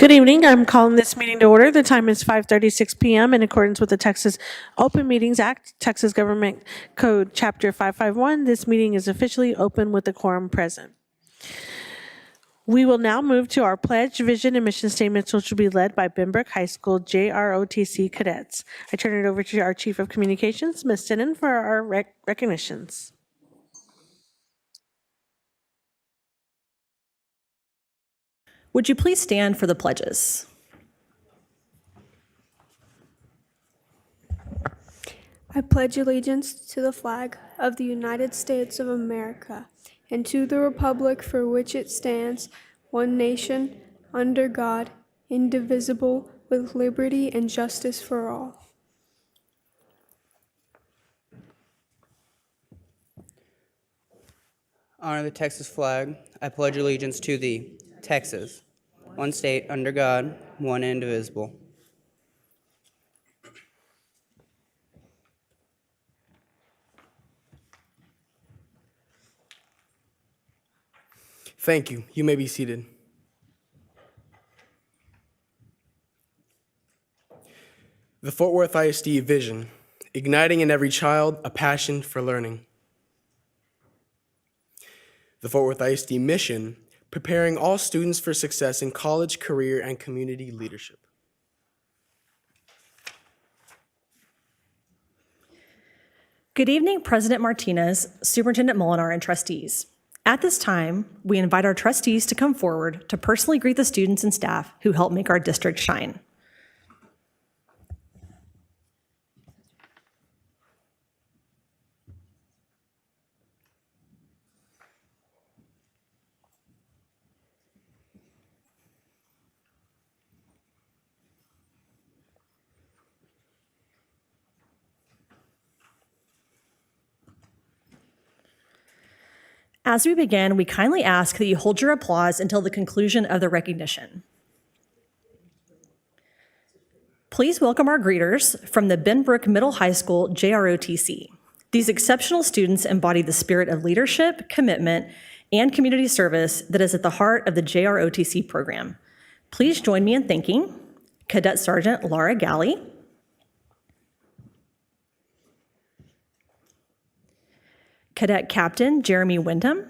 Good evening. I'm calling this meeting to order. The time is 5:36 p.m. in accordance with the Texas Open Meetings Act, Texas Government Code, Chapter 551. This meeting is officially open with the quorum present. We will now move to our pledge, vision, and mission statements, which will be led by Benbrook High School JROTC cadets. I turn it over to our Chief of Communications, Ms. Denon, for our recognitions. Would you please stand for the pledges? I pledge allegiance to the flag of the United States of America and to the republic for which it stands, one nation, under God, indivisible, with liberty and justice for all. Honor the Texas flag. I pledge allegiance to thee, Texas, one state under God, one and indivisible. Thank you. You may be seated. The Fort Worth ISD vision, igniting in every child a passion for learning. The Fort Worth ISD mission, preparing all students for success in college, career, and community leadership. Good evening, President Martinez, Superintendent Molinar, and trustees. At this time, we invite our trustees to come forward to personally greet the students and staff who help make our district shine. As we begin, we kindly ask that you hold your applause until the conclusion of the recognition. Please welcome our greeters from the Benbrook Middle High School JROTC. These exceptional students embody the spirit of leadership, commitment, and community service that is at the heart of the JROTC program. Please join me in thanking Cadet Sergeant Laura Galley, Cadet Captain Jeremy Wyndham,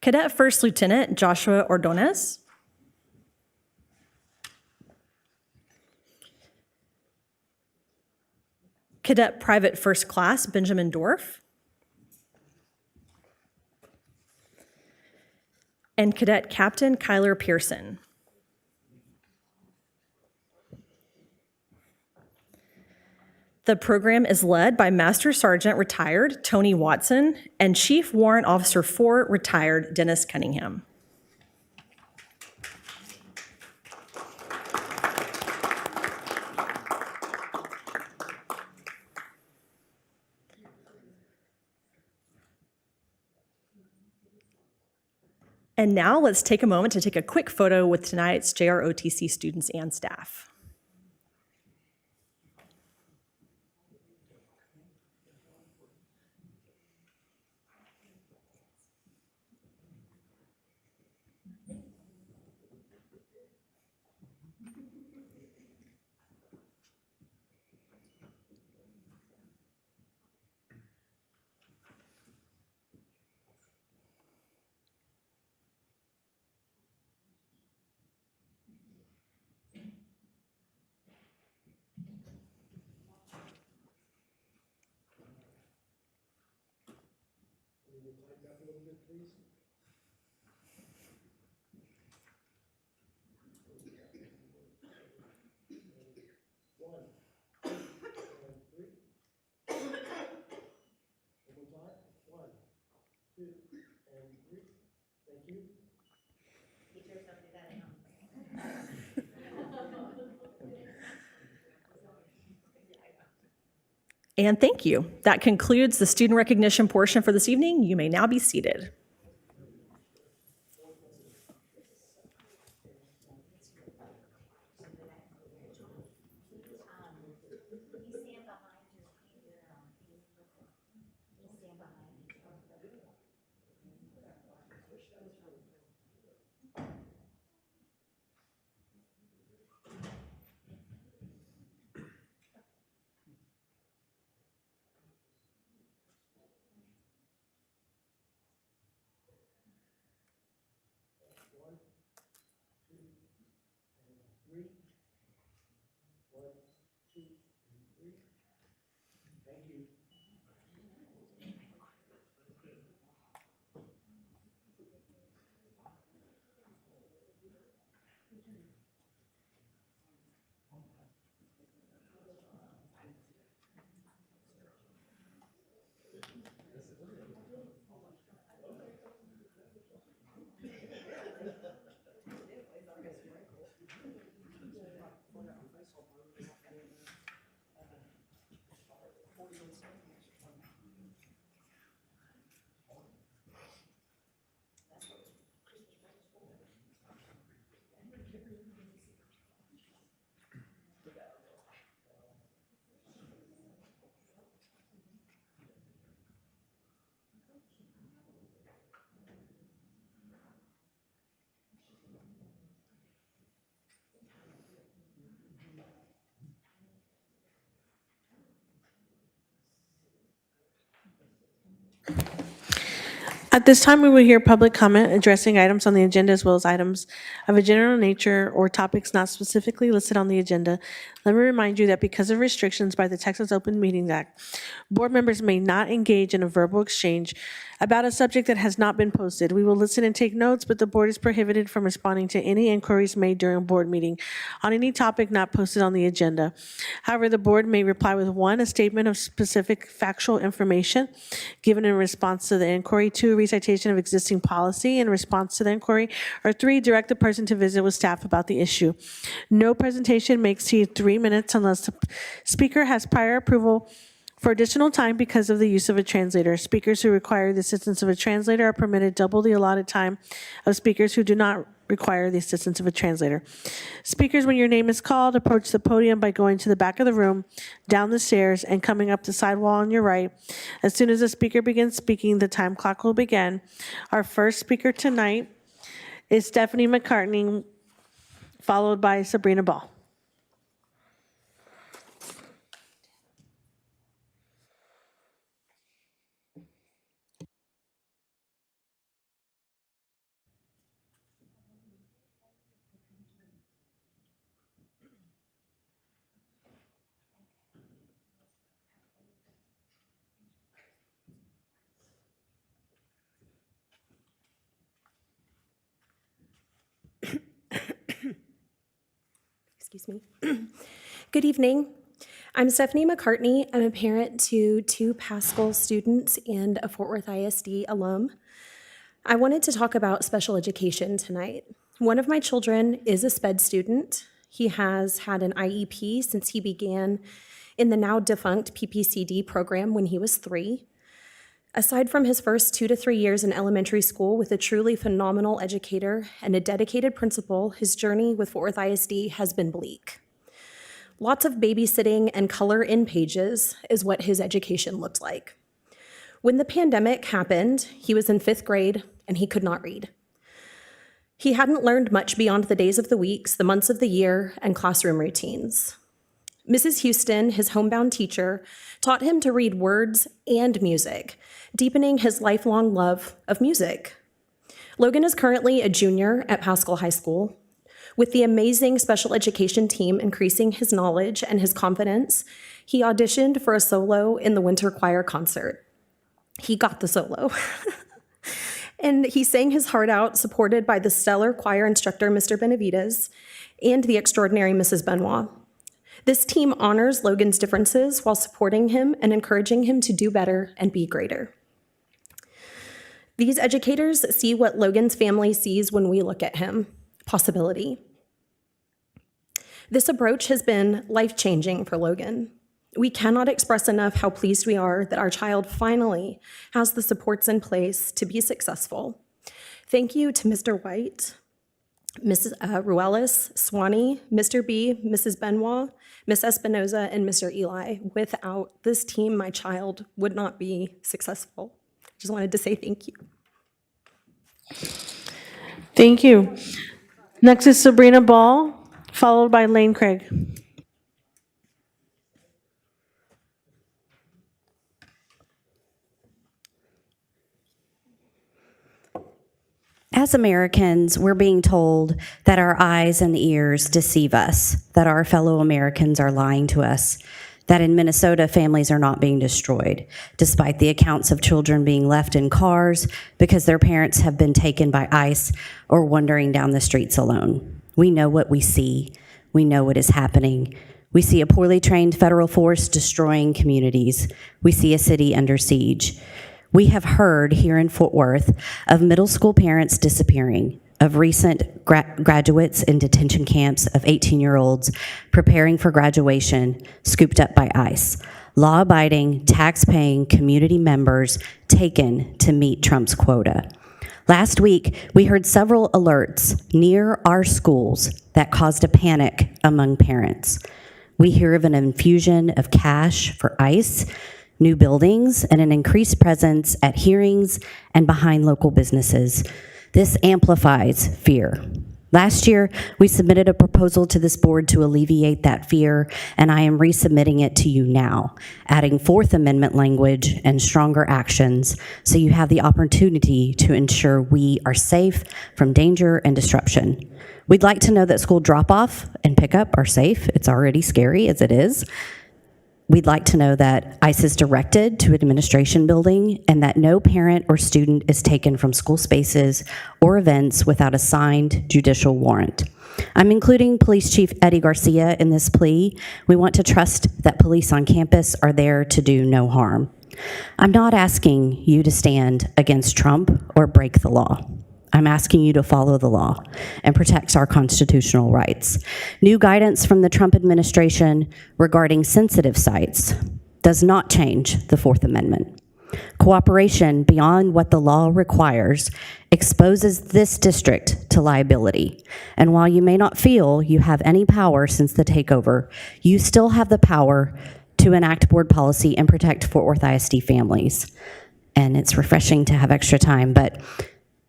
Cadet First Lieutenant Joshua Ordonez, Cadet Private First Class Benjamin Dorff, and Cadet Captain Kyler Pearson. The program is led by Master Sergeant Retired Tony Watson and Chief Warrant Officer 4 Retired Dennis Cunningham. And now let's take a moment to take a quick photo with tonight's JROTC students and staff. And thank you. That concludes the student recognition portion for this evening. You may now be seated. At this time, we will hear public comment addressing items on the agenda as well as items of a general nature or topics not specifically listed on the agenda. Let me remind you that because of restrictions by the Texas Open Meetings Act, board members may not engage in a verbal exchange about a subject that has not been posted. We will listen and take notes, but the board is prohibited from responding to any inquiries made during a board meeting on any topic not posted on the agenda. However, the board may reply with one, a statement of specific factual information given in response to the inquiry, two, recitation of existing policy in response to the inquiry, or three, direct the person to visit with staff about the issue. No presentation may exceed 3 minutes unless the speaker has prior approval for additional time because of the use of a translator. Speakers who require the assistance of a translator are permitted double the allotted time of speakers who do not require the assistance of a translator. Speakers, when your name is called, approach the podium by going to the back of the room, down the stairs, and coming up the sidewall on your right. As soon as the speaker begins speaking, the time clock will begin. Our first speaker tonight is Stephanie McCartney, followed by Sabrina Ball. Excuse me. Good evening. I'm Stephanie McCartney. I'm a parent to 2 Paschal students and a Fort Worth ISD alum. I wanted to talk about special education tonight. One of my children is a SPED student. He has had an IEP since he began in the now defunct PPCD program when he was 3. Aside from his first 2 to 3 years in elementary school with a truly phenomenal educator and a dedicated principal, his journey with Fort Worth ISD has been bleak. Lots of babysitting and color in pages is what his education looked like. When the pandemic happened, he was in 5th grade and he could not read. He hadn't learned much beyond the days of the weeks, the months of the year, and classroom routines. Mrs. Houston, his homebound teacher, taught him to read words and music, deepening his lifelong love of music. Logan is currently a junior at Paschal High School. With the amazing special education team increasing his knowledge and his confidence, he auditioned for a solo in the winter choir concert. He got the solo. And he sang his heart out, supported by the stellar choir instructor, Mr. Benavides, and the extraordinary Mrs. Benoit. This team honors Logan's differences while supporting him and encouraging him to do better and be greater. These educators see what Logan's family sees when we look at him: possibility. This approach has been life-changing for Logan. We cannot express enough how pleased we are that our child finally has the supports in place to be successful. Thank you to Mr. White, Mrs. Ruelas, Swanee, Mr. B, Mrs. Benoit, Ms. Espinoza, and Mr. Eli. Without this team, my child would not be successful. Just wanted to say thank you. Thank you. Next is Sabrina Ball, followed by Lane Craig. As Americans, we're being told that our eyes and ears deceive us, that our fellow Americans are lying to us, that in Minnesota, families are not being destroyed, despite the accounts of children being left in cars because their parents have been taken by ICE or wandering down the streets alone. We know what we see. We know what is happening. We see a poorly trained federal force destroying communities. We see a city under siege. We have heard here in Fort Worth of middle school parents disappearing, of recent graduates in detention camps, of 18-year-olds preparing for graduation, scooped up by ICE. Law-abiding, tax-paying community members taken to meet Trump's quota. Last week, we heard several alerts near our schools that caused a panic among parents. We hear of an infusion of cash for ICE, new buildings, and an increased presence at hearings and behind local businesses. This amplifies fear. Last year, we submitted a proposal to this board to alleviate that fear, and I am resubmitting it to you now, adding Fourth Amendment language and stronger actions so you have the opportunity to ensure we are safe from danger and disruption. We'd like to know that school drop-off and pickup are safe. It's already scary as it is. We'd like to know that ICE is directed to administration building and that no parent or student is taken from school spaces or events without a signed judicial warrant. I'm including Police Chief Eddie Garcia in this plea. We want to trust that police on campus are there to do no harm. I'm not asking you to stand against Trump or break the law. I'm asking you to follow the law and protect our constitutional rights. New guidance from the Trump administration regarding sensitive sites does not change the Fourth Amendment. Cooperation beyond what the law requires exposes this district to liability. And while you may not feel you have any power since the takeover, you still have the power to enact board policy and protect Fort Worth ISD families. And it's refreshing to have extra time, but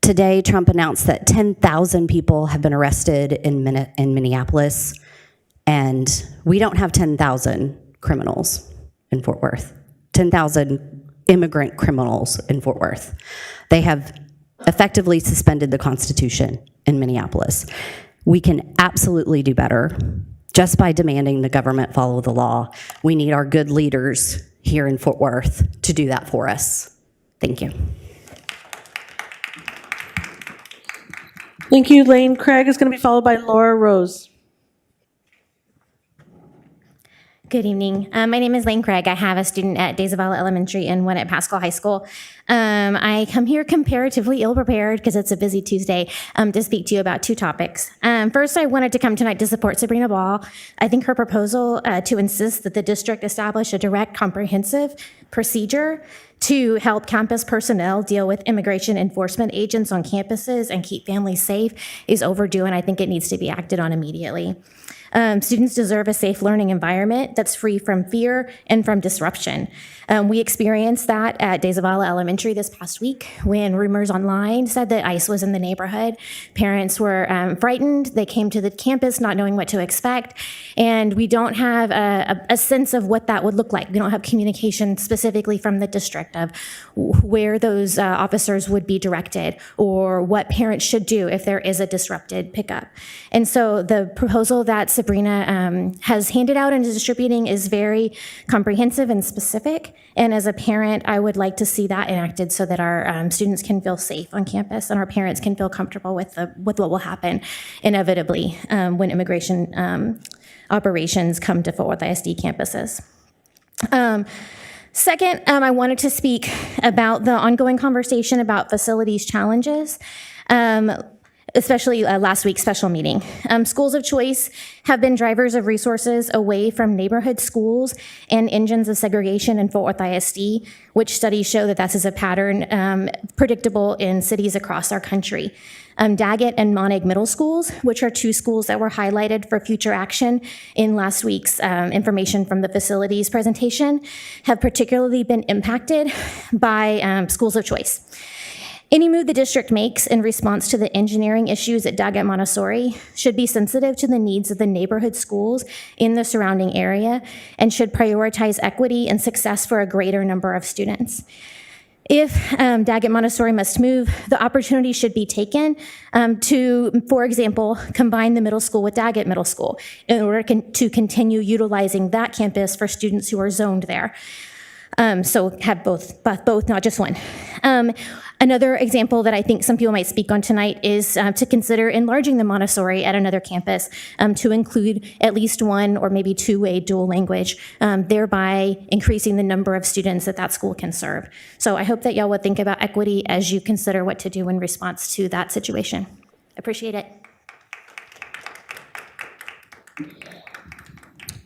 today, Trump announced that 10,000 people have been arrested in Minneapolis, and we don't have 10,000 criminals in Fort Worth, 10,000 immigrant criminals in Fort Worth. They have effectively suspended the Constitution in Minneapolis. We can absolutely do better just by demanding the government follow the law. We need our good leaders here in Fort Worth to do that for us. Thank you. Thank you. Lane Craig is going to be followed by Laura Rose. Good evening. My name is Lane Craig. I have a student at De Zavala Elementary and one at Pascal High School. I come here comparatively ill-prepared because it's a busy Tuesday to speak to you about two topics. First, I wanted to come tonight to support Sabrina Ball. I think her proposal to insist that the district establish a direct, comprehensive procedure to help campus personnel deal with immigration enforcement agents on campuses and keep families safe is overdue, and I think it needs to be acted on immediately. Students deserve a safe learning environment that's free from fear and from disruption. We experienced that at De Zavala Elementary this past week when rumors online said that ICE was in the neighborhood. Parents were frightened. They came to the campus not knowing what to expect, and we don't have a sense of what that would look like. We don't have communication specifically from the district of where those officers would be directed or what parents should do if there is a disrupted pickup. And so the proposal that Sabrina has handed out and is distributing is very comprehensive and specific. And as a parent, I would like to see that enacted so that our students can feel safe on campus and our parents can feel comfortable with what will happen inevitably when immigration operations come to Fort Worth ISD campuses. Second, I wanted to speak about the ongoing conversation about facilities challenges. Especially last week's special meeting. Schools of choice have been drivers of resources away from neighborhood schools and engines of segregation in Fort Worth ISD, which studies show that this is a pattern predictable in cities across our country. Daggett and Monig Middle Schools, which are two schools that were highlighted for future action in last week's information from the facilities presentation, have particularly been impacted by schools of choice. Any move the district makes in response to the engineering issues at Daggett Montessori should be sensitive to the needs of the neighborhood schools in the surrounding area and should prioritize equity and success for a greater number of students. If Daggett Montessori must move, the opportunity should be taken to, for example, combine the middle school with Daggett Middle School in order to continue utilizing that campus for students who are zoned there. So have both, not just one. Another example that I think some people might speak on tonight is to consider enlarging the Montessori at another campus to include at least one or maybe two-way dual language, thereby increasing the number of students that that school can serve. So I hope that y'all would think about equity as you consider what to do in response to that situation. Appreciate it.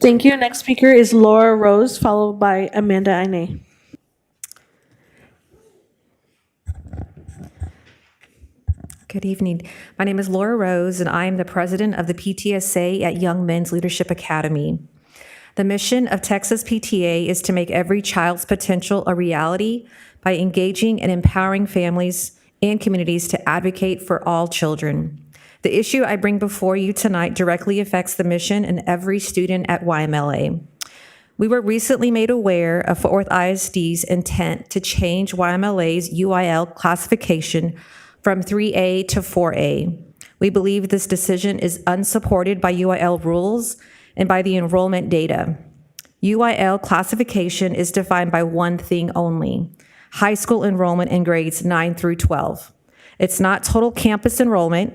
Thank you. Next speaker is Laura Rose, followed by Amanda Ine. Good evening. My name is Laura Rose, and I am the president of the PTSA at Young Men's Leadership Academy. The mission of Texas PTA is to make every child's potential a reality by engaging and empowering families and communities to advocate for all children. The issue I bring before you tonight directly affects the mission and every student at YMLA. We were recently made aware of Fort Worth ISD's intent to change YMLA's UIL classification from 3A to 4A. We believe this decision is unsupported by UIL rules and by the enrollment data. UIL classification is defined by one thing only: high school enrollment in grades 9 through 12. It's not total campus enrollment.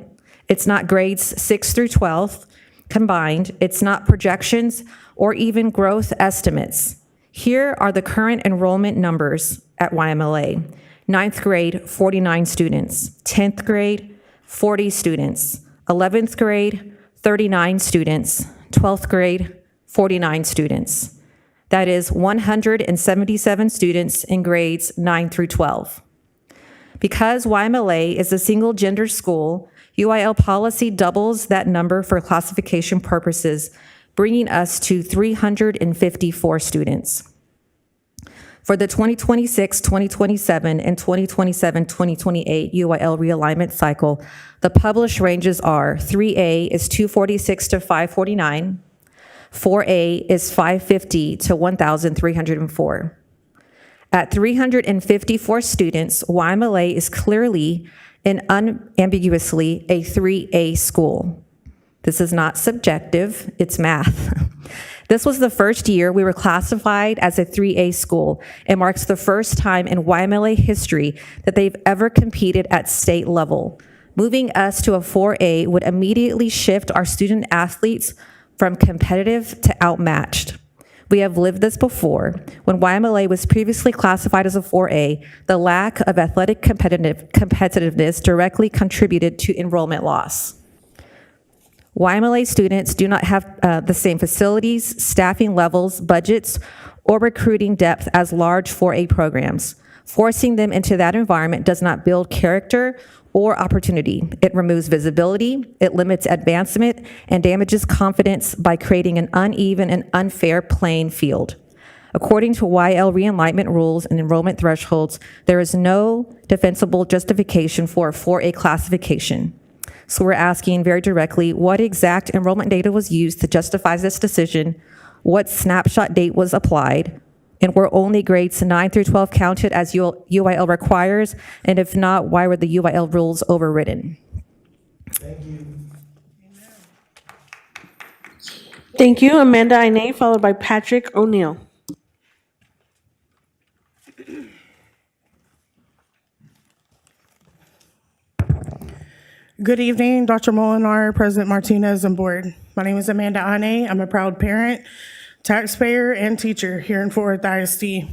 It's not grades 6 through 12 combined. It's not projections or even growth estimates. Here are the current enrollment numbers at YMLA. 9th grade, 49 students. 10th grade, 40 students. 11th grade, 39 students. 12th grade, 49 students. That is 177 students in grades 9 through 12. Because YMLA is a single gender school, UIL policy doubles that number for classification purposes, bringing us to 354 students. For the 2026-2027 and 2027-2028 UIL realignment cycle, the published ranges are 3A is 246 to 549, 4A is 550 to 1,304. At 354 students, YMLA is clearly and unambiguously a 3A school. This is not subjective, it's math. This was the first year we were classified as a 3A school and marks the first time in YMLA history that they've ever competed at state level. Moving us to a 4A would immediately shift our student athletes from competitive to outmatched. We have lived this before. When YMLA was previously classified as a 4A, the lack of athletic competitiveness directly contributed to enrollment loss. YMLA students do not have the same facilities, staffing levels, budgets, or recruiting depth as large 4A programs. Forcing them into that environment does not build character or opportunity. It removes visibility, it limits advancement, and damages confidence by creating an uneven and unfair playing field. According to YL realignment rules and enrollment thresholds, there is no defensible justification for a 4A classification. So we're asking very directly, what exact enrollment data was used to justify this decision? What snapshot date was applied? And were only grades 9 through 12 counted as UIL requires? And if not, why were the UIL rules overridden? Thank you. Thank you. Amanda Ine, followed by Patrick O'Neill. Good evening, Dr. Molinar, President Martinez, and board. My name is Amanda Ine. I'm a proud parent, taxpayer, and teacher here in Fort Worth ISD.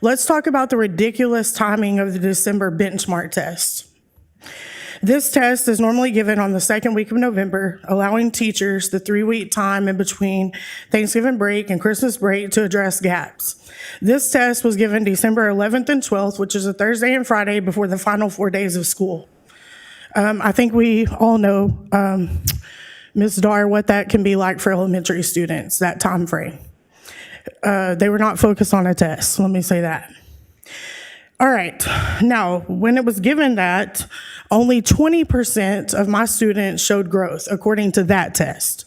Let's talk about the ridiculous timing of the December benchmark test. This test is normally given on the second week of November, allowing teachers the 3-week time in between Thanksgiving break and Christmas break to address gaps. This test was given December 11th and 12th, which is a Thursday and Friday before the final 4 days of school. I think we all know, Ms. Dar, what that can be like for elementary students, that time frame. They were not focused on a test, let me say that. All right, now, when it was given that, only 20% of my students showed growth, according to that test.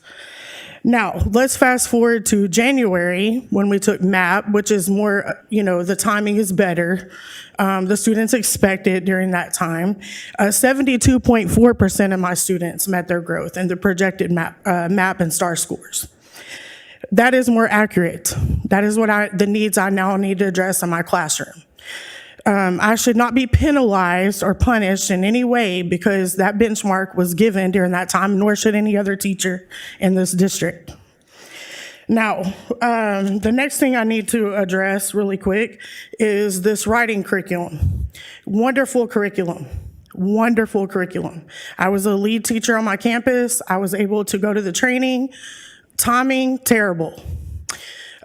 Now, let's fast forward to January when we took MAP, which is more, the timing is better. The students expected during that time. 72.4% of my students met their growth in the projected MAP and STAR scores. That is more accurate. That is what the needs I now need to address in my classroom. I should not be penalized or punished in any way because that benchmark was given during that time, nor should any other teacher in this district. Now, the next thing I need to address really quick is this writing curriculum. Wonderful curriculum. Wonderful curriculum. I was a lead teacher on my campus. I was able to go to the training. Timing, terrible.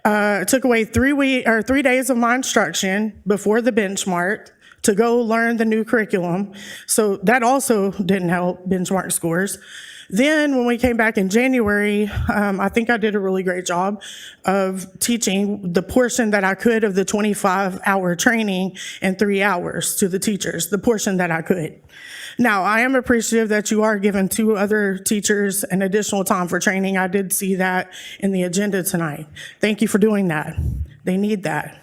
It took away 3 days of my instruction before the benchmark to go learn the new curriculum. So that also didn't help benchmark scores. Then when we came back in January, I think I did a really great job of teaching the portion that I could of the 25-hour training in 3 hours to the teachers, the portion that I could. Now, I am appreciative that you are giving 2 other teachers an additional time for training. I did see that in the agenda tonight. Thank you for doing that. They need that.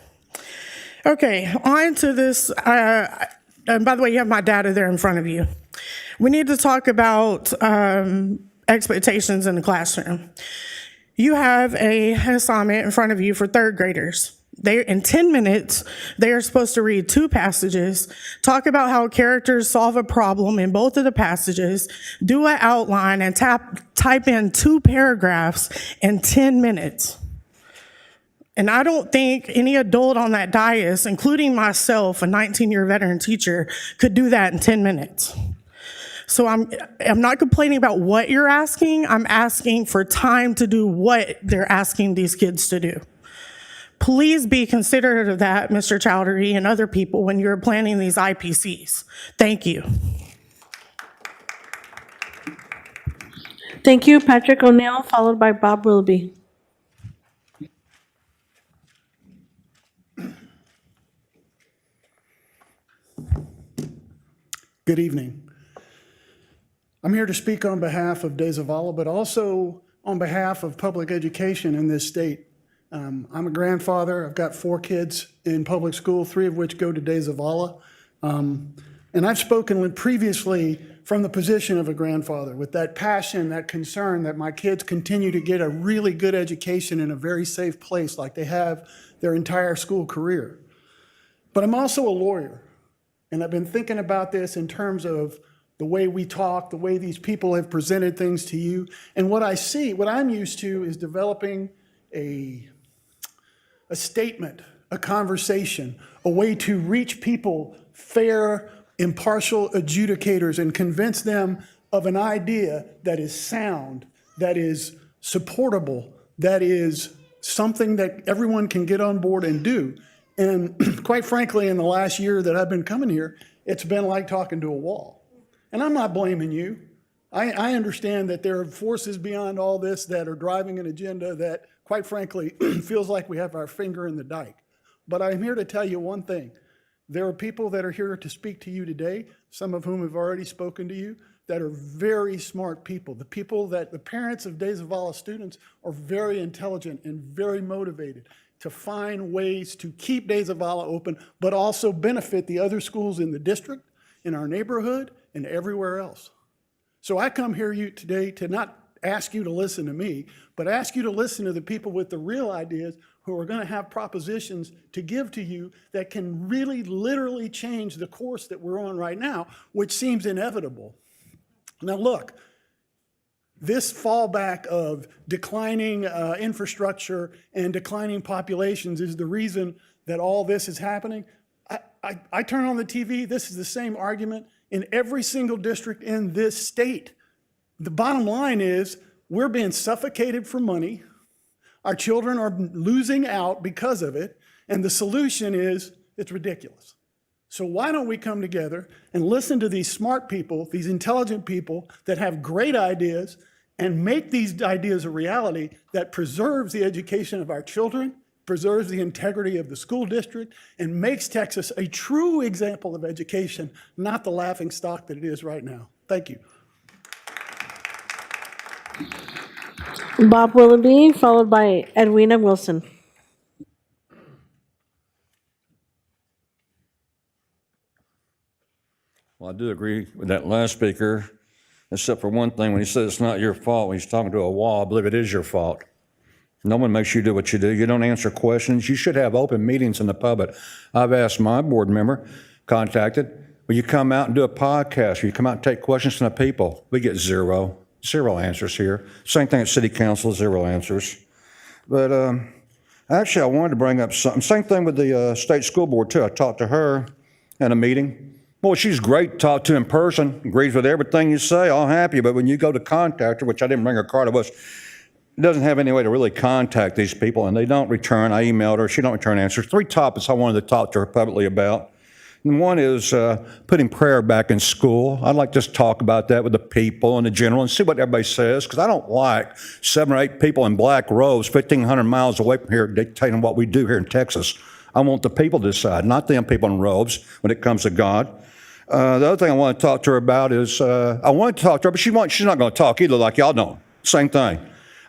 Okay, on to this. And by the way, you have my data there in front of you. We need to talk about expectations in the classroom. You have an assignment in front of you for 3rd graders. In 10 minutes, they are supposed to read 2 passages, talk about how characters solve a problem in both of the passages, do an outline, and type in 2 paragraphs in 10 minutes. And I don't think any adult on that dais, including myself, a 19-year veteran teacher, could do that in 10 minutes. So I'm not complaining about what you're asking. I'm asking for time to do what they're asking these kids to do. Please be considerate of that, Mr. Chowdhury and other people, when you're planning these IPCs. Thank you. Thank you, Patrick O'Neill, followed by Bob Willoughby. Good evening. I'm here to speak on behalf of De Zavala, but also on behalf of public education in this state. I'm a grandfather. I've got 4 kids in public school, 3 of which go to De Zavala. And I've spoken previously from the position of a grandfather with that passion, that concern that my kids continue to get a really good education in a very safe place like they have their entire school career. But I'm also a lawyer, and I've been thinking about this in terms of the way we talk, the way these people have presented things to you. And what I see, what I'm used to is developing a statement, a conversation, a way to reach people, fair, impartial adjudicators, and convince them of an idea that is sound, that is supportable, that is something that everyone can get on board and do. And quite frankly, in the last year that I've been coming here, it's been like talking to a wall. And I'm not blaming you. I understand that there are forces beyond all this that are driving an agenda that, quite frankly, feels like we have our finger in the dike. But I'm here to tell you one thing. There are people that are here to speak to you today, some of whom have already spoken to you, that are very smart people. The people that the parents of De Zavala students are very intelligent and very motivated to find ways to keep De Zavala open, but also benefit the other schools in the district, in our neighborhood, and everywhere else. So I come here today to not ask you to listen to me, but ask you to listen to the people with the real ideas who are going to have propositions to give to you that can really literally change the course that we're on right now, which seems inevitable. Now look, this fallback of declining infrastructure and declining populations is the reason that all this is happening. I turn on the TV, this is the same argument in every single district in this state. The bottom line is we're being suffocated for money. Our children are losing out because of it. And the solution is it's ridiculous. So why don't we come together and listen to these smart people, these intelligent people that have great ideas and make these ideas a reality that preserves the education of our children, preserves the integrity of the school district, and makes Texas a true example of education, not the laughingstock that it is right now. Thank you. Bob Willoughby, followed by Edwina Wilson. Well, I do agree with that last speaker, except for one thing. When he said it's not your fault, when he's talking to a wall, I believe it is your fault. No one makes you do what you do. You don't answer questions. You should have open meetings in the public. I've asked my board member, contacted, will you come out and do a podcast? Will you come out and take questions from the people? We get zero answers here. Same thing at city council, zero answers. But actually, I wanted to bring up something. Same thing with the state school board, too. I talked to her in a meeting. Boy, she's great to talk to in person, agrees with everything you say, all happy. But when you go to contact her, which I didn't bring her card, it was, doesn't have any way to really contact these people, and they don't return. I emailed her. She don't return answers. 3 topics I wanted to talk to her publicly about. And one is putting prayer back in school. I'd like to just talk about that with the people and the general and see what everybody says, because I don't like 7 or 8 people in black robes 1,500 miles away from here dictating what we do here in Texas. I want the people to decide, not them people in robes when it comes to God. The other thing I want to talk to her about is, I wanted to talk to her, but she's not going to talk either like y'all don't. Same thing.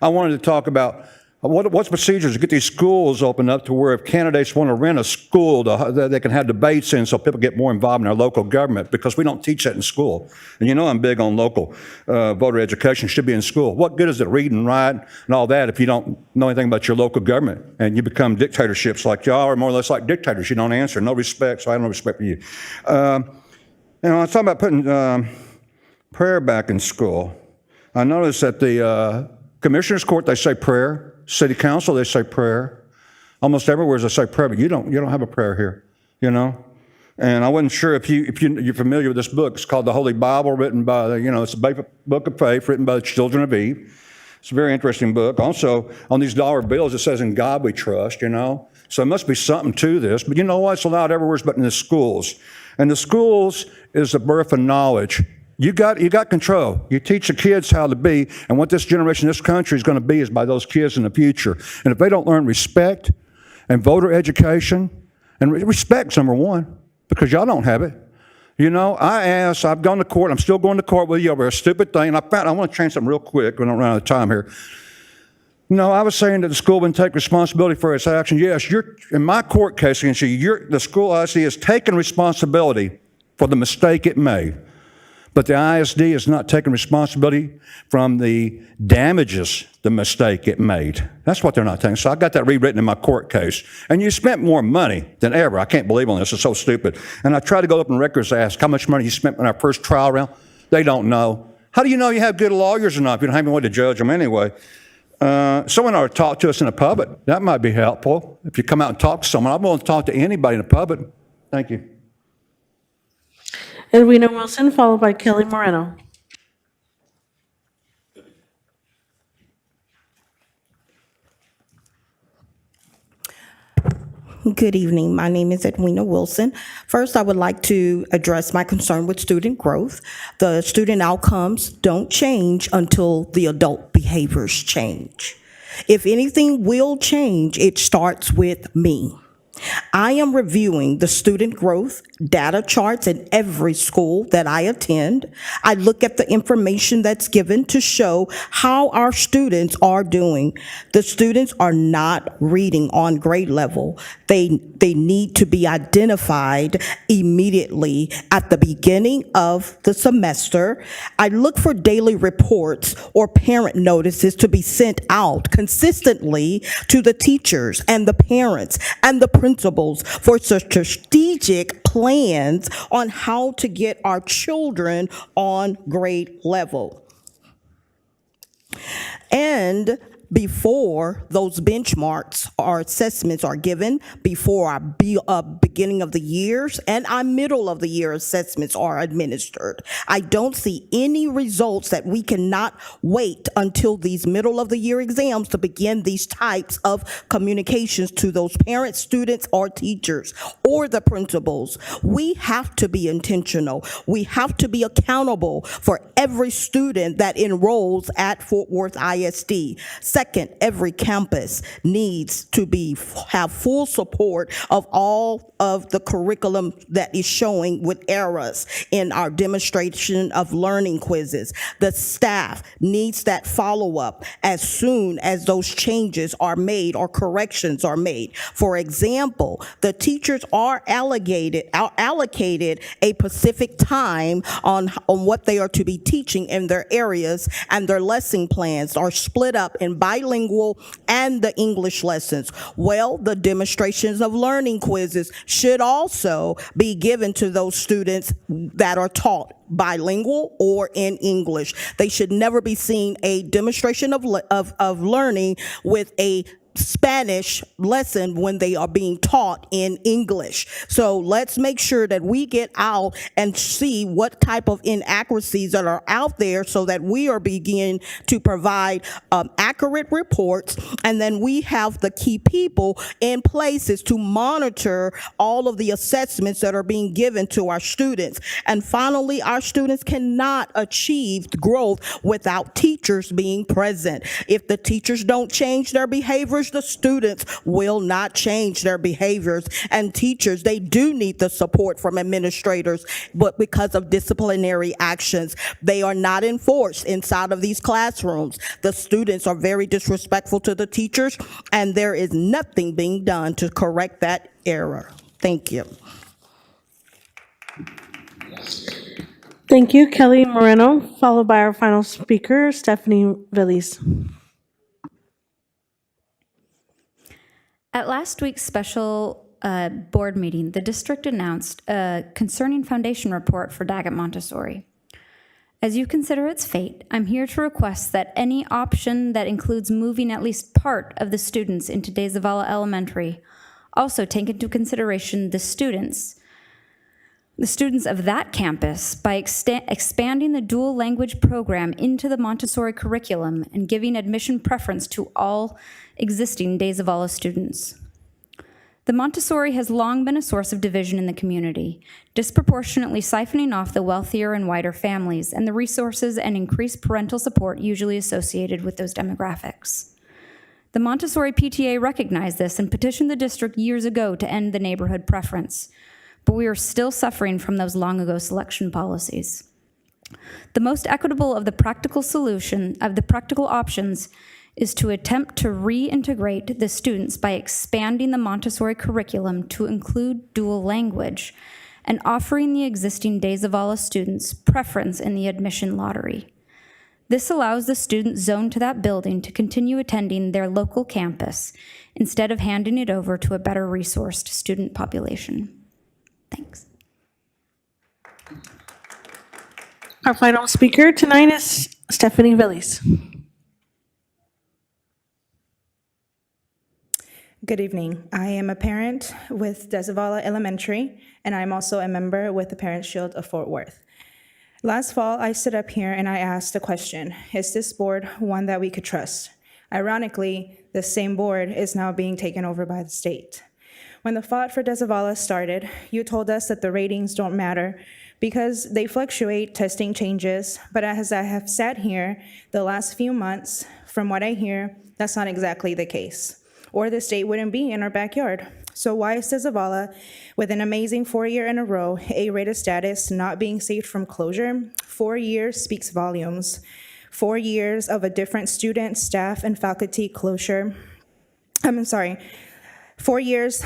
I wanted to talk about what's procedures to get these schools opened up to where if candidates want to rent a school, they can have debates in so people get more involved in our local government, because we don't teach that in school. And you know I'm big on local voter education. Should be in school. What good is it read and write and all that if you don't know anything about your local government and you become dictatorships like y'all, or more or less like dictators? You don't answer. No respect, so I have no respect for you. I was talking about putting prayer back in school. I noticed that the Commissioner's Court, they say prayer. City Council, they say prayer. Almost everywhere they say prayer, but you don't have a prayer here, you know? And I wasn't sure if you're familiar with this book. It's called the Holy Bible, written by, it's a book of faith written by the children of Eve. It's a very interesting book. Also, on these dollar bills, it says, "In God we trust," So there must be something to this. But you know what? It's allowed everywhere but in the schools. And the schools is the birth of knowledge. You got control. You teach the kids how to be, and what this generation, this country is going to be is by those kids in the future. And if they don't learn respect and voter education, and respect's number one, because y'all don't have it. I've gone to court, I'm still going to court with you over a stupid thing, and I want to change something real quick, we don't run out of time here. I was saying that the school wouldn't take responsibility for its action. Yes, in my court case against you, the school ISD is taking responsibility for the mistake it made. But the ISD is not taking responsibility from the damages the mistake it made. That's what they're not taking. So I got that rewritten in my court case. And you spent more money than ever. I can't believe on this. It's so stupid. And I tried to go up in records to ask how much money you spent in our first trial round. They don't know. How do you know you have good lawyers or not if you don't have any way to judge them anyway? Someone ought to talk to us in the public. That might be helpful. If you come out and talk to someone, I'm willing to talk to anybody in the public. Thank you. Edwina Wilson, followed by Kelly Moreno. Good evening. My name is Edwina Wilson. First, I would like to address my concern with student growth. The student outcomes don't change until the adult behaviors change. If anything will change, it starts with me. I am reviewing the student growth data charts in every school that I attend. I look at the information that's given to show how our students are doing. The students are not reading on grade level. They need to be identified immediately at the beginning of the semester. I look for daily reports or parent notices to be sent out consistently to the teachers and the parents and the principals for strategic plans on how to get our children on grade level. And before those benchmarks or assessments are given, before our beginning of the years and our middle of the year assessments are administered. I don't see any results that we cannot wait until these middle of the year exams to begin these types of communications to those parents, students, or teachers, or the principals. We have to be intentional. We have to be accountable for every student that enrolls at Fort Worth ISD. Second, every campus needs to have full support of all of the curriculum that is showing with errors in our demonstration of learning quizzes. The staff needs that follow-up as soon as those changes are made or corrections are made. For example, the teachers are allocated a specific time on what they are to be teaching in their areas, and their lesson plans are split up in bilingual and the English lessons. Well, the demonstrations of learning quizzes should also be given to those students that are taught bilingual or in English. They should never be seen a demonstration of learning with a Spanish lesson when they are being taught in English. So let's make sure that we get out and see what type of inaccuracies that are out there so that we are beginning to provide accurate reports, and then we have the key people in places to monitor all of the assessments that are being given to our students. And finally, our students cannot achieve growth without teachers being present. If the teachers don't change their behaviors, the students will not change their behaviors. And teachers, they do need the support from administrators, but because of disciplinary actions, they are not enforced inside of these classrooms. The students are very disrespectful to the teachers, and there is nothing being done to correct that error. Thank you. Thank you, Kelly Moreno, followed by our final speaker, Stephanie Villis. At last week's special board meeting, the district announced a concerning foundation report for Daggett Montessori. As you consider its fate, I'm here to request that any option that includes moving at least part of the students into De Zavala Elementary also take into consideration the students of that campus by expanding the dual language program into the Montessori curriculum and giving admission preference to all existing De Zavala students. The Montessori has long been a source of division in the community, disproportionately siphoning off the wealthier and whiter families and the resources and increased parental support usually associated with those demographics. The Montessori PTA recognized this and petitioned the district years ago to end the neighborhood preference, but we are still suffering from those long ago selection policies. The most equitable of the practical options is to attempt to reintegrate the students by expanding the Montessori curriculum to include dual language and offering the existing De Zavala students preference in the admission lottery. This allows the student zoned to that building to continue attending their local campus instead of handing it over to a better resourced student population. Thanks. Our final speaker tonight is Stephanie Villis. Good evening. I am a parent with De Zavala Elementary, and I'm also a member with the Parents Shield of Fort Worth. Last fall, I stood up here and I asked the question, is this board one that we could trust? Ironically, the same board is now being taken over by the state. When the fight for De Zavala started, you told us that the ratings don't matter because they fluctuate, testing changes, but as I have sat here the last few months, from what I hear, that's not exactly the case. Or the state wouldn't be in our backyard. So why is De Zavala, with an amazing 4-year in a row, A-rated status, not being saved from closure? 4 years speaks volumes. 4 years of a different student, staff, and faculty closure. 4 years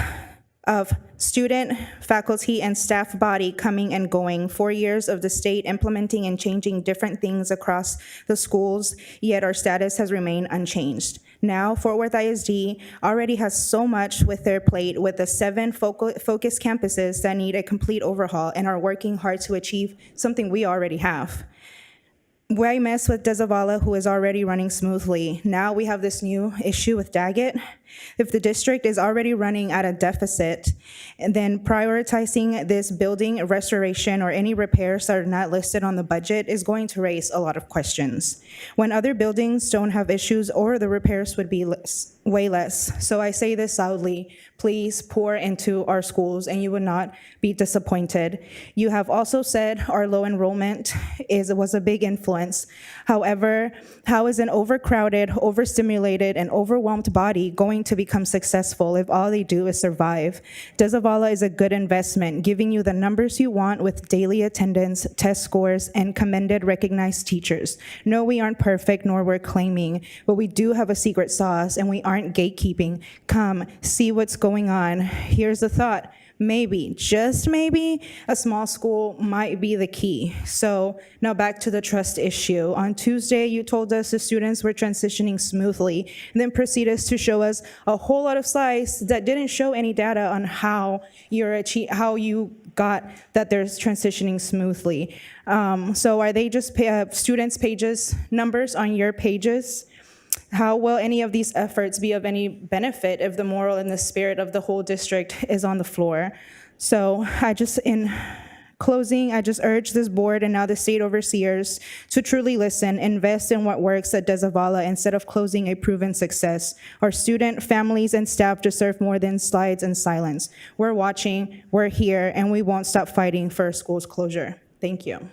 of student, faculty, and staff body coming and going. 4 years of the state implementing and changing different things across the schools, yet our status has remained unchanged. Now, Fort Worth ISD already has so much with their plate with the 7 focused campuses that need a complete overhaul and are working hard to achieve something we already have. Why mess with De Zavala, who is already running smoothly? Now we have this new issue with Daggett. If the district is already running at a deficit, and then prioritizing this building restoration or any repairs that are not listed on the budget is going to raise a lot of questions. When other buildings don't have issues or the repairs would be way less. So I say this loudly, please pour into our schools and you would not be disappointed. You have also said our low enrollment was a big influence. However, how is an overcrowded, overstimulated, and overwhelmed body going to become successful if all they do is survive? De Zavala is a good investment, giving you the numbers you want with daily attendance, test scores, and commended recognized teachers. No, we aren't perfect, nor we're claiming, but we do have a secret sauce, and we aren't gatekeeping. Come, see what's going on. Here's the thought. maybe, just maybe, a small school might be the key. So now back to the trust issue. On Tuesday, you told us the students were transitioning smoothly, and then proceeded to show us a whole lot of slides that didn't show any data on how you got that they're transitioning smoothly. So are they just students' pages, numbers on your pages? How will any of these efforts be of any benefit if the moral and the spirit of the whole district is on the floor? So in closing, I just urge this board and now the state overseers to truly listen, invest in what works at Dezavala instead of closing a proven success. Our student, families, and staff deserve more than slides and silence. We're watching, we're here, and we won't stop fighting for our school's closure. Thank you.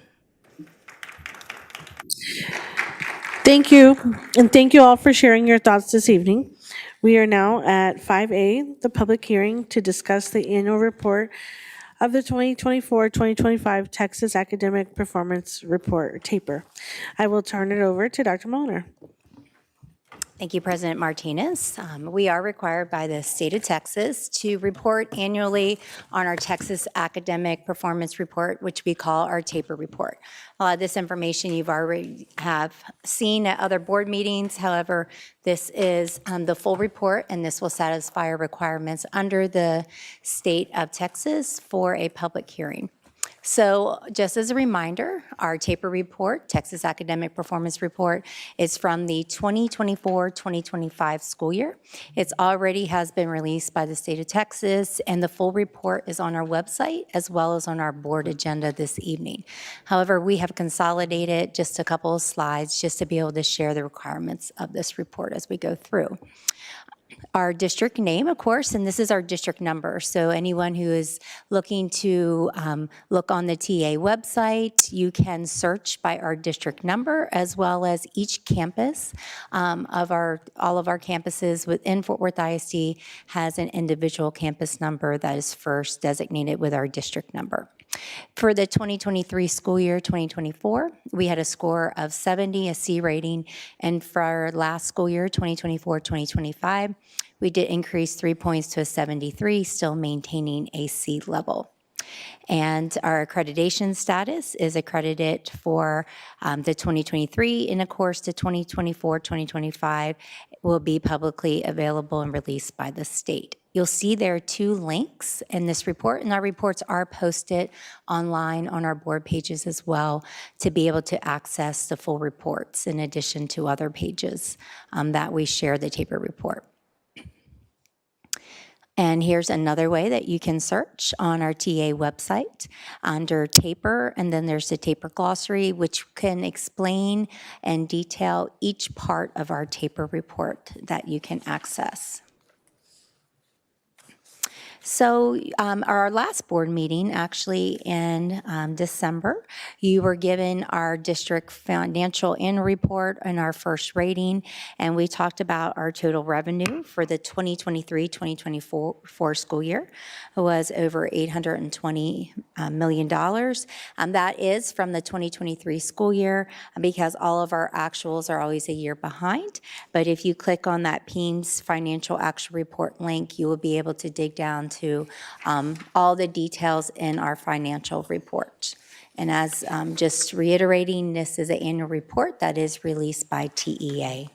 Thank you, and thank you all for sharing your thoughts this evening. We are now at 5A, the public hearing to discuss the annual report of the 2024-2025 Texas Academic Performance Report, or TAPR. I will turn it over to Dr. Molnar. Thank you, President Martinez. We are required by the state of Texas to report annually on our Texas Academic Performance Report, which we call our TAPR report. A lot of this information you've already have seen at other board meetings. However, this is the full report, and this will satisfy our requirements under the state of Texas for a public hearing. So just as a reminder, our TAPR report, Texas Academic Performance Report, is from the 2024-2025 school year. It's already has been released by the state of Texas, and the full report is on our website as well as on our board agenda this evening. However, we have consolidated just a couple of slides just to be able to share the requirements of this report as we go through. Our district name, of course, and this is our district number. So anyone who is looking to look on the TA website, you can search by our district number, as well as each campus all of our campuses within Fort Worth ISD has an individual campus number that is first designated with our district number. For the 2023 school year, 2024, we had a score of 70, a C rating, and for our last school year, 2024-2025, we did increase 3 points to a 73, still maintaining a C level. And our accreditation status is accredited for the 2023, and of course, the 2024-2025 will be publicly available and released by the state. You'll see there are 2 links in this report, and our reports are posted online on our board pages as well to be able to access the full reports in addition to other pages that we share the TAPR report. And here's another way that you can search on our TA website under TAPR, and then there's the TAPR glossary, which can explain and detail each part of our TAPR report that you can access. So our last board meeting, actually in December, you were given our district financial annual report and our first rating, and we talked about our total revenue for the 2023-2024 school year. It was over $820 million. That is from the 2023 school year because all of our actuals are always a year behind. But if you click on that PEAMS financial actual report link, you will be able to dig down to all the details in our financial report. And as just reiterating, this is an annual report that is released by TEA.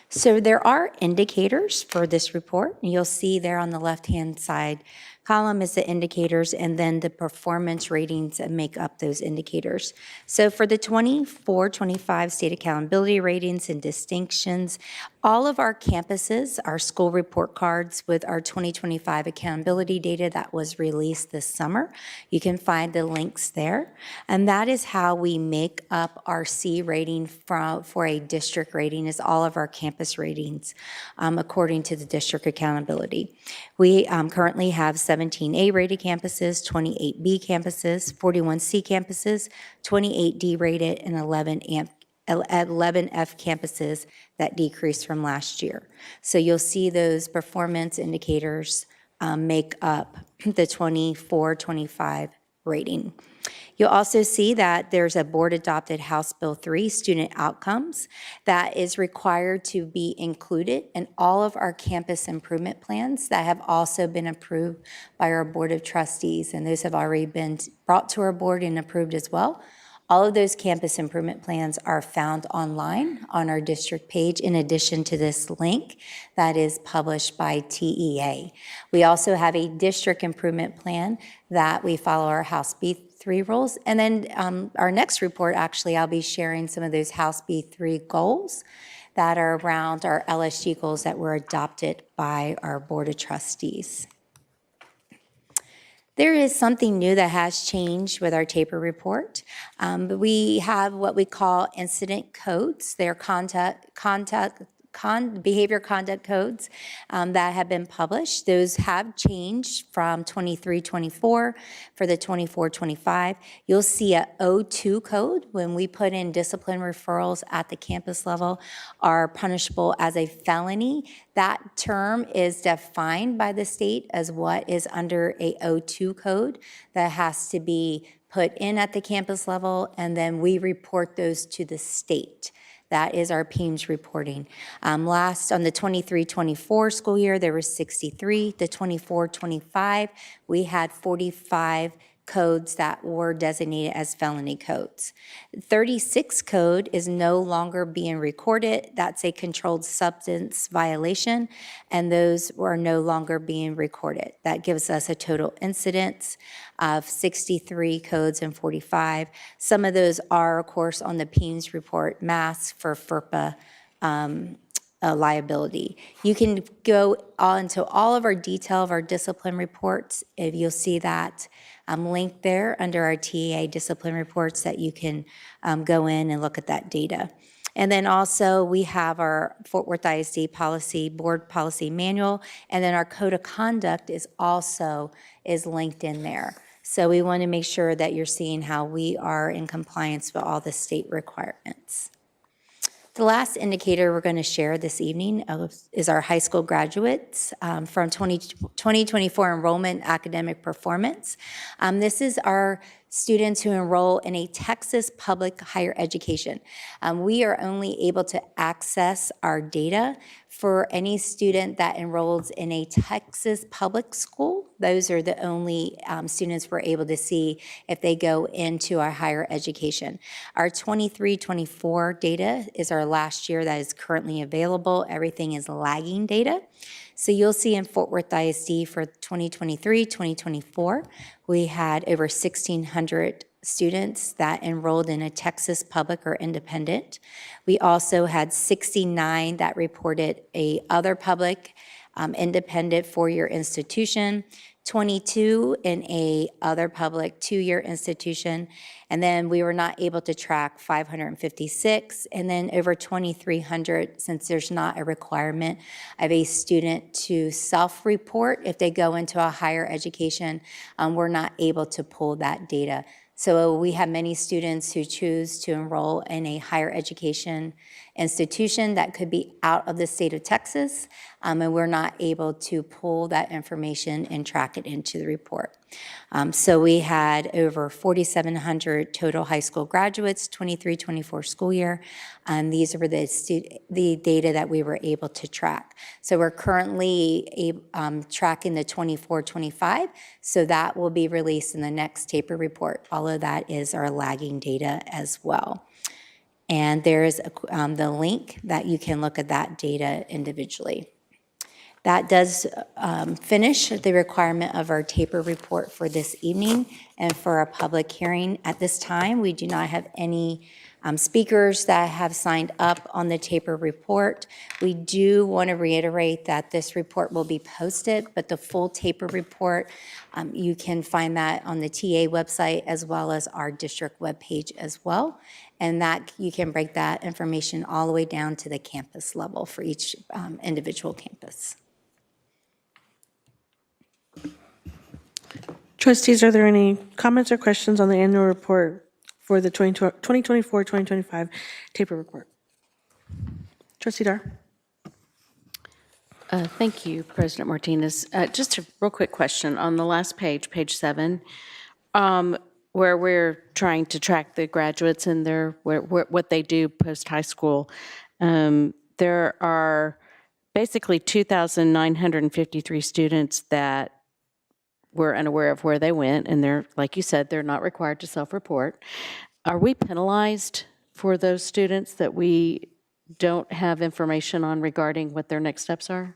So there are indicators for this report. You'll see there on the left-hand side column is the indicators, and then the performance ratings that make up those indicators. So for the 24-25 state accountability ratings and distinctions, all of our campuses, our school report cards with our 2025 accountability data that was released this summer, you can find the links there. And that is how we make up our C rating for a district rating, is all of our campus ratings according to the district accountability. We currently have 17 A-rated campuses, 28 B campuses, 41 C campuses, 28 D-rated, and 11 F campuses that decreased from last year. So you'll see those performance indicators make up the 24-25 rating. You'll also see that there's a board-adopted House Bill 3, Student Outcomes, that is required to be included in all of our campus improvement plans that have also been approved by our Board of Trustees, and those have already been brought to our board and approved as well. All of those campus improvement plans are found online on our district page, in addition to this link that is published by TEA. We also have a district improvement plan that we follow our House B3 rules. And then our next report, actually, I'll be sharing some of those House B3 goals that are around our LSG goals that were adopted by our Board of Trustees. There is something new that has changed with our TAPR report. We have what we call incident codes. They're behavior conduct codes that have been published. Those have changed from 23-24 for the 24-25. You'll see a O2 code when we put in discipline referrals at the campus level are punishable as a felony. That term is defined by the state as what is under a O2 code that has to be put in at the campus level, and then we report those to the state. That is our PEIMS reporting. Last, on the 23-24 school year, there were 63. The 24-25, we had 45 codes that were designated as felony codes. 36 code is no longer being recorded. That's a controlled substance violation, and those are no longer being recorded. That gives us a total incidence of 63 codes and 45. Some of those are, of course, on the PEIMS report, masks for FERPA liability. You can go into all of our detail of our discipline reports. If you'll see that link there under our TEA discipline reports that you can go in and look at that data. And then also we have our Fort Worth ISD policy, board policy manual, and then our code of conduct is also linked in there. So we want to make sure that you're seeing how we are in compliance with all the state requirements. The last indicator we're going to share this evening is our high school graduates from 2024 enrollment academic performance. This is our students who enroll in a Texas public higher education. We are only able to access our data for any student that enrolls in a Texas public school. Those are the only students we're able to see if they go into our higher education. Our 23-24 data is our last year that is currently available. Everything is lagging data. So you'll see in Fort Worth ISD for 2023-2024, we had over 1,600 students that enrolled in a Texas public or independent. We also had 69 that reported a other public independent four-year institution, 22 in a other public two-year institution, and then we were not able to track 556, and then over 2,300, since there's not a requirement of a student to self-report if they go into a higher education, we're not able to pull that data. So we have many students who choose to enroll in a higher education institution that could be out of the state of Texas, and we're not able to pull that information and track it into the report. So we had over 4,700 total high school graduates, 23-24 school year, and these were the data that we were able to track. So we're currently tracking the 24-25, so that will be released in the next TAPR report. All of that is our lagging data as well. And there is the link that you can look at that data individually. That does finish the requirement of our TAPR report for this evening and for our public hearing. At this time, we do not have any speakers that have signed up on the TAPR report. We do want to reiterate that this report will be posted, but the full TAPR report, you can find that on the TA website as well as our district webpage as well. And that you can break that information all the way down to the campus level for each individual campus. Trustees, are there any comments or questions on the annual report for the 2024-2025 TAPR report? Trustee Dar. Thank you, President Martinez. Just a real quick question. On the last page, page 7, where we're trying to track the graduates and what they do post-high school. There are basically 2,953 students that we're unaware of where they went, and they're, like you said, they're not required to self-report. Are we penalized for those students that we don't have information on regarding what their next steps are?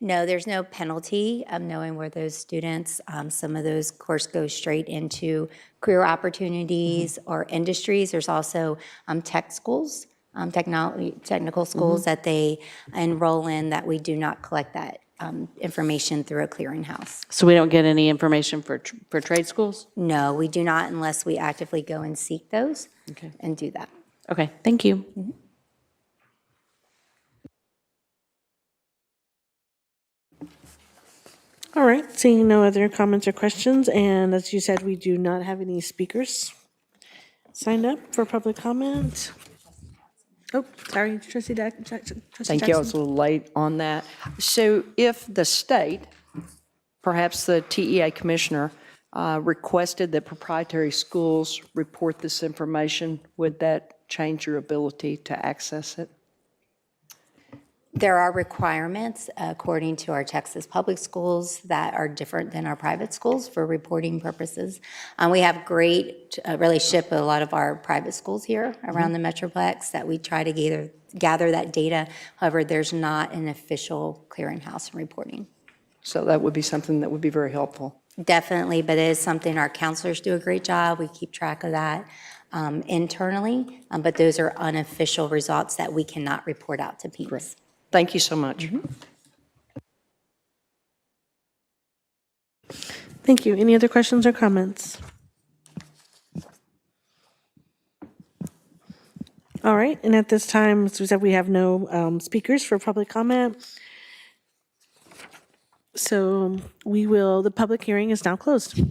No, there's no penalty of knowing where those students, some of those, of course, go straight into career opportunities or industries. There's also tech schools, technical schools that they enroll in that we do not collect that information through a clearinghouse. So we don't get any information for trade schools? No, we do not unless we actively go and seek those and do that. Okay, thank you. All right, seeing no other comments or questions, and as you said, we do not have any speakers signed up for public comment. Oh, sorry, Trustee Jackson. Thank you. I was a little late on that. So if the state, perhaps the TEA commissioner, requested that proprietary schools report this information, would that change your ability to access it? There are requirements according to our Texas public schools that are different than our private schools for reporting purposes. We have great relationship with a lot of our private schools here around the Metroplex that we try to gather that data. However, there's not an official clearinghouse in reporting. So that would be something that would be very helpful. Definitely, but it is something our counselors do a great job. We keep track of that internally, but those are unofficial results that we cannot report out to peers. Great. Thank you so much. Thank you. Any other questions or comments? All right, and at this time, as we said, we have no speakers for public comment. So the public hearing is now closed.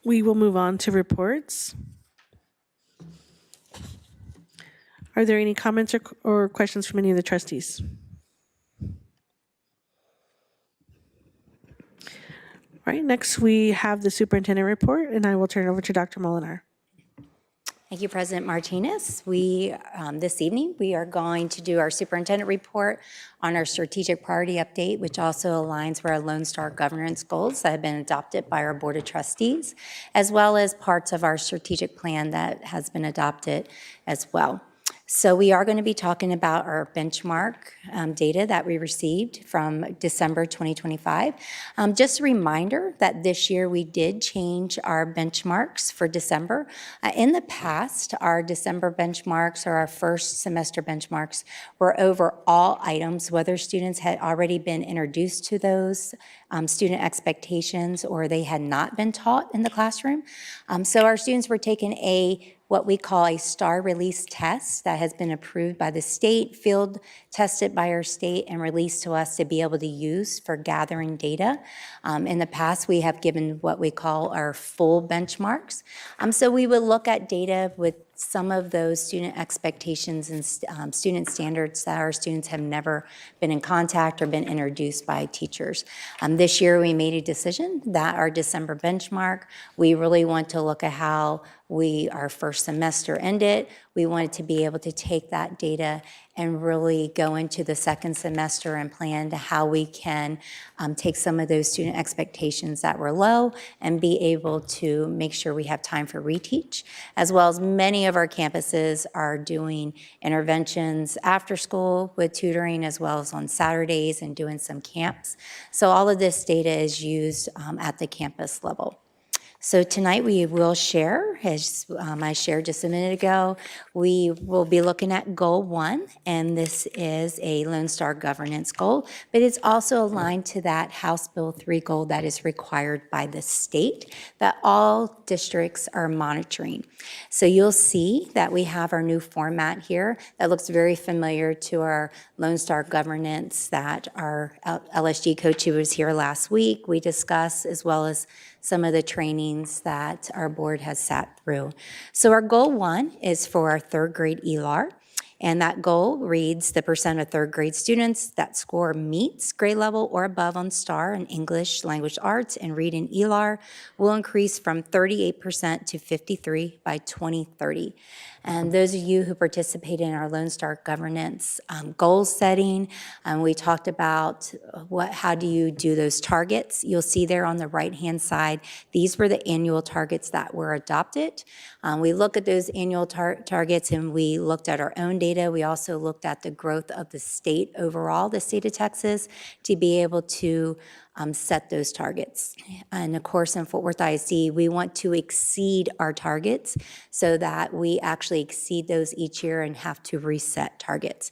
We will move on to reports. Are there any comments or questions from any of the trustees? All right, next we have the superintendent report, and I will turn it over to Dr. Molinar. Thank you, President Martinez. This evening, we are going to do our superintendent report on our strategic priority update, which also aligns with our Lone Star governance goals that have been adopted by our Board of Trustees, as well as parts of our strategic plan that has been adopted as well. So we are going to be talking about our benchmark data that we received from December 2025. Just a reminder that this year we did change our benchmarks for December. In the past, our December benchmarks or our first semester benchmarks were over all items, whether students had already been introduced to those student expectations or they had not been taught in the classroom. So our students were taking what we call a STAR release test that has been approved by the state, field tested by our state, and released to us to be able to use for gathering data. In the past, we have given what we call our full benchmarks. So we would look at data with some of those student expectations and student standards that our students have never been in contact or been introduced by teachers. This year, we made a decision that our December benchmark, we really want to look at how our first semester ended. We wanted to be able to take that data and really go into the second semester and plan to how we can take some of those student expectations that were low and be able to make sure we have time for reteach, as well as many of our campuses are doing interventions after school with tutoring, as well as on Saturdays and doing some camps. So all of this data is used at the campus level. So tonight we will share, as I shared just a minute ago, we will be looking at Goal 1, and this is a Lone Star governance goal, but it's also aligned to that House Bill 3 goal that is required by the state that all districts are monitoring. So you'll see that we have our new format here that looks very familiar to our Lone Star governance that our LSG coach who was here last week, we discussed, as well as some of the trainings that our board has sat through. So our Goal 1 is for our third grade ELAR. And that goal reads the percent of third grade students that score meets grade level or above on STAR in English, language arts, and read in ELAR will increase from 38% to 53% by 2030. And those of you who participated in our Lone Star governance goal setting, we talked about how do you do those targets. You'll see there on the right-hand side, these were the annual targets that were adopted. We look at those annual targets and we looked at our own data. We also looked at the growth of the state overall, the state of Texas, to be able to set those targets. And of course, in Fort Worth ISD, we want to exceed our targets so that we actually exceed those each year and have to reset targets.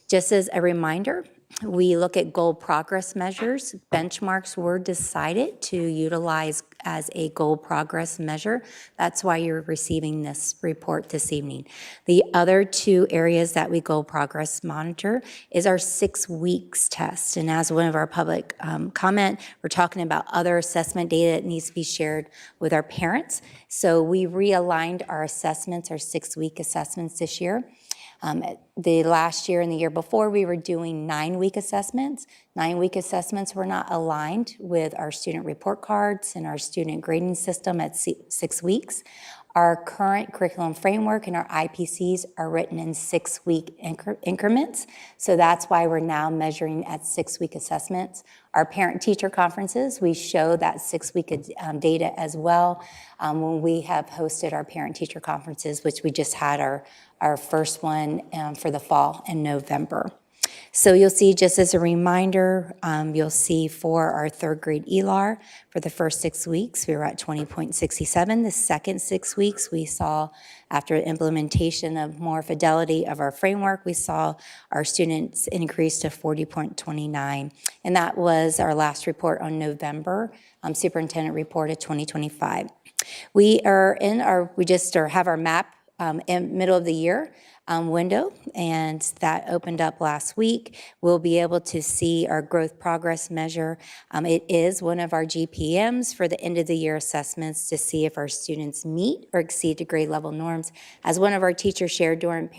Just as a reminder, we look at goal progress measures. Benchmarks were decided to utilize as a goal progress measure. That's why you're receiving this report this evening. The other two areas that we goal progress monitor is our 6 weeks test. And as one of our public comment, we're talking about other assessment data that needs to be shared with our parents. So we realigned our assessments, our 6-week assessments this year. The last year and the year before, we were doing 9-week assessments. 9-week assessments were not aligned with our student report cards and our student grading system at 6 weeks. Our current curriculum framework and our IPCs are written in 6-week increments. So that's why we're now measuring at 6-week assessments. Our parent-teacher conferences, we show that 6-week data as well when we have hosted our parent-teacher conferences, which we just had our first one for the fall in November. So you'll see, just as a reminder, you'll see for our third grade ELAR, for the first 6 weeks, we were at 20.67. The second 6 weeks, we saw, after implementation of more fidelity of our framework, we saw our students increase to 40.29. And that was our last report on November, Superintendent Report of 2025. We just have our map in middle of the year window, and that opened up last week. We'll be able to see our growth progress measure. It is one of our GPMs for the end of the year assessments to see if our students meet or exceed the grade level norms. As one of our teachers shared during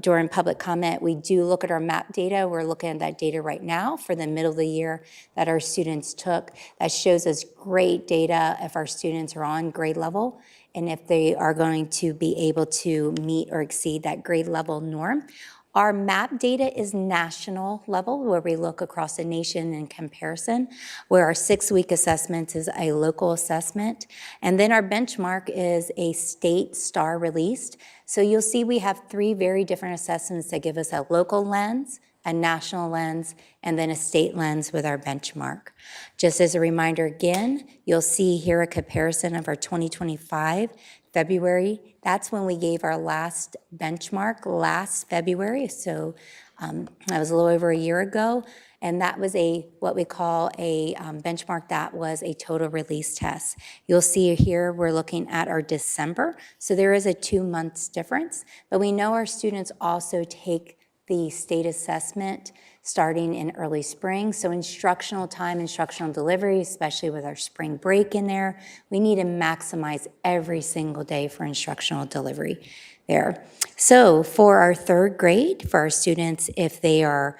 during public comment, we do look at our MAP data. We're looking at that data right now for the middle of the year that our students took. That shows us great data if our students are on grade level and if they are going to be able to meet or exceed that grade level norm. Our MAP data is national level, where we look across the nation in comparison, where our 6-week assessment is a local assessment. And then our benchmark is a state STAR released. So you'll see we have 3 very different assessments that give us a local lens, a national lens, and then a state lens with our benchmark. Just as a reminder again, you'll see here a comparison of our 2025 February. That's when we gave our last benchmark last February. So that was a little over a year ago. And that was what we call a benchmark that was a total release test. You'll see here we're looking at our December. So there is a 2 months difference. But we know our students also take the state assessment starting in early spring. So instructional time, instructional delivery, especially with our spring break in there, we need to maximize every single day for instructional delivery there. So for our third grade, for our students, if they are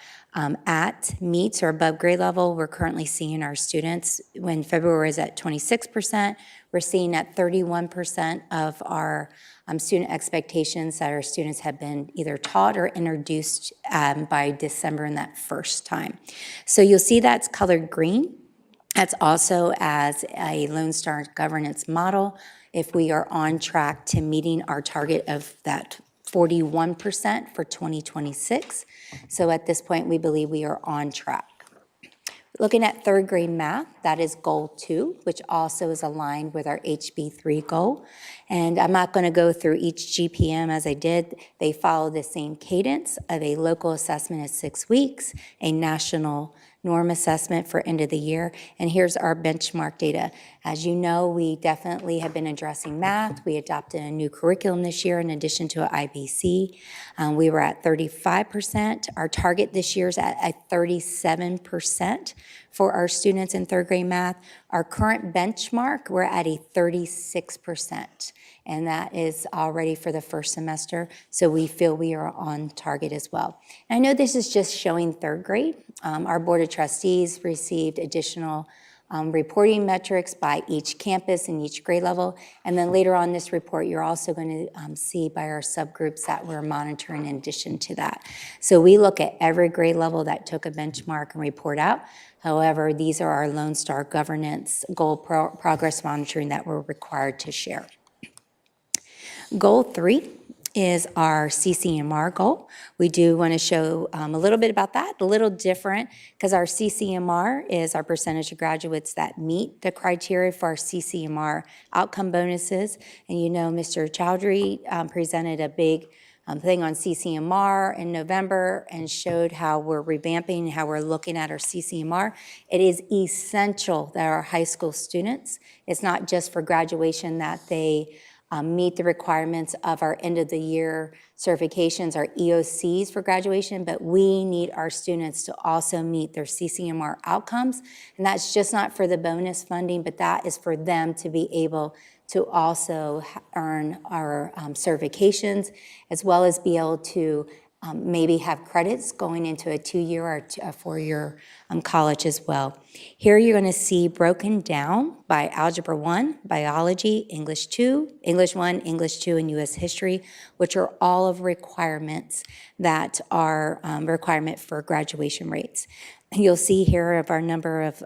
at meets or above grade level, we're currently seeing our students, when February is at 26%, we're seeing at 31% of our student expectations that our students have been either taught or introduced by December in that first time. So you'll see that's colored green. That's also as a Lone Star governance model, if we are on track to meeting our target of that 41% for 2026. So at this point, we believe we are on track. Looking at third grade math, that is goal 2, which also is aligned with our HB3 goal. And I'm not going to go through each GPM as I did. They follow the same cadence of a local assessment at 6 weeks, a national norm assessment for end of the year. And here's our benchmark data. As you know, we definitely have been addressing math. We adopted a new curriculum this year in addition to an IBC. We were at 35%. Our target this year is at 37% for our students in third grade math. Our current benchmark, we're at a 36%, and that is already for the first semester, so we feel we are on target as well. And I know this is just showing third grade. Our Board of Trustees received additional reporting metrics by each campus and each grade level. And then later on this report, you're also going to see by our subgroups that we're monitoring in addition to that. So we look at every grade level that took a benchmark and report out. However, these are our Lone Star governance goal progress monitoring that we're required to share. Goal 3 is our CCMR goal. We do want to show a little bit about that, a little different, because our CCMR is our percentage of graduates that meet the criteria for our CCMR outcome bonuses. And you know, Mr. Chowdhury presented a big thing on CCMR in November and showed how we're revamping, how we're looking at our CCMR. It is essential that our high school students, it's not just for graduation that they meet the requirements of our end of the year certifications, our EOCs for graduation, but we need our students to also meet their CCMR outcomes. And that's just not for the bonus funding, but that is for them to be able to also earn our certifications, as well as be able to maybe have credits going into a 2-year or a 4-year college as well. Here you're going to see broken down by Algebra 1, Biology, English 2, English 1, English 2, and U.S. History, which are all of requirements that are requirement for graduation rates. You'll see here of our number of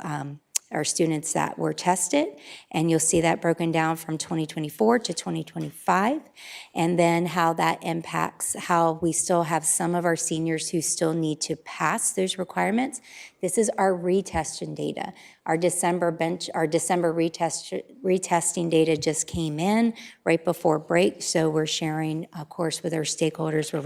our students that were tested, and you'll see that broken down from 2024 to 2025, and then how that impacts how we still have some of our seniors who still need to pass those requirements. This is our retesting data. Our December retesting data just came in right before break, so we're sharing, of course, with our stakeholders where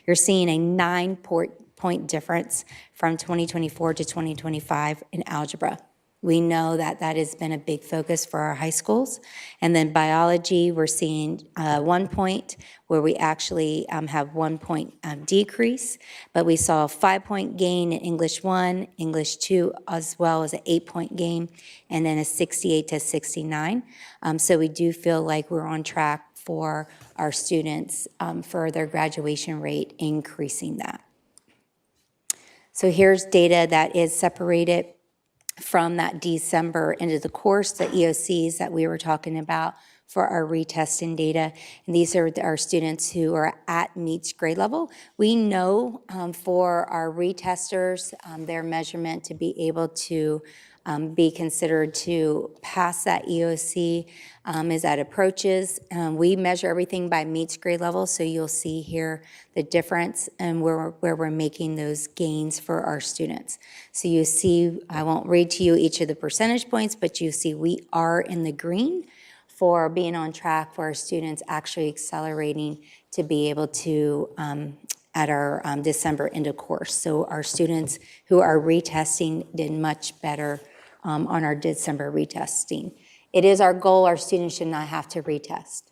you're seeing a 9-point difference from 2024 to 2025 in algebra. We know that that has been a big focus for our high schools. And then biology, we're seeing 1 point where we actually have 1 point decrease, but we saw a 5-point gain in English 1, English 2, as well as an 8-point gain, and then a 68 to 69. So we do feel like we're on track for our students for their graduation rate, increasing that. So here's data that is separated from that December into the course, the EOCs that we were talking about for our retesting data. And these are our students who are at meets grade level. We know for our retesters, their measurement to be able to be considered to pass that EOC as that approaches. We measure everything by meets grade level, so you'll see here the difference and where we're making those gains for our students. So you see, I won't read to you each of the percentage points, but you see we are in the green for being on track for our students actually accelerating to be able to at our December end of course. So our students who are retesting did much better on our December retesting. It is our goal our students should not have to retest.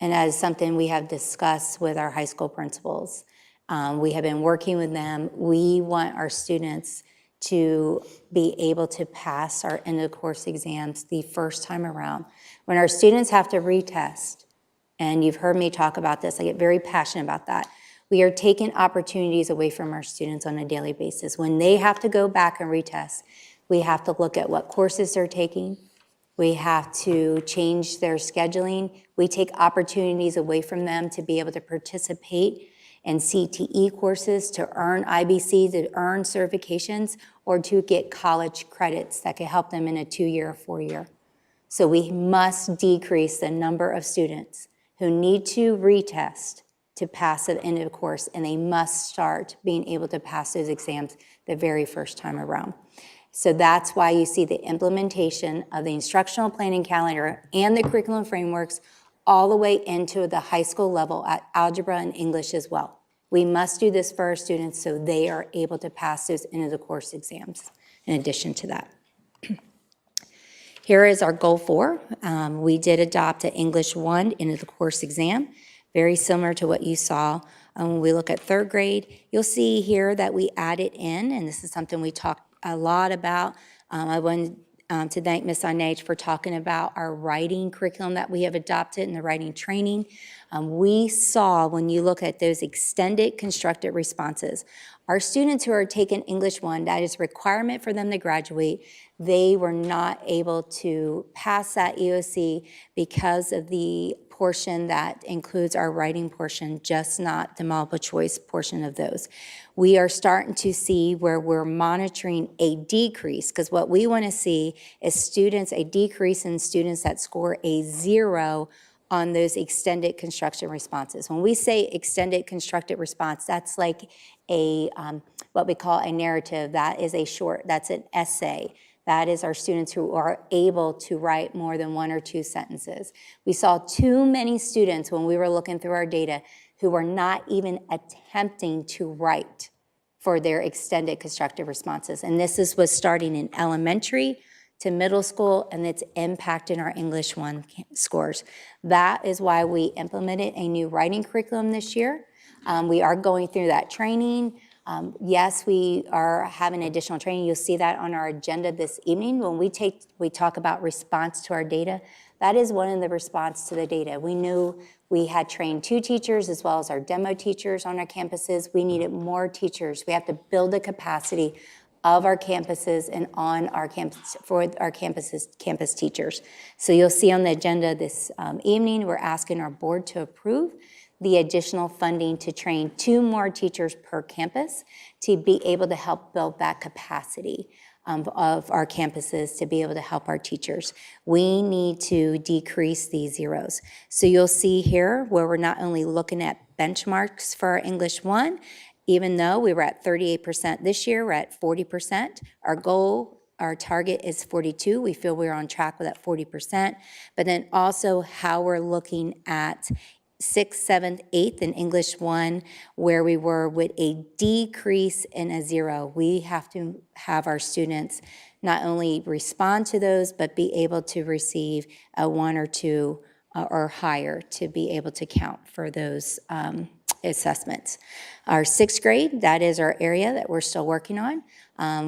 And that is something we have discussed with our high school principals. We have been working with them. We want our students to be able to pass our end of course exams the first time around. When our students have to retest, and you've heard me talk about this, I get very passionate about that. We are taking opportunities away from our students on a daily basis. When they have to go back and retest, we have to look at what courses they're taking. We have to change their scheduling. We take opportunities away from them to be able to participate in CTE courses, to earn IBC, to earn certifications, or to get college credits that can help them in a 2-year or 4-year. So we must decrease the number of students who need to retest to pass at the end of the course, and they must start being able to pass those exams the very first time around. So that's why you see the implementation of the instructional planning calendar and the curriculum frameworks all the way into the high school level at algebra and English as well. We must do this for our students so they are able to pass those end of the course exams in addition to that. Here is our goal 4. We did adopt an English 1 end of the course exam, very similar to what you saw. When we look at third grade, you'll see here that we added in, and this is something we talked a lot about. I wanted to thank Ms. Inage for talking about our writing curriculum that we have adopted and the writing training. We saw, when you look at those extended constructed responses, our students who are taking English 1, that is a requirement for them to graduate, they were not able to pass that EOC because of the portion that includes our writing portion, just not the multiple choice portion of those. We are starting to see where we're monitoring a decrease, because what we want to see is a decrease in students that score a 0 on those extended construction responses. When we say extended constructed response, that's like a what we call a narrative. That is that's an essay. That is our students who are able to write more than 1 or 2 sentences. We saw too many students when we were looking through our data who were not even attempting to write for their extended constructive responses. And this was starting in elementary to middle school, and it's impacting our English 1 scores. That is why we implemented a new writing curriculum this year. We are going through that training. Yes, we are having additional training. You'll see that on our agenda this evening. When we talk about response to our data, that is one of the response to the data. We knew we had trained 2 teachers as well as our demo teachers on our campuses. We needed more teachers. We have to build the capacity of our campuses and on our campus for our campus teachers. So you'll see on the agenda this evening, we're asking our board to approve the additional funding to train 2 more teachers per campus to be able to help build that capacity of our campuses to be able to help our teachers. We need to decrease these zeros. So you'll see here where we're not only looking at benchmarks for our English 1, even though we were at 38% this year, we're at 40%. Our goal, our target is 42. We feel we're on track with that 40%. But then also how we're looking at 6th, 7th, 8th in English 1, where we were with a decrease in a 0. We have to have our students not only respond to those, but be able to receive a 1 or 2 or higher to be able to count for those assessments. Our 6th grade, that is our area that we're still working on.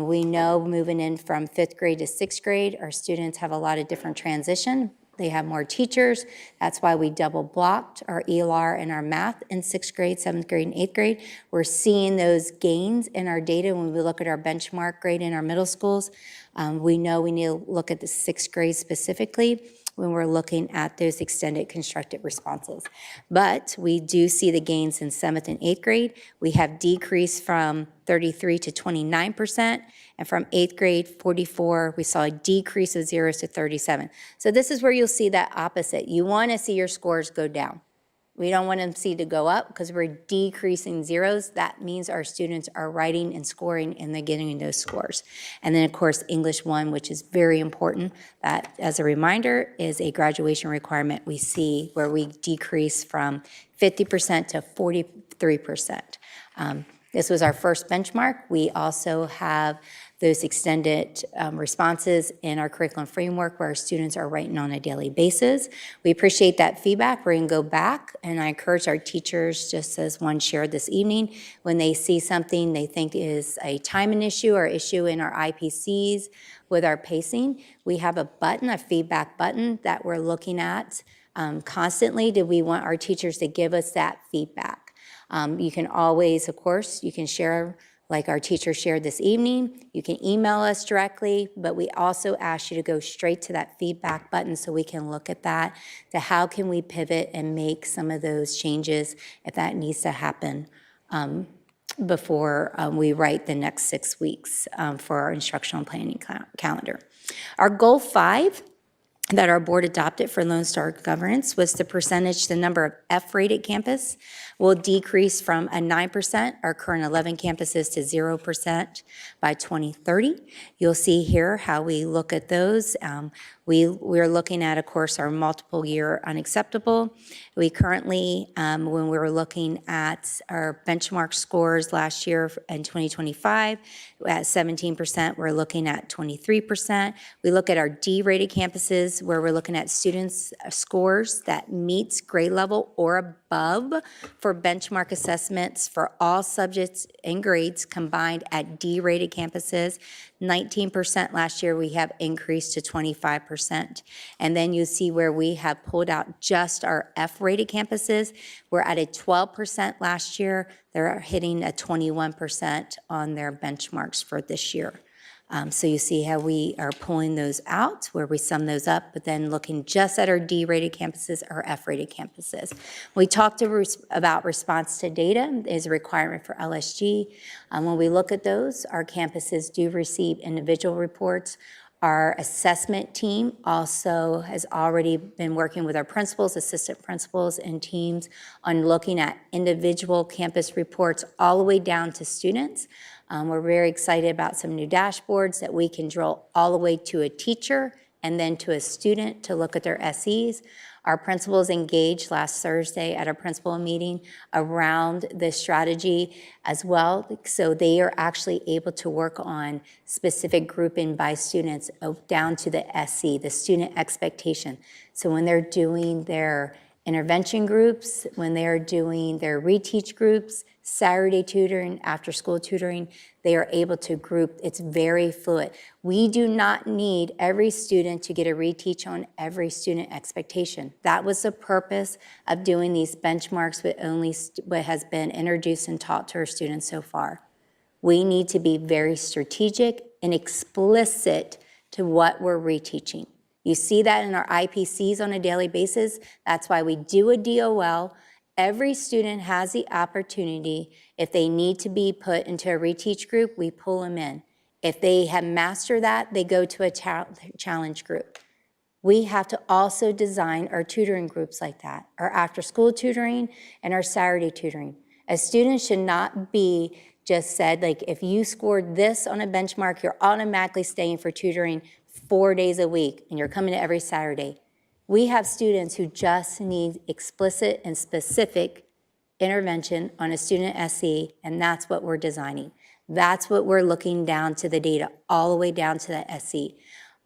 We know moving in from 5th grade to 6th grade, our students have a lot of different transition. They have more teachers. That's why we double blocked our ELR and our math in 6th grade, 7th grade, and 8th grade. We're seeing those gains in our data when we look at our benchmark grade in our middle schools. We know we need to look at the 6th grade specifically when we're looking at those extended constructed responses. But we do see the gains in 7th and 8th grade. We have decreased from 33 to 29%, and from 8th grade, 44, we saw a decrease of 0s to 37. So this is where you'll see that opposite. You want to see your scores go down. We don't want them to go up because we're decreasing 0s. That means our students are writing and scoring and they're getting those scores. And then of course, English 1, which is very important. That, as a reminder, is a graduation requirement we see where we decrease from 50% to 43%. This was our first benchmark. We also have those extended responses in our curriculum framework where our students are writing on a daily basis. We appreciate that feedback. We're going to go back, and I encourage our teachers, just as one shared this evening, when they see something they think is a timing issue or issue in our IPCs with our pacing, we have a button, a feedback button that we're looking at constantly. Do we want our teachers to give us that feedback? You can always, of course, you can share like our teacher shared this evening. You can email us directly, but we also ask you to go straight to that feedback button so we can look at that, to how can we pivot and make some of those changes if that needs to happen before we write the next 6 weeks for our instructional planning calendar. Our goal 5 that our board adopted for Lone Star governance was the number of F-rated campus will decrease from a 9%, our current 11 campuses, to 0% by 2030. You'll see here how we look at those. We're looking at, of course, our multiple year unacceptable. We currently, when we were looking at our benchmark scores last year in 2025, at 17%, we're looking at 23%. We look at our D-rated campuses, is where we're looking at students' scores that meets grade level or above for benchmark assessments for all subjects and grades combined at D-rated campuses. 19% last year, we have increased to 25%. And then you see where we have pulled out just our F-rated campuses. We're at a 12% last year. They're hitting a 21% on their benchmarks for this year. So you see how we are pulling those out, where we sum those up, but then looking just at our D-rated campuses or F-rated campuses. We talked about response to data is a requirement for LSG. When we look at those, our campuses do receive individual reports. Our assessment team also has already been working with our principals, assistant principals, and teams on looking at individual campus reports all the way down to students. We're very excited about some new dashboards that we can drill all the way to a teacher and then to a student to look at their SEs. Our principals engaged last Thursday at our principal meeting around this strategy as well. So they are actually able to work on specific grouping by students down to the SE, the student expectation. So when they're doing their intervention groups, when they're doing their reteach groups, Saturday tutoring, after school tutoring, they are able to group. It's very fluid. We do not need every student to get a reteach on every student expectation. That was the purpose of doing these benchmarks with only what has been introduced and taught to our students so far. We need to be very strategic and explicit to what we're reteaching. You see that in our IPCs on a daily basis. That's why we do a DOL. Every student has the opportunity, if they need to be put into a reteach group, we pull them in. If they have mastered that, they go to a challenge group. We have to also design our tutoring groups like that, our after-school tutoring and our Saturday tutoring. A student should not be just said, like, if you scored this on a benchmark, you're automatically staying for tutoring 4 days a week, and you're coming to every Saturday. We have students who just need explicit and specific intervention on a student SE, and that's what we're designing. That's what we're looking down to the data, all the way down to the SE.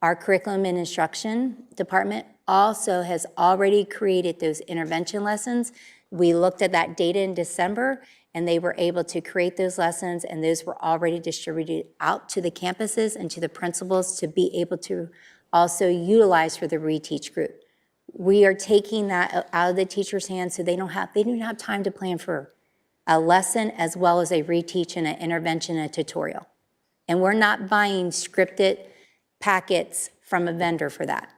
Our curriculum and instruction department also has already created those intervention lessons. We looked at that data in December, and they were able to create those lessons, and those were already distributed out to the campuses and to the principals to be able to also utilize for the reteach group. We are taking that out of the teacher's hands so they don't have time to plan for a lesson as well as a reteach and an intervention and a tutorial. And we're not buying scripted packets from a vendor for that.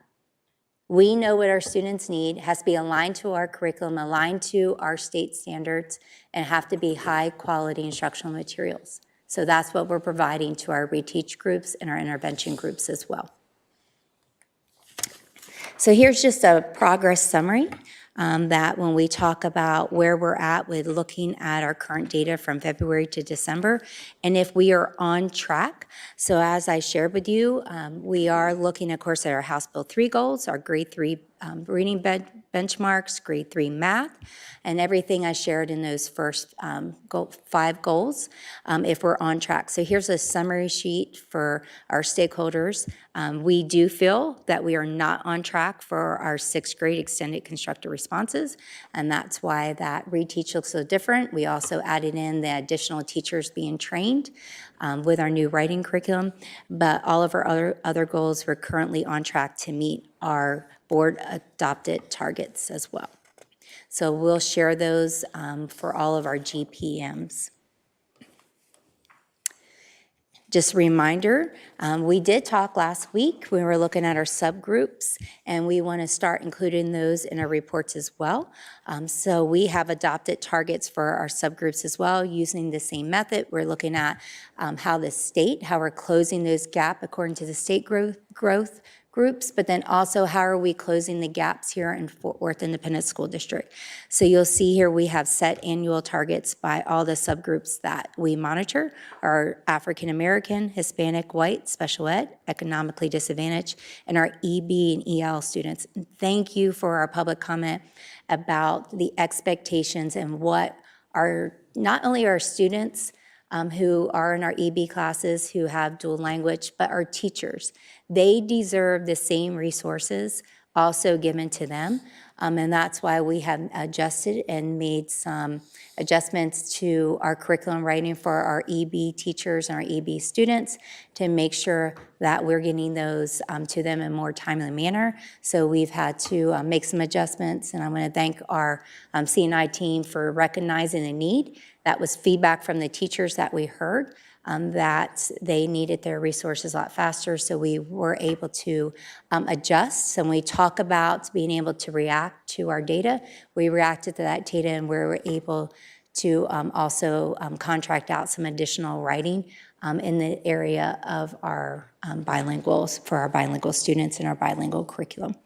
We know what our students need. It has to be aligned to our curriculum, aligned to our state standards, and have to be high quality instructional materials. So that's what we're providing to our reteach groups and our intervention groups as well. So here's just a progress summary that when we talk about where we're at with looking at our current data from February to December, and if we are on track. So as I shared with you, we are looking, of course, at our House Bill 3 goals, our grade 3 reading benchmarks, grade 3 math, and everything I shared in those first 5 goals, if we're on track. So here's a summary sheet for our stakeholders. We do feel that we are not on track for our 6th grade extended constructive responses, and that's why that reteach looks so different. We also added in the additional teachers being trained with our new writing curriculum, but all of our other goals, we're currently on track to meet our board adopted targets as well. So we'll share those for all of our GPMs. Just a reminder, we did talk last week. We were looking at our subgroups, and we want to start including those in our reports as well. So we have adopted targets for our subgroups as well using the same method. We're looking at how we're closing those gaps according to the state growth groups, but then also how are we closing the gaps here in Fort Worth Independent School District. So you'll see here we have set annual targets by all the subgroups that we monitor, our African American, Hispanic, White, Special Ed, Economically Disadvantaged, and our EB and EL students. And thank you for our public comment about the expectations and what not only our students who are in our EB classes who have dual language, but our teachers. They deserve the same resources also given to them. And that's why we have adjusted and made some adjustments to our curriculum writing for our EB teachers and our EB students to make sure that we're getting those to them in a more timely manner. So we've had to make some adjustments, and I want to thank our CNI team for recognizing the need. That was feedback from the teachers that we heard. That they needed their resources a lot faster, so we were able to adjust. And we talk about being able to react to our data. We reacted to that data, and we were able to also contract out some additional writing in the area of our bilinguals, for our bilingual students in our bilingual curriculum.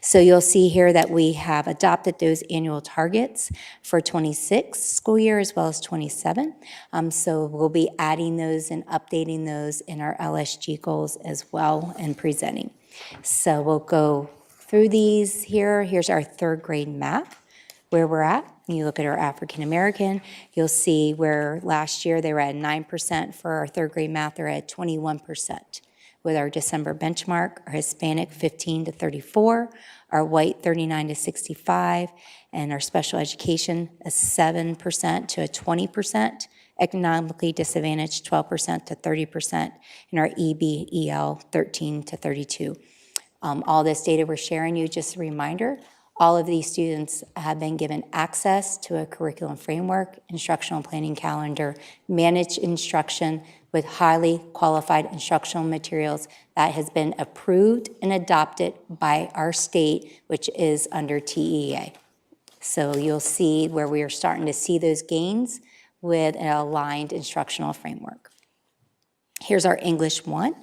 So you'll see here that we have adopted those annual targets for 26 school year as well as 27. So we'll be adding those and updating those in our LSG goals as well and presenting. So we'll go through these here. Here's our third grade map, where we're at. You look at our African American, you'll see where last year they were at 9% for our third grade math, they're at 21%. With our December benchmark, our Hispanic 15 to 34, our white 39 to 65, and our special education a 7% to a 20%, economically disadvantaged 12% to 30%, and our EB/EL 13 to 32. All this data we're sharing you, just a reminder, all of these students have been given access to a curriculum framework, instructional planning calendar, managed instruction with highly qualified instructional materials that has been approved and adopted by our state, which is under TEA. So you'll see where we are starting to see those gains with an aligned instructional framework. Here's our English 1.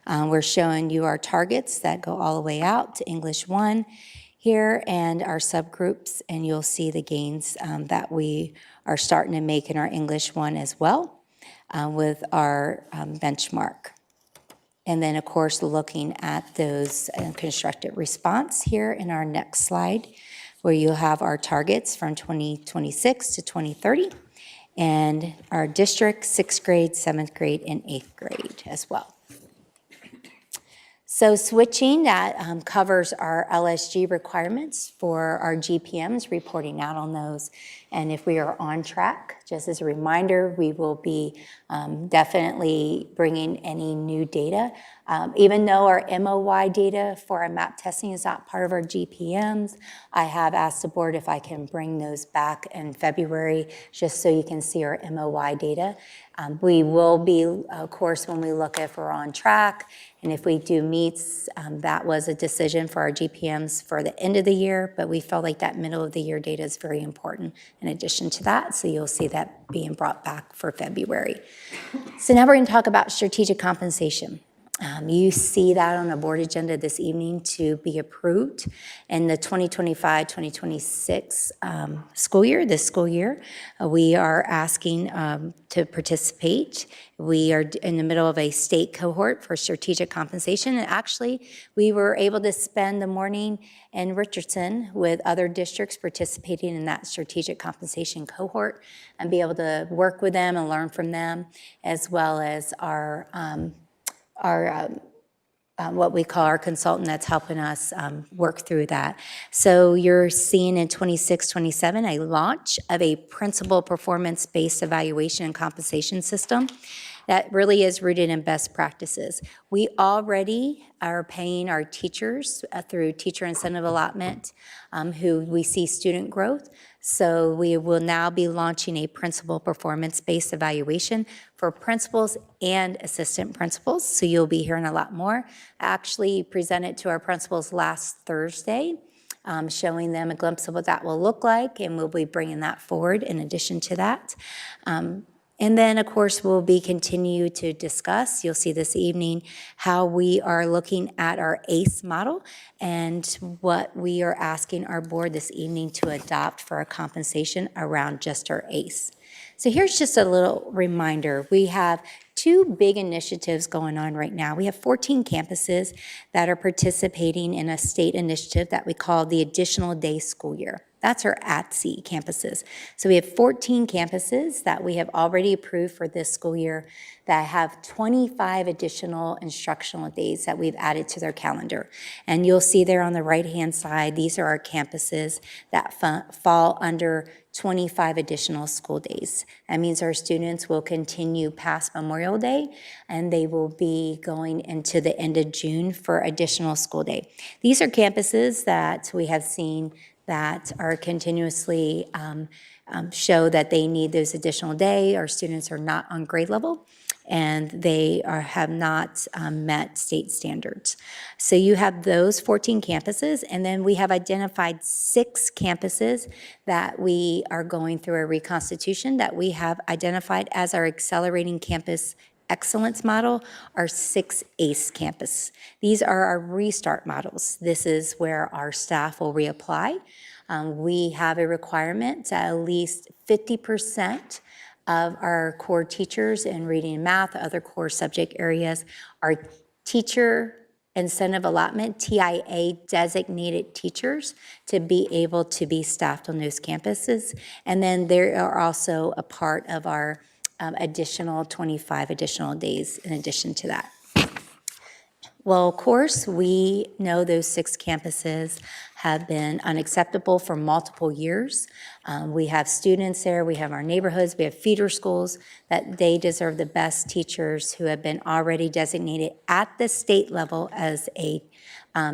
We're showing you our targets that go all the way out to English 1 here and our subgroups, and you'll see the gains that we are starting to make in our English 1 as well with our benchmark. And then, of course, looking at those constructed response here in our next slide, where you'll have our targets from 2026 to 2030, and our district, 6th grade, 7th grade, and 8th grade as well. So switching, that covers our LSG requirements for our GPMs, reporting out on those. And if we are on track, just as a reminder, we will be definitely bringing any new data. Even though our MOY data for our MAP testing is not part of our GPMs, I have asked the board if I can bring those back in February, just so you can see our MOY data. We will be, of course, when we look if we're on track, and if we do meets, that was a decision for our GPMs for the end of the year, but we felt like that middle of the year data is very important in addition to that, so you'll see that being brought back for February. So now we're going to talk about strategic compensation. You see that on the board agenda this evening to be approved in the 2025-2026 school year, this school year. We are asking to participate. We are in the middle of a state cohort for strategic compensation. And actually, we were able to spend the morning in Richardson with other districts participating in that strategic compensation cohort and be able to work with them and learn from them, as well as our what we call our consultant that's helping us work through that. So you're seeing in 26-27 a launch of a principal performance-based evaluation and compensation system that really is rooted in best practices. We already are paying our teachers through teacher incentive allotment who we see student growth. So we will now be launching a principal performance-based evaluation for principals and assistant principals. So you'll be hearing a lot more. I actually presented to our principals last Thursday, showing them a glimpse of what that will look like, and we'll be bringing that forward in addition to that. And then, of course, we'll be continue to discuss, you'll see this evening, how we are looking at our ACE model and what we are asking our board this evening to adopt for our compensation around just our ACE. So here's just a little reminder. We have two big initiatives going on right now. We have 14 campuses that are participating in a state initiative that we call the Additional Day School Year. That's our at-sea campuses. So we have 14 campuses that we have already approved for this school year that have 25 additional instructional days that we've added to their calendar. And you'll see there on the right-hand side, these are our campuses that fall under 25 additional school days. That means our students will continue past Memorial Day, and they will be going into the end of June for additional school day. These are campuses that we have seen that are continuously show that they need those additional day. Our students are not on grade level, and they have not met state standards. So you have those 14 campuses, and then we have identified 6 campuses that we are going through a reconstitution that we have identified as our accelerating campus excellence model, our 6 ACE campus. These are our restart models. This is where our staff will reapply. We have a requirement that at least 50% of our core teachers in reading and math, other core subject areas, are teacher incentive allotment, TIA designated teachers, to be able to be staffed on those campuses. And then they are also a part of our additional 25 additional days in addition to that. Well, of course, we know those 6 campuses have been unacceptable for multiple years. We have students there, we have our neighborhoods, we have feeder schools, that they deserve the best teachers who have been already designated at the state level as a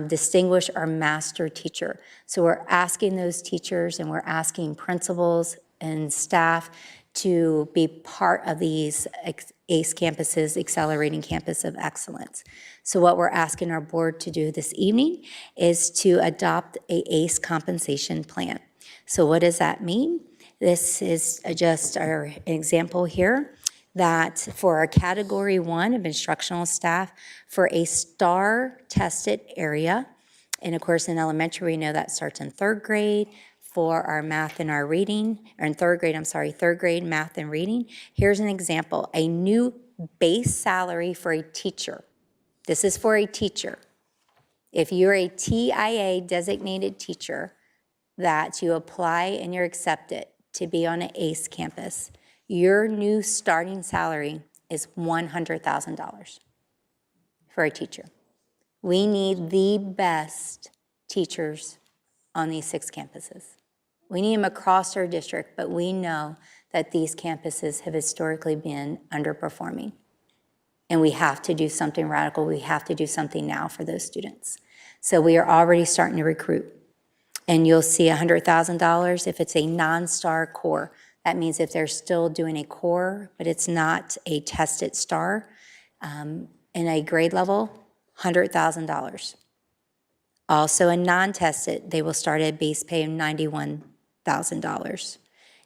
distinguished or master teacher. So we're asking those teachers and we're asking principals and staff to be part of these ACE campuses, Accelerating Campus of Excellence. So what we're asking our board to do this evening is to adopt a ACE compensation plan. So what does that mean? This is just our example here, that for our category 1 of instructional staff, for a STAR tested area, and of course in elementary we know that starts in 3rd grade, for our math and our reading, or in 3rd grade math and reading. Here's an example, a new base salary for a teacher. This is for a teacher. If you're a TIA designated teacher, that you apply and you're accepted to be on an ACE campus, your new starting salary is $100,000 for a teacher. We need the best teachers on these 6 campuses. We need them across our district, but we know that these campuses have historically been underperforming. And we have to do something radical. We have to do something now for those students. So we are already starting to recruit. And you'll see $100,000 if it's a non-STAR core. That means if they're still doing a core, but it's not a tested STAR in a grade level, $100,000. Also a non-tested, they will start at base pay of $91,000.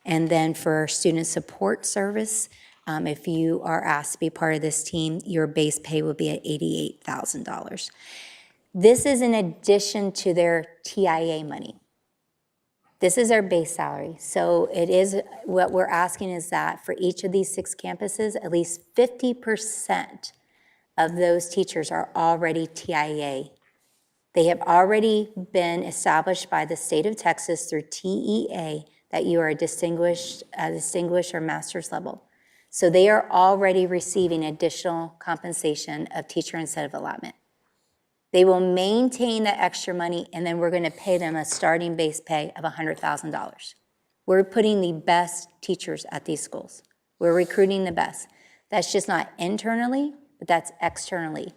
And then for student support service, if you are asked to be part of this team, your base pay will be at $88,000. This is in addition to their TIA money. This is our base salary. So it is, what we're asking is that for each of these 6 campuses, at least 50% of those teachers are already TIA. They have already been established by the state of Texas through TEA that you are a distinguished or master's level. So they are already receiving additional compensation of teacher incentive allotment. They will maintain the extra money, and then we're going to pay them a starting base pay of $100,000. We're putting the best teachers at these schools. We're recruiting the best. That's just not internally, but that's externally.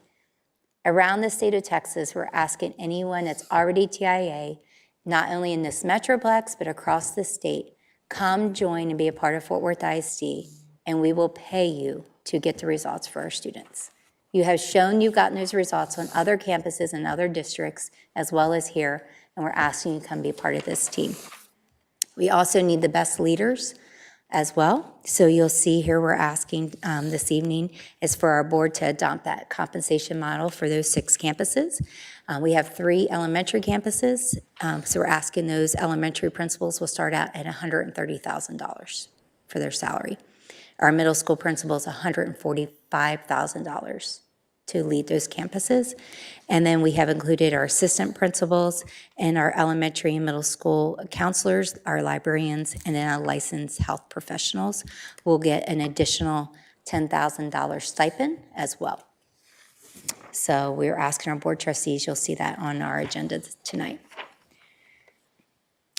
Around the state of Texas, we're asking anyone that's already TIA, not only in this Metroplex, but across the state, come join and be a part of Fort Worth ISD, and we will pay you to get the results for our students. You have shown you've gotten those results on other campuses and other districts, as well as here, and we're asking you to come be a part of this team. We also need the best leaders as well. So you'll see here we're asking this evening is for our board to adopt that compensation model for those 6 campuses. We have 3 elementary campuses, so we're asking those elementary principals will start out at $130,000 for their salary. Our middle school principals, $145,000 to lead those campuses. And then we have included our assistant principals and our elementary and middle school counselors, our librarians, and then our licensed health professionals will get an additional $10,000 stipend as well. So we're asking our board trustees, you'll see that on our agenda tonight.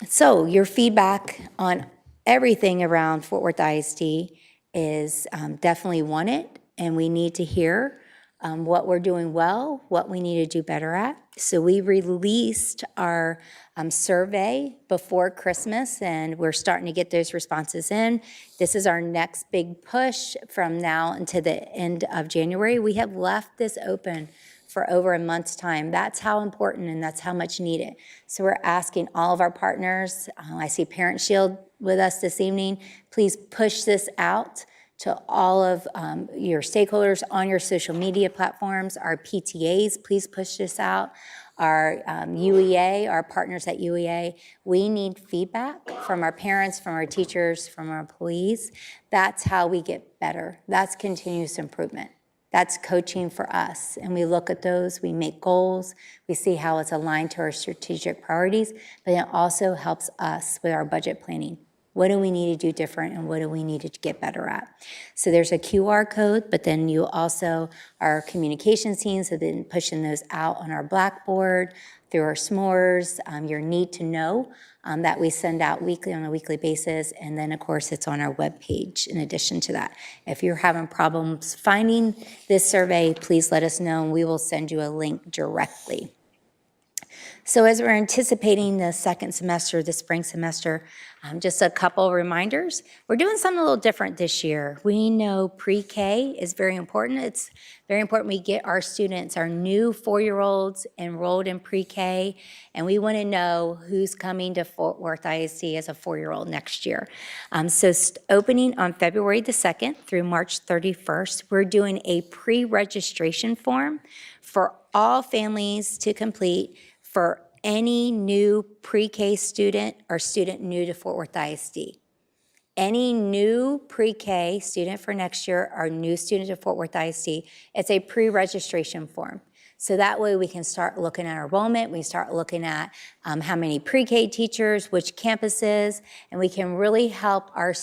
So your feedback on everything around Fort Worth ISD is definitely wanted, and we need to hear what we're doing well, what we need to do better at. So we released our survey before Christmas, and we're starting to get those responses in. This is our next big push from now until the end of January. We have left this open for over a month's time. That's how important and that's how much needed. So we're asking all of our partners, I see Parent Shield with us this evening, please push this out to all of your stakeholders on your social media platforms. Our PTAs, please push this out. Our UEA, our partners at UEA, we need feedback from our parents, from our teachers, from our employees. That's how we get better. That's continuous improvement. That's coaching for us. And we look at those, we make goals, we see how it's aligned to our strategic priorities, but it also helps us with our budget planning. What do we need to do different and what do we need to get better at? So there's a QR code, but then you also, our communications teams have been pushing those out on our Blackboard, through our s'mores, your need to know that we send out weekly on a weekly basis. And then of course it's on our webpage in addition to that. If you're having problems finding this survey, please let us know and we will send you a link directly. So as we're anticipating the second semester, the spring semester, just a couple reminders. We're doing something a little different this year. We know pre-K is very important. It's very important we get our students, our new 4-year-olds enrolled in pre-K, and we want to know who's coming to Fort Worth ISD as a 4-year-old next year. So opening on February the 2nd through March 31st, we're doing a pre-registration form for all families to complete for any new pre-K student or student new to Fort Worth ISD. Any new pre-K student for next year or new student to Fort Worth ISD, it's a pre-registration form. So that way we can start looking at enrollment, we start looking at how many pre-K teachers, which campuses, and we can really help our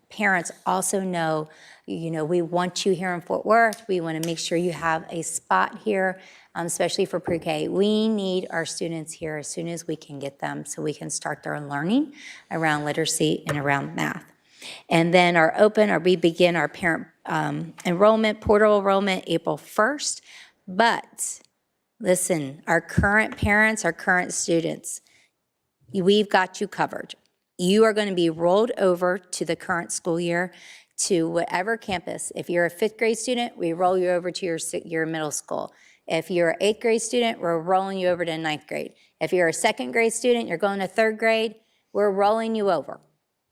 parents also know, we want you here in Fort Worth, we want to make sure you have a spot here, especially for pre-K. We need our students here as soon as we can get them so we can start their learning around literacy and around math. And then we begin our parent enrollment, portal enrollment April 1st. But listen, our current parents, our current students, we've got you covered. You are going to be rolled over to the current school year to whatever campus. If you're a 5th grade student, we roll you over to your middle school. If you're an 8th grade student, we're rolling you over to 9th grade. If you're a 2nd grade student, you're going to 3rd grade, we're rolling you over.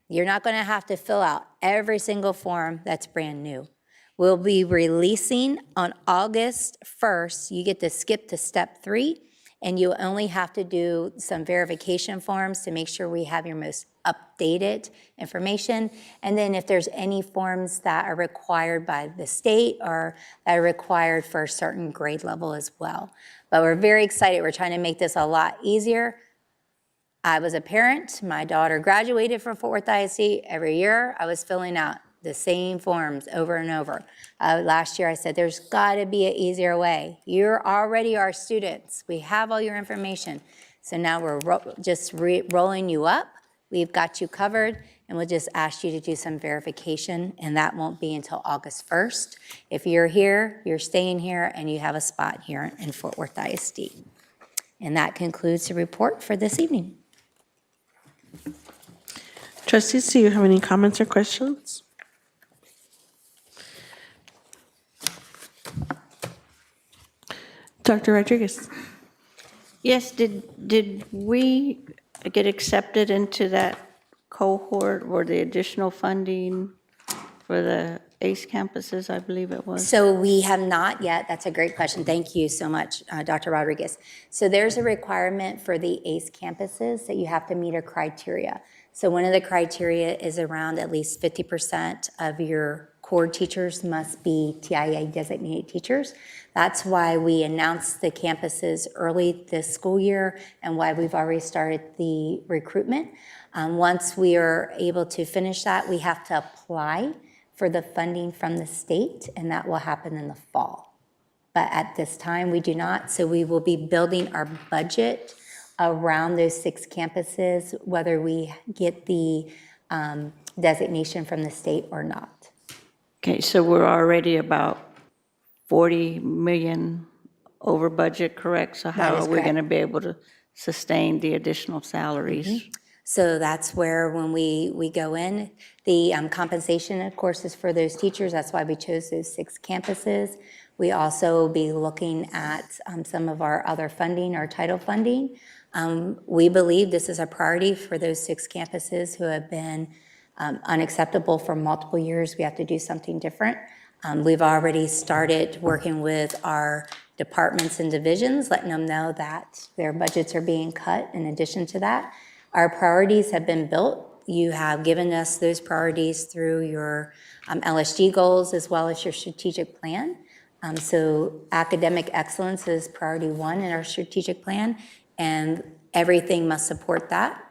You're not going to have to fill out every single form that's brand new. We'll be releasing on August 1st. You get to skip to step 3, and you only have to do some verification forms to make sure we have your most updated information. And then if there's any forms that are required by the state or that are required for a certain grade level as well. But we're very excited. We're trying to make this a lot easier. I was a parent. My daughter graduated from Fort Worth ISD. Every year I was filling out the same forms over and over. Last year I said, there's gotta be an easier way. You're already our students. We have all your information. So now we're rolling you up. We've got you covered, and we'll just ask you to do some verification, and that won't be until August 1st. If you're here, you're staying here, and you have a spot here in Fort Worth ISD. And that concludes the report for this evening. Trustees, do you have any comments or questions? Dr. Rodriguez. Yes, did we get accepted into that cohort or the additional funding for the ACE campuses, I believe it was? So we have not yet. That's a great question. Thank you so much, Dr. Rodriguez. So there's a requirement for the ACE campuses that you have to meet a criteria. So one of the criteria is around at least 50% of your core teachers must be TIA designated teachers. That's why we announced the campuses early this school year and why we've already started the recruitment. Once we are able to finish that, we have to apply for the funding from the state, and that will happen in the fall. But at this time, we do not, so we will be building our budget around those 6 campuses, whether we get the designation from the state or not. Okay, so we're already about 40 million over budget, correct? So how are we going to be able to sustain the additional salaries? So that's where when we go in, the compensation, of course, is for those teachers. That's why we chose those 6 campuses. We also be looking at some of our other funding, our title funding. We believe this is a priority for those 6 campuses who have been unacceptable for multiple years. We have to do something different. We've already started working with our departments and divisions, letting them know that their budgets are being cut in addition to that. Our priorities have been built. You have given us those priorities through your LSG goals as well as your strategic plan. So academic excellence is priority 1 in our strategic plan, and everything must support that.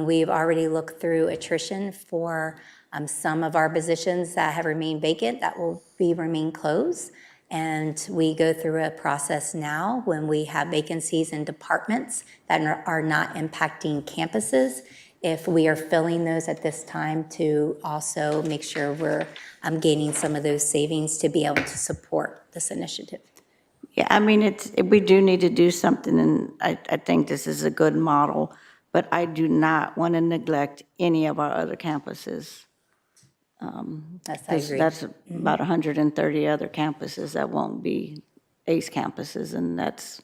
We've already looked through attrition for some of our positions that have remained vacant that will remain closed. And we go through a process now when we have vacancies in departments that are not impacting campuses. If we are filling those at this time, to also make sure we're gaining some of those savings to be able to support this initiative. Yeah, I mean, we do need to do something, and I think this is a good model, but I do not want to neglect any of our other campuses. I agree. That's about 130 other campuses that won't be ACE campuses, and that's,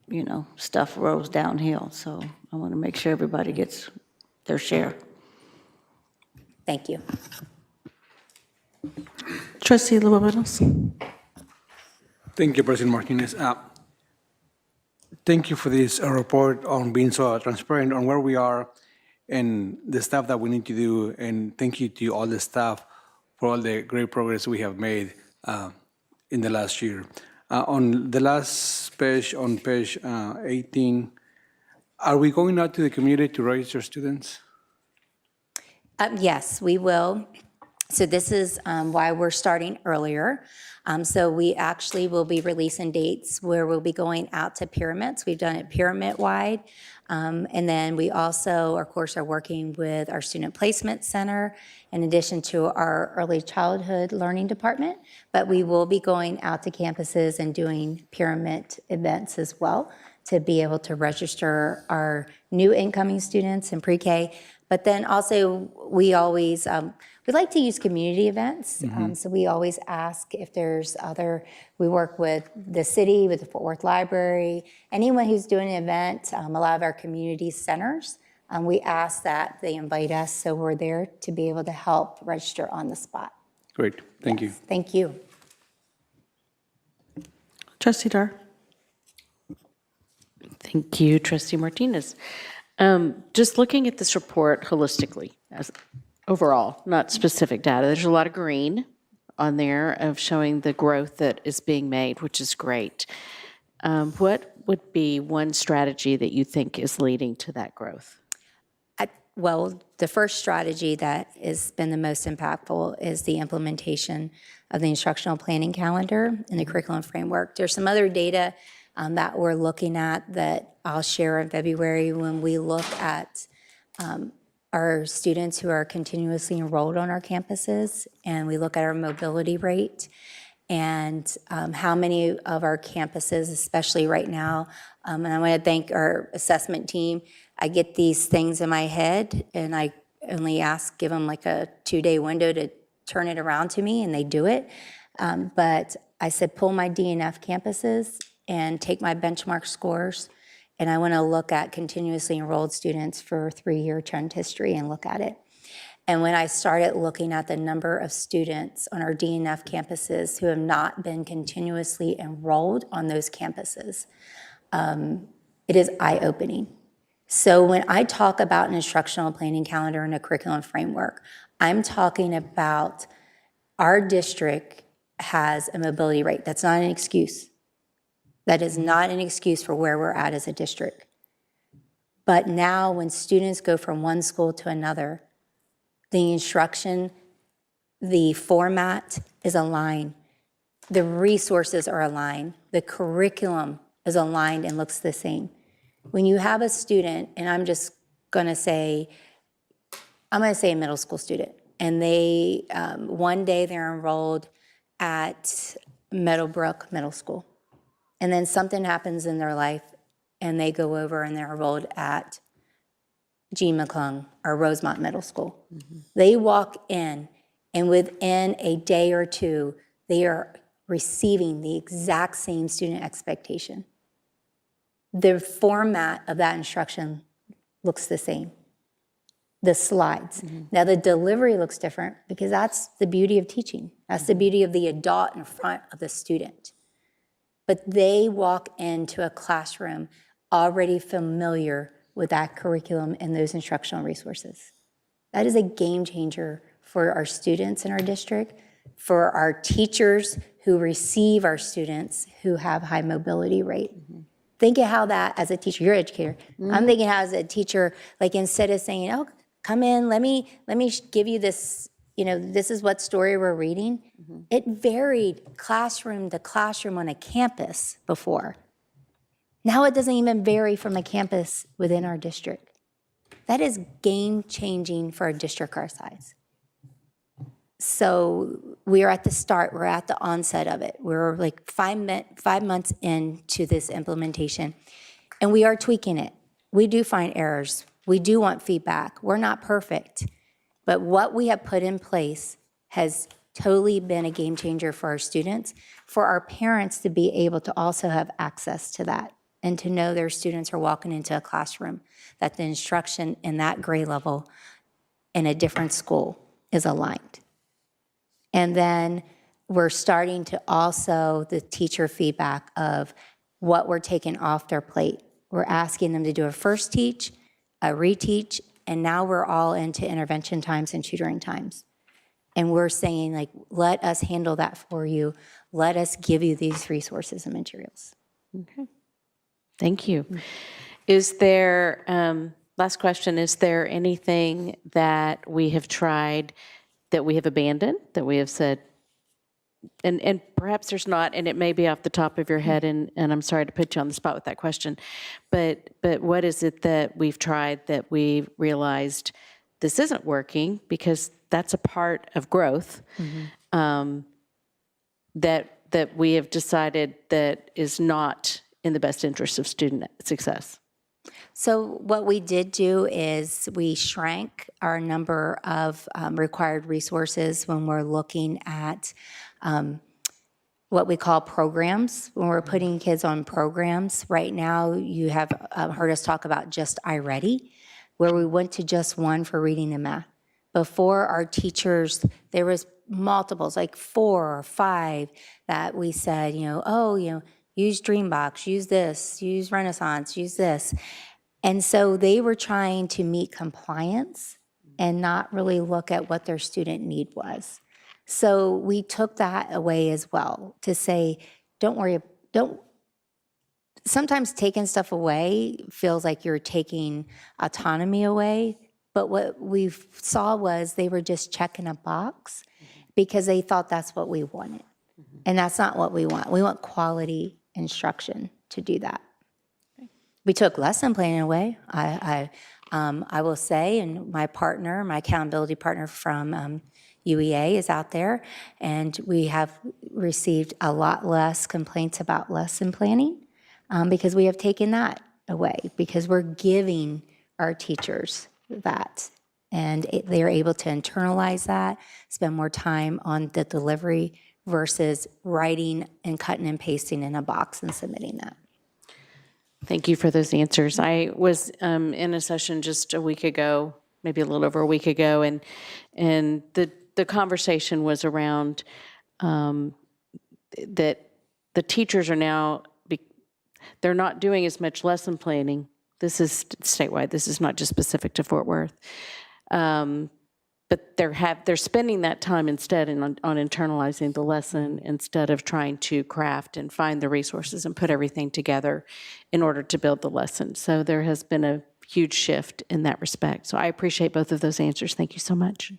you know, stuff rolls downhill. So I want to make sure everybody gets their share. Thank you. Trustee Luboveros. Thank you, President Martinez. Thank you for this report on being so transparent on where we are and the stuff that we need to do. And thank you to all the staff for all the great progress we have made in the last year. On the last page, on page 18, are we going out to the community to register students? Yes, we will. So this is why we're starting earlier. So we actually will be releasing dates where we'll be going out to pyramids. We've done it pyramid-wide. And then we also, of course, are working with our Student Placement Center in addition to our Early Childhood Learning Department. But we will be going out to campuses and doing pyramid events as well to be able to register our new incoming students in pre-K. But then also, we always, we like to use community events. So we always ask if there's we work with the city, with the Fort Worth Library, anyone who's doing an event, a lot of our community centers, we ask that they invite us, so we're there to be able to help register on the spot. Great, thank you. Thank you. Trustee Dar. Thank you, Trustee Martinez. Just looking at this report holistically, as overall, not specific data, there's a lot of green on there of showing the growth that is being made, which is great. What would be one strategy that you think is leading to that growth? Well, the first strategy that has been the most impactful is the implementation of the instructional planning calendar and the curriculum framework. There's some other data that we're looking at that I'll share in February when we look at our students who are continuously enrolled on our campuses, and we look at our mobility rate and how many of our campuses, especially right now, and I want to thank our assessment team. I get these things in my head, and I only give them like a 2-day window to turn it around to me, and they do it. But I said, pull my DNF campuses and take my benchmark scores, and I want to look at continuously enrolled students for 3-year trend history and look at it. And when I started looking at the number of students on our DNF campuses who have not been continuously enrolled on those campuses, it is eye-opening. So when I talk about an instructional planning calendar and a curriculum framework, I'm talking about Our district has a mobility rate. That's not an excuse. That is not an excuse for where we're at as a district. But now when students go from one school to another, the instruction, the format is aligned. The resources are aligned. The curriculum is aligned and looks the same. When you have a student, and I'm going to say a middle school student, and they, one day they're enrolled at Meadowbrook Middle School, and then something happens in their life, and they go over and they're enrolled at G. McClung or Rosemont Middle School. They walk in, and within a day or two, they are receiving the exact same student expectation. The format of that instruction looks the same. The slides. Now the delivery looks different because that's the beauty of teaching. That's the beauty of the adult in front of the student. But they walk into a classroom already familiar with that curriculum and those instructional resources. That is a game changer for our students in our district, for our teachers who receive our students who have high mobility rate. Think of how that, as a teacher, you're an educator. I'm thinking how as a teacher, like instead of saying, oh, come in, let me give you this, this is what story we're reading. It varied classroom to classroom on a campus before. Now it doesn't even vary from a campus within our district. That is game changing for a district our size. So we are at the start, we're at the onset of it. We're like 5 months into this implementation, and we are tweaking it. We do find errors. We do want feedback. We're not perfect, but what we have put in place has totally been a game changer for our students, for our parents to be able to also have access to that and to know their students are walking into a classroom, that the instruction in that grade level in a different school is aligned. And then we're starting to also, the teacher feedback of what we're taking off their plate. We're asking them to do a first teach, a reteach, and now we're all into intervention times and tutoring times. And we're saying, like, let us handle that for you. Let us give you these resources and materials. Okay. Thank you. Is there, last question, is there anything that we have tried that we have abandoned, that we have said, and perhaps there's not, and it may be off the top of your head, and I'm sorry to put you on the spot with that question, but what is it that we've tried that we realized this isn't working, because that's a part of growth, that we have decided that is not in the best interest of student success? So what we did do is we shrank our number of required resources when we're looking at what we call programs. When we're putting kids on programs, right now you have heard us talk about just iReady, where we went to just one for reading and math. Before, our teachers, there was multiples, like 4 or 5 that we said, use Dreambox, use this, use Renaissance, use this. And so they were trying to meet compliance and not really look at what their student need was. So we took that away as well to say, sometimes taking stuff away feels like you're taking autonomy away. But what we saw was they were just checking a box because they thought that's what we wanted. And that's not what we want. We want quality instruction to do that. We took lesson planning away. I will say, and my partner, my accountability partner from UEA is out there, and we have received a lot less complaints about lesson planning because we have taken that away, because we're giving our teachers that, and they're able to internalize that, spend more time on the delivery versus writing and cutting and pasting in a box and submitting that. Thank you for those answers. I was in a session just a week ago, maybe a little over a week ago, and the conversation was around that the teachers are now, they're not doing as much lesson planning. This is statewide. This is not just specific to Fort Worth. but they're spending that time instead on internalizing the lesson instead of trying to craft and find the resources and put everything together in order to build the lesson. So there has been a huge shift in that respect. So I appreciate both of those answers. Thank you so much.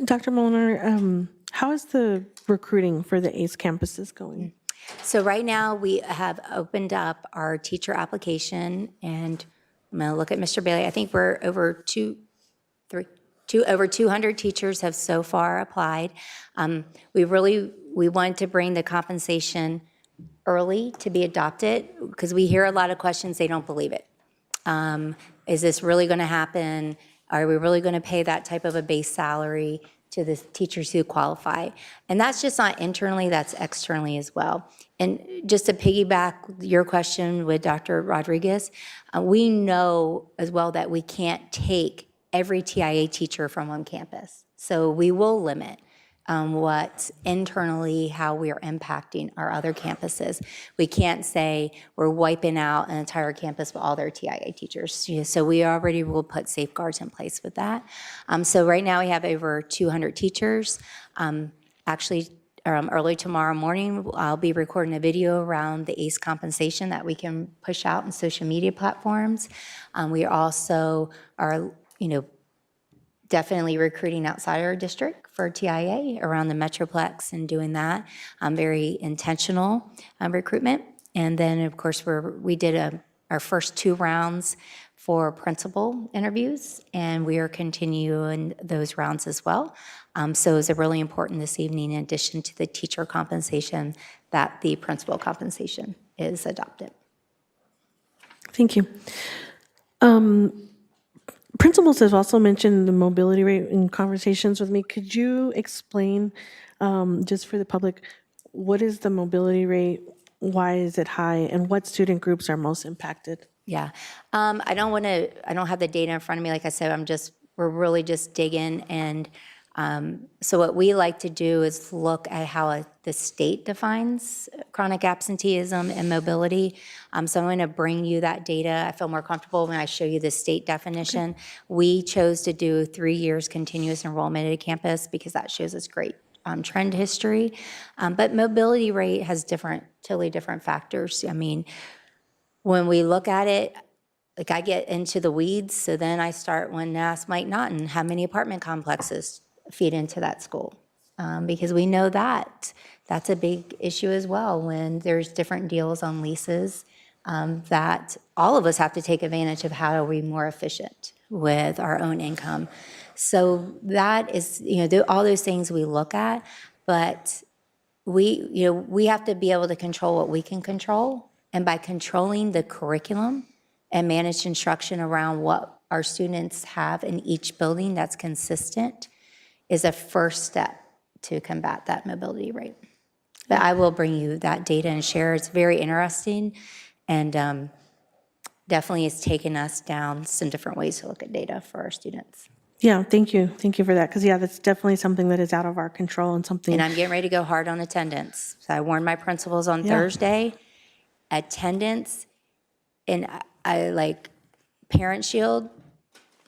Dr. Molnar, how is the recruiting for the ACE campuses going? So right now, we have opened up our teacher application, and I'm going to look at Mr. Bailey. I think we're over over 200 teachers have so far applied. We wanted to bring the compensation early to be adopted because we hear a lot of questions, they don't believe it. Is this really going to happen? Are we really going to pay that type of a base salary to the teachers who qualify? And that's just not internally, that's externally as well. And just to piggyback your question with Dr. Rodriguez, we know as well that we can't take every TIA teacher from one campus. So we will limit what internally, how we are impacting our other campuses. We can't say we're wiping out an entire campus with all their TIA teachers. So we already will put safeguards in place with that. So right now we have over 200 teachers. Actually, early tomorrow morning, I'll be recording a video around the ACE compensation that we can push out in social media platforms. We also are, definitely recruiting outside our district for TIA around the Metroplex and doing that. Very intentional recruitment. And then, of course, we did our first 2 rounds for principal interviews, and we are continuing those rounds as well. So it's really important this evening, in addition to the teacher compensation, that the principal compensation is adopted. Thank you. Principals have also mentioned the mobility rate in conversations with me. Could you explain, just for the public, what is the mobility rate? Why is it high? And what student groups are most impacted? Yeah, I don't have the data in front of me. Like I said, we're really just digging. And so what we like to do is look at how the state defines chronic absenteeism and mobility. So I'm going to bring you that data. I feel more comfortable when I show you the state definition. Okay. We chose to do 3 years continuous enrollment at a campus because that shows us great trend history. But mobility rate has totally different factors. I mean, when we look at it, like I get into the weeds, so then I start when ask Mike Naughton, how many apartment complexes feed into that school? Because we know that's a big issue as well when there's different deals on leases, that all of us have to take advantage of how are we more efficient with our own income. So that is, all those things we look at, but we have to be able to control what we can control. And by controlling the curriculum and managed instruction around what our students have in each building that's consistent is a first step to combat that mobility rate. But I will bring you that data and share. It's very interesting, and definitely has taken us down some different ways to look at data for our students. Yeah, thank you. Thank you for that. Because, that's definitely something that is out of our control and something. And I'm getting ready to go hard on attendance. So I warned my principals on Thursday. Attendance, and I like Parent Shield,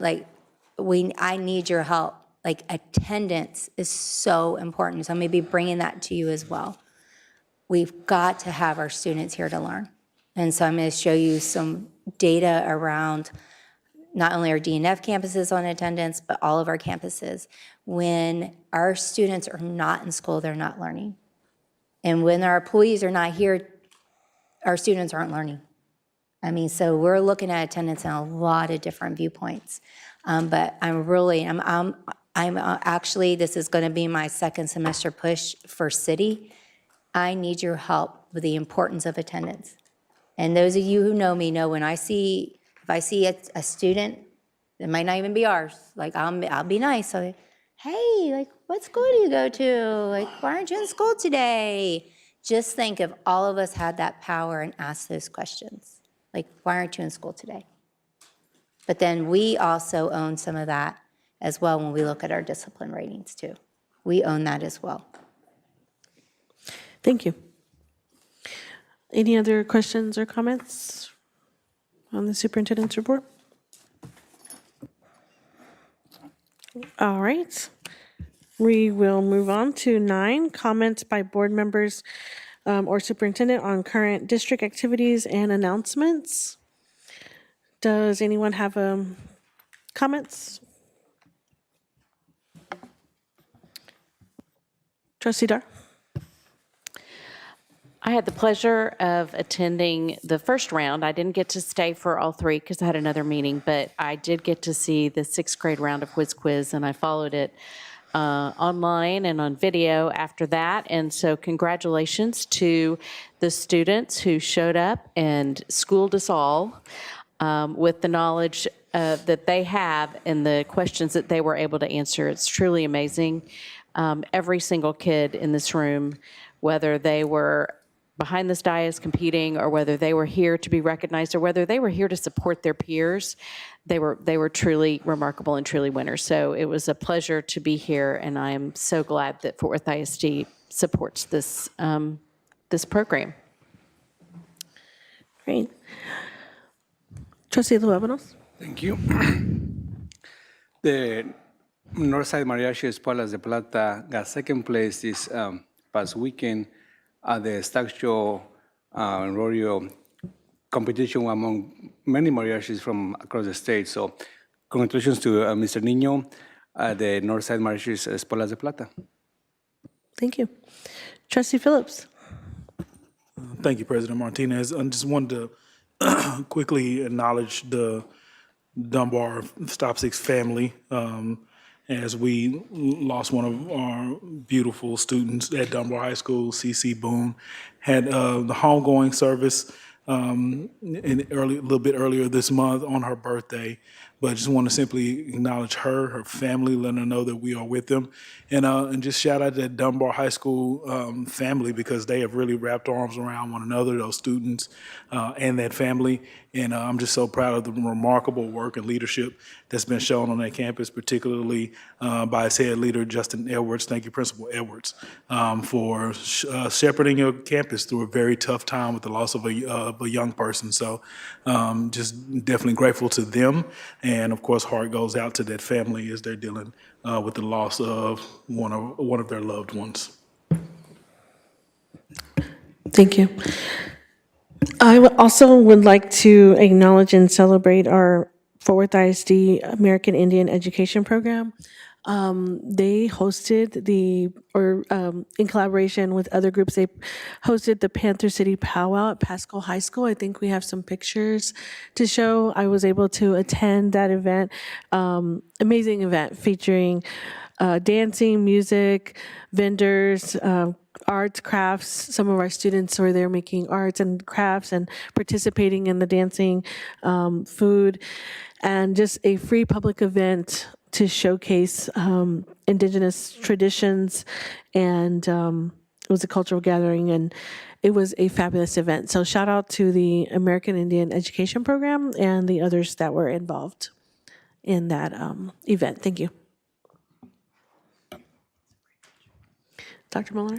I need your help. Like, attendance is so important. So I'm going to be bringing that to you as well. We've got to have our students here to learn. And so I'm going to show you some data around not only our DNF campuses on attendance, but all of our campuses. When our students are not in school, they're not learning. And when our employees are not here, our students aren't learning. I mean, so we're looking at attendance in a lot of different viewpoints. But I'm actually, this is going to be my second semester push for city. I need your help with the importance of attendance. And those of you who know me know if I see a student, it might not even be ours, I'll be nice. So, hey, what school do you go to? Why aren't you in school today? Just think if all of us had that power and asked those questions. Why aren't you in school today? But then we also own some of that as well when we look at our discipline ratings too. We own that as well. Thank you. Any other questions or comments? on the superintendent's report? All right. We will move on to 9, comments by board members or superintendent on current district activities and announcements. Does anyone have comments? Trustee Dar? I had the pleasure of attending the first round. I didn't get to stay for all 3 because I had another meeting, but I did get to see the 6th grade round of Whiz Quiz, and I followed it online and on video after that. And so congratulations to the students who showed up and schooled us all with the knowledge that they have and the questions that they were able to answer. It's truly amazing. Every single kid in this room, whether they were behind this dais competing or whether they were here to be recognized or whether they were here to support their peers, they were truly remarkable and truly winners. So it was a pleasure to be here, and I am so glad that Fort Worth ISD supports this this program. Great. Trustee Luevanos? Thank you. The Northside Mariachi Espuelas de Plata got second place this past weekend at the Stag Show rodeo competition among many mariachis from across the state. So congratulations to Mr. Nino at the Northside Mariachi Espuelas de Plata. Thank you. Trustee Phillips? Thank you, President Martinez. I just wanted to quickly acknowledge the Dunbar Stop 6 family as we lost one of our beautiful students at Dunbar High School, CC Boone. Had the homegoing service a little bit earlier this month on her birthday. But I just want to simply acknowledge her family, let her know that we are with them. And just shout out to that Dunbar High School family, because they have really wrapped arms around one another, those students and that family. And I'm just so proud of the remarkable work and leadership that's been shown on that campus, particularly by its head leader, Justin Edwards. Thank you, Principal Edwards, for shepherding your campus through a very tough time with the loss of a young person. So just definitely grateful to them. And of course, heart goes out to that family as they're dealing with the loss of one of their loved ones. Thank you. I also would like to acknowledge and celebrate our Fort Worth ISD American Indian Education Program. They hosted in collaboration with other groups, they hosted the Panther City Powwow at Pasco High School. I think we have some pictures to show. I was able to attend that event, amazing event featuring dancing, music, vendors, arts, crafts. Some of our students were there making arts and crafts and participating in the dancing, food, and just a free public event to showcase indigenous traditions. And it was a cultural gathering, and it was a fabulous event. So shout out to the American Indian Education Program and the others that were involved in that event. Thank you. Dr. Muller?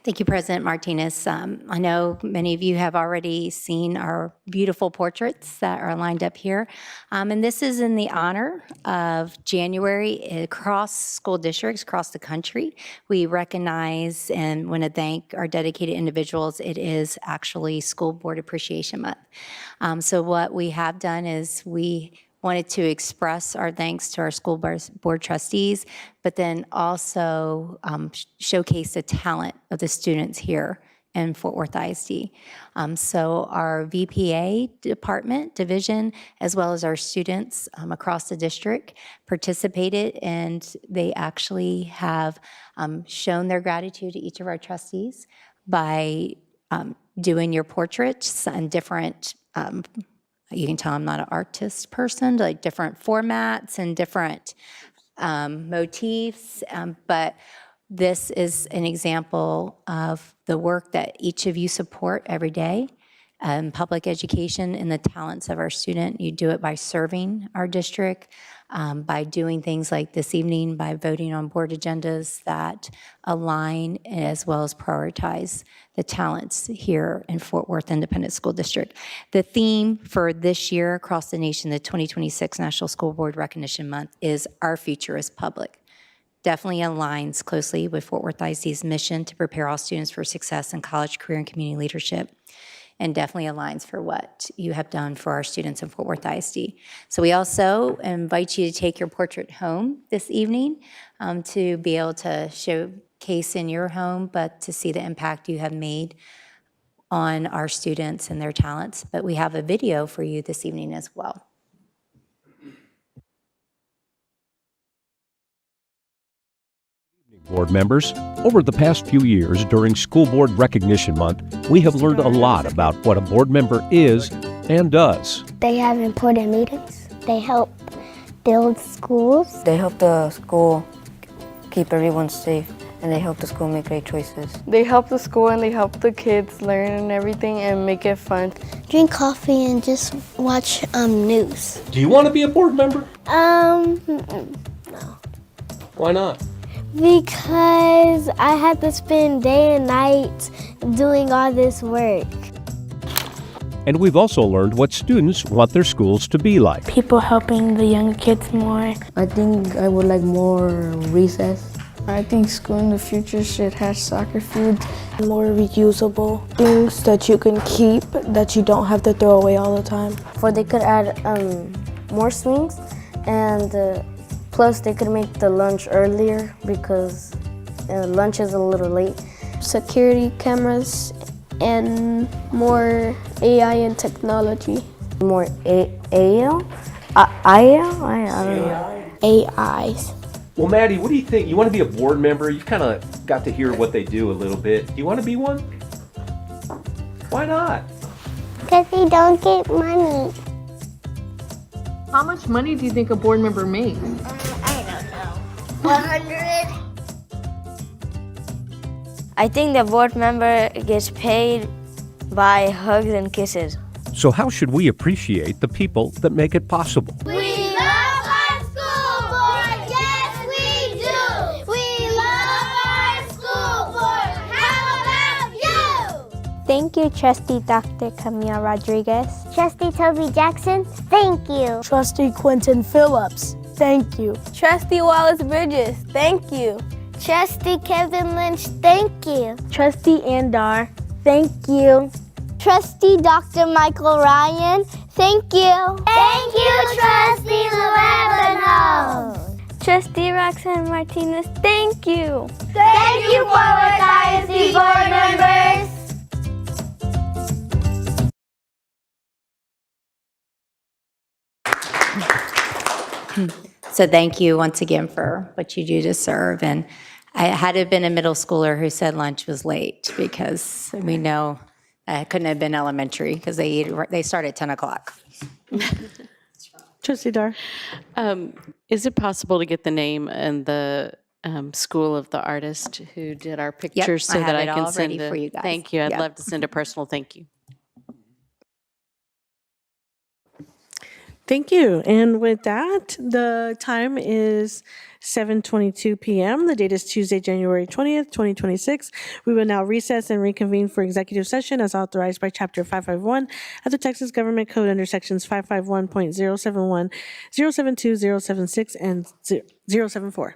Thank you, President Martinez. I know many of you have already seen our beautiful portraits that are lined up here. And this is in the honor of January across school districts across the country. We recognize and want to thank our dedicated individuals. It is actually School Board Appreciation Month. So what we have done is we wanted to express our thanks to our school board trustees, but then also showcase the talent of the students here in Fort Worth ISD. So our VPA division, as well as our students across the district participated, and they actually have shown their gratitude to each of our trustees by doing your portraits and different you can tell I'm not an artist person, like different formats and different motifs, but this is an example of the work that each of you support every day. Public education and the talents of our student. You do it by serving our district, by doing things like this evening, by voting on board agendas that align as well as prioritize the talents here in Fort Worth Independent School District. The theme for this year across the nation, the 2026 National School Board Recognition Month, is Our Future is Public. Definitely aligns closely with Fort Worth ISD's mission to prepare all students for success in college, career, and community leadership, and definitely aligns for what you have done for our students in Fort Worth ISD. So we also invite you to take your portrait home this evening to be able to showcase in your home, but to see the impact you have made on our students and their talents. But we have a video for you this evening as well. Board members, over the past few years during School Board Recognition Month, we have learned a lot about what a board member is and does. They have important meetings. They help build schools. They help the school keep everyone safe, and they help the school make great choices. They help the school and they help the kids learn and everything and make it fun. Drink coffee and just watch news. Do you want to be a board member? No. Why not? Because I had to spend day and night doing all this work. And we've also learned what students want their schools to be like. People helping the younger kids more. I think I would like more recess. I think school in the future should have soccer fields. More reusable things that you can keep, that you don't have to throw away all the time. Or they could add more swings, and plus they could make the lunch earlier because lunch is a little late. Security cameras and more AI and technology. More AI? I don't know. AIs. Well, Maddie, what do you think? You want to be a board member? You've kind of got to hear what they do a little bit. Do you want to be one? Why not? Because they don't get money. How much money do you think a board member makes? I don't know. 100? I think the board member gets paid by hugs and kisses. So how should we appreciate the people that make it possible? We love our school board. Yes, we do. We love our school board. How about you? Thank you, Trustee Dr. Camille Rodriguez. Trustee Toby Jackson, thank you. Trustee Quentin Phillips, thank you. Trustee Wallace Bridges, thank you. Trustee Kevin Lynch, thank you. Trustee Andar, thank you. Trustee Dr. Michael Ryan, thank you. Thank you, Trustee Lebanon. Trustee Roxanne Martinez, thank you. Thank you, Fort Worth ISD board members. So thank you once again for what you do to serve. And I had it been a middle schooler who said lunch was late, because we know it couldn't have been elementary because they start at 10 o'clock. Trustee Dar. Is it possible to get the name and the school of the artist who did our pictures so I that have I it can all send ready for you guys. Thank you. I'd Yeah. love to send a personal thank you. Thank you. And with that, the time is 7:22 p.m. The date is Tuesday, January 20th, 2026. We will now recess and reconvene for executive session as authorized by Chapter 551 of the Texas Government Code under Sections 551.071, 072, 076, and 074.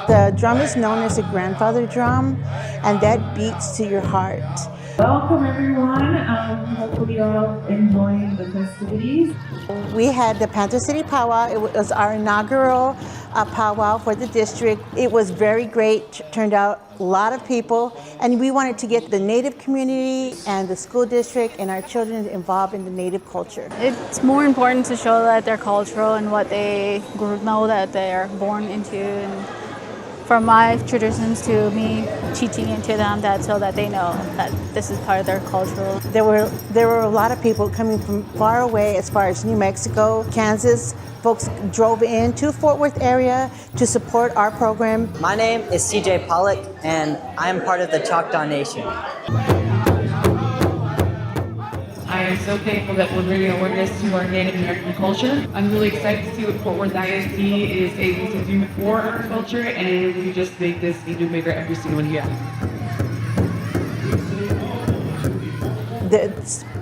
The drum is known as a grandfather drum, and that beats to your heart. Welcome everyone. Hopefully you're all enjoying the festivities. We had the Panther City Powwow. It was our inaugural powwow for the district. It was very great, turned out a lot of people, and we wanted to get the Native community and the school district and our children involved in the Native culture. It's more important to show that they're cultural and what they know that they're born into. And from my traditions to me teaching into them that so that they know that this is part of their cultural. There were a lot of people coming from far away, as far as New Mexico, Kansas. Folks drove in to Fort Worth area to support our program. My name is CJ Pollock, and I'm part of the Choctaw Nation. I am so thankful that we're bringing awareness to our Native American culture. I'm really excited to see what Fort Worth ISD is able to do for our culture, and we just make this even bigger every single year. The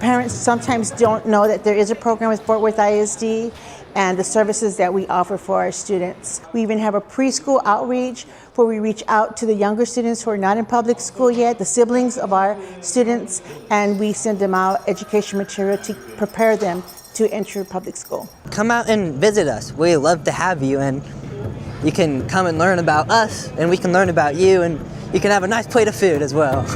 parents sometimes don't know that there is a program with Fort Worth ISD and the services that we offer for our students. We even have a preschool outreach where we reach out to the younger students who are not in public school yet, the siblings of our students, and we send them out education material to prepare them to enter public school. Come out and visit us. We love to have you, and you can come and learn about us, and we can learn about you, and you can have a nice plate of food as well.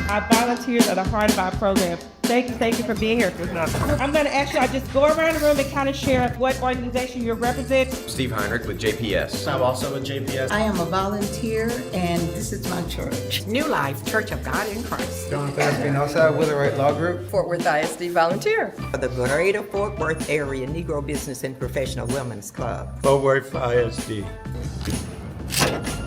Our volunteers are the heart of our program. Thank you for being here. I'm going to ask you, I just go around the room and kind of share what organization you represent. Steve Heinrich with JPS. I'm also with JPS. I am a volunteer, and this is my church. New Life Church of God in Christ. Jonathan Espinosa with the Right Law Group. Fort Worth ISD volunteer. The Greater Fort Worth Area Negro Business and Professional Women's Club. Fort Worth ISD.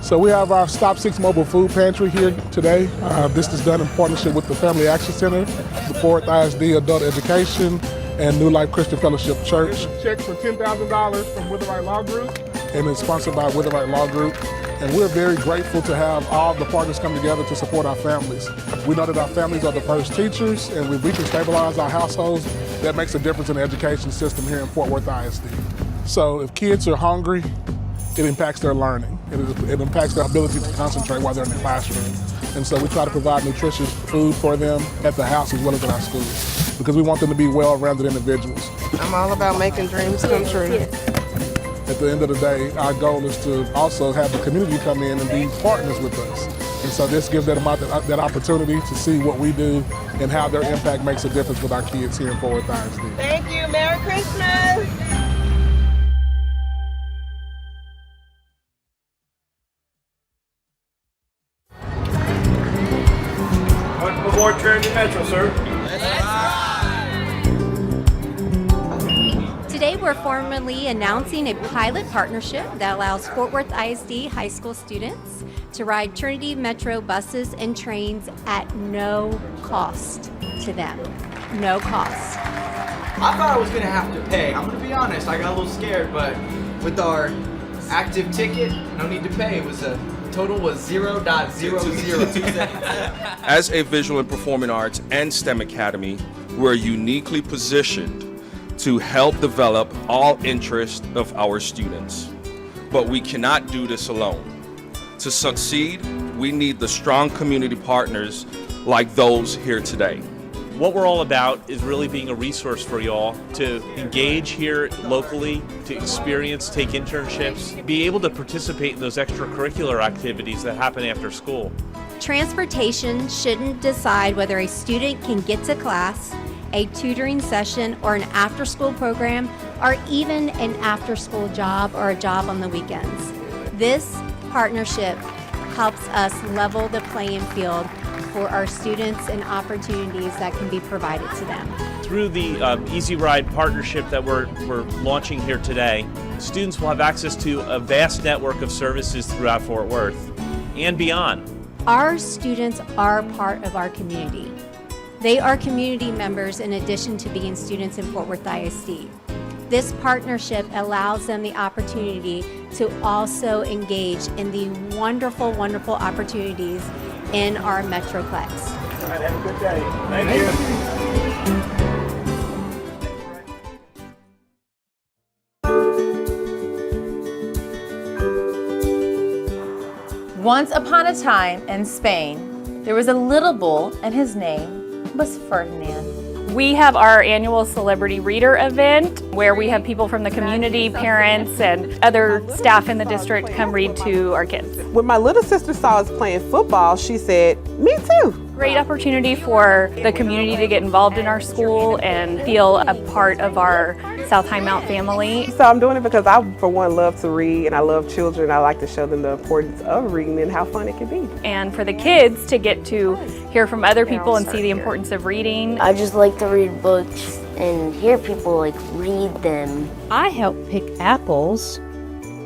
So we have our Stop 6 mobile food pantry here today. This is done in partnership with the Family Action Center, the Fort Worth ISD Adult Education, and New Life Christian Fellowship Church. Checks for $10,000 from With the Right Law Group, and it's sponsored by With the Right Law Group. And we're very grateful to have all the partners come together to support our families. We know that our families are the first teachers, and if we can stabilize our households, that makes a difference in the education system here in Fort Worth ISD. So if kids are hungry, it impacts their learning. It impacts their ability to concentrate while they're in the classroom. And so we try to provide nutritious food for them at the house as well as in our schools, because we want them to be well-rounded individuals. I'm all about making dreams come true. At the end of the day, our goal is to also have the community come in and be partners with us. And so this gives them that opportunity to see what we do and how their impact makes a difference with our kids here in Fort Worth ISD. Thank you. Merry Christmas. Welcome aboard Trinity Metro, sir. Today, we're formally announcing a pilot partnership that allows Fort Worth ISD high school students to ride Trinity Metro buses and trains at no cost to them. No cost. I thought I was gonna have to pay. I'm gonna be honest, I got a little scared, but with our active ticket, no need to pay. It was total was 0.002 seconds. As a visual and performing arts and STEM academy, we're uniquely positioned to help develop all interests of our students. But we cannot do this alone. To succeed, we need the strong community partners like those here today. What we're all about is really being a resource for y'all to engage here locally, to experience, take internships, be able to participate in those extracurricular activities that happen after school. Transportation shouldn't decide whether a student can get to class, a tutoring session, or an after-school program, or even an after-school job or a job on the weekends. This partnership helps us level the playing field for our students and opportunities that can be provided to them. Through the Easy Ride partnership that we're launching here today, students will have access to a vast network of services throughout Fort Worth and beyond. Our students are part of our community. They are community members in addition to being students in Fort Worth ISD. This partnership allows them the opportunity to also engage in the wonderful, wonderful opportunities in our Metroplex. All right, have a good day. Thank you. Once upon a time in Spain, there was a little bull and his name was Ferdinand. We have our annual celebrity reader event where we have people from the community, parents, and other staff in the district come read to our kids. When my little sister saw us playing football, she said, "Me too." Great opportunity for the community to get involved in our school and feel a part of our South High Mount family. So I'm doing it because I, for one, love to read and I love children. I like to show them the importance of reading and how fun it can be. And for the kids to get to hear from other people and see the importance of reading. I just like to read books and hear people like read them. I help pick apples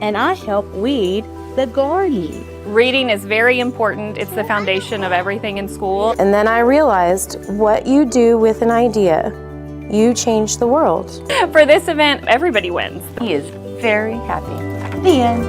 and I help weed the garden. Reading is very important. It's the foundation of everything in school. And then I realized what you do with an idea, you change the world. For this event, everybody wins. He is very happy. The end.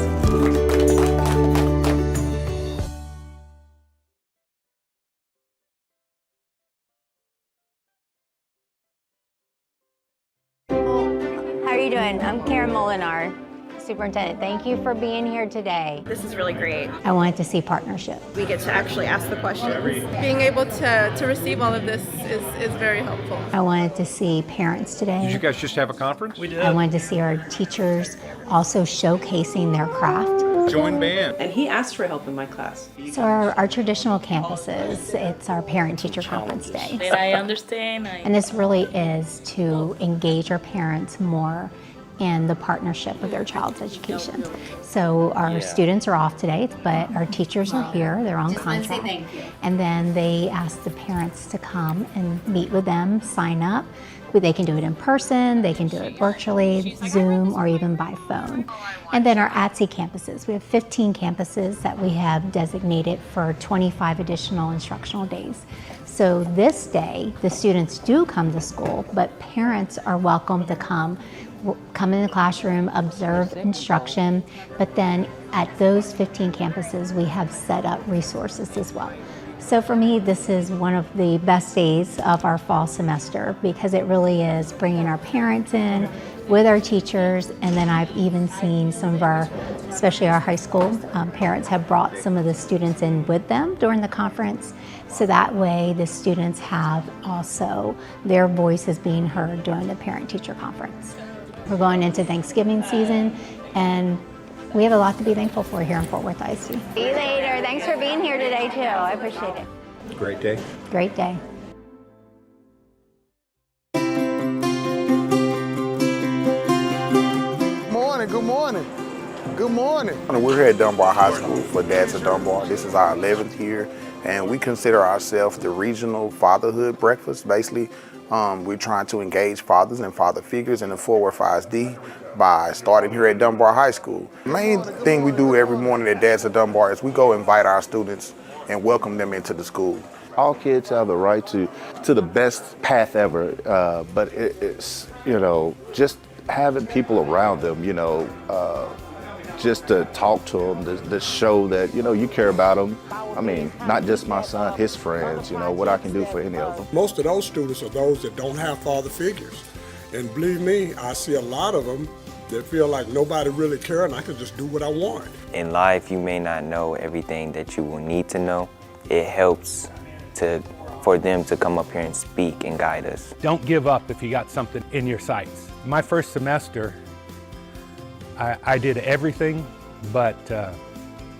How are you doing? I'm Karen Molinar, Superintendent. Thank you for being here today. This is really great. I wanted to see partnership. We get to actually ask the questions. Being able to receive all of this is very helpful. I wanted to see parents today. Did you guys just have a conference? We did. I wanted to see our teachers also showcasing their craft. Join band. And he asked for help in my class. So our traditional campuses, it's our parent-teacher conference day. And I understand. And this really is to engage our parents more in the partnership of their child's education. So our students are off today, but our teachers are here, they're on contract. And then they ask the parents to come and meet with them, sign up. They can do it in person, they can do it virtually, Zoom, or even by phone. And then our ATSE campuses, we have 15 campuses that we have designated for 25 additional instructional days. So this day, the students do come to school, but parents are welcome to come in the classroom, observe instruction, but then at those 15 campuses, we have set up resources as well. So for me, this is one of the best days of our fall semester because it really is bringing our parents in with our teachers, and then I've even seen some of our, especially our high school parents have brought some of the students in with them during the conference. So that way the students have also their voices being heard during the parent-teacher conference. We're going into Thanksgiving season, and we have a lot to be thankful for here in Fort Worth ISD. See you later. Thanks for being here today, too. I appreciate it. Great day. Great day. Good morning. Good morning. We're here at Dunbar High School for Dads of Dunbar. This is our 11th year, and we consider ourselves the regional fatherhood breakfast. Basically, we're trying to engage fathers and father figures in the Fort Worth ISD by starting here at Dunbar High School. The main thing we do every morning at Dads of Dunbar is we go invite our students and welcome them into the school. All kids have the right to the best path ever, but it's, just having people around them, just to talk to them, to show that, you care about them. I mean, not just my son, his friends, what I can do for any of them. Most of those students are those that don't have father figures. And believe me, I see a lot of them that feel like nobody really cares and I can just do what I want. In life, you may not know everything that you will need to know. It helps for them to come up here and speak and guide us. Don't give up if you got something in your sights. My first semester, I did everything but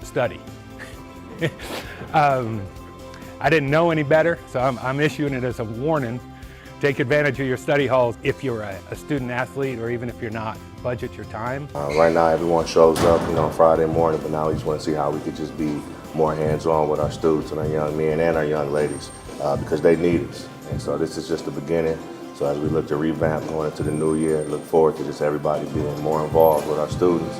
study. I didn't know any better, so I'm issuing it as a warning. Take advantage of your study halls if you're a student athlete or even if you're not. Budget your time. Right now, everyone shows up, on Friday morning, but now we just want to see how we could just be more hands-on with our students and our young men and our young ladies because they need us. And so this is just the beginning. So as we look to revamp going into the new year, look forward to just everybody being more involved with our students.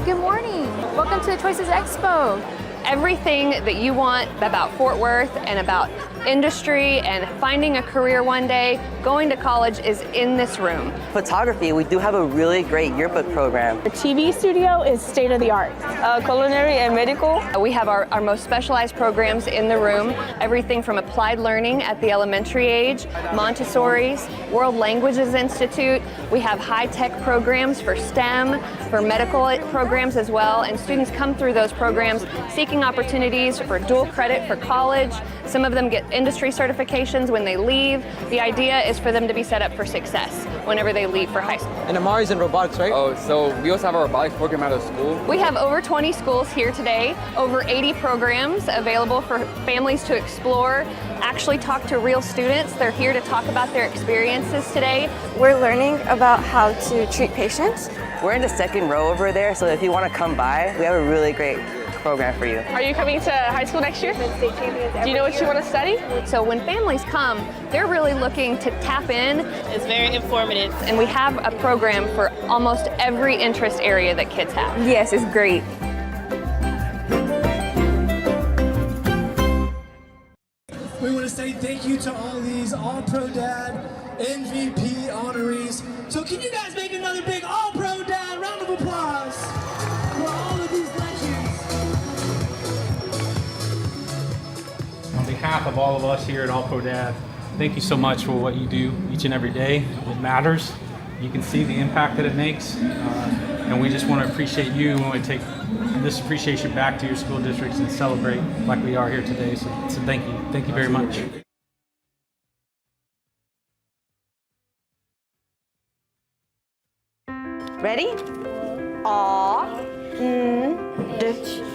Good morning. Welcome to the Choices Expo. Everything that you want about Fort Worth and about industry and finding a career one day, going to college is in this room. Photography, we do have a really great yearbook program. The TV studio is state of the art. Culinary and medical. We have our most specialized programs in the room, everything from applied learning at the elementary age, Montessori's, World Languages Institute. We have high-tech programs for STEM, for medical programs as well, and students come through those programs seeking opportunities for dual credit for college. Some of them get industry certifications when they leave. The idea is for them to be set up for success whenever they leave for high school. And Amari's in robotics, right? Oh, so we also have a robotics program out of school. We have over 20 schools here today, over 80 programs available for families to explore, actually talk to real students. They're here to talk about their experiences today. We're learning about how to treat patients. We're in the second row over there, so if you want to come by, we have a really great program for you. Are you coming to high school next year? Do you know what you want to study? So when families come, they're really looking to tap in. It's very informative. And we have a program for almost every interest area that kids have. Yes, it's great. We want to say thank you to all these All-Pro Dad, MVP honorees. So can you guys make another big All-Pro Dad round of applause for all of these legends? On behalf of all of us here at All-Pro Dad, thank you so much for what you do each and every day. It matters. You can see the impact that it makes. And we just want to appreciate you and we take this appreciation back to your school districts and celebrate like we are here today. So thank you. Thank you very much. Ready?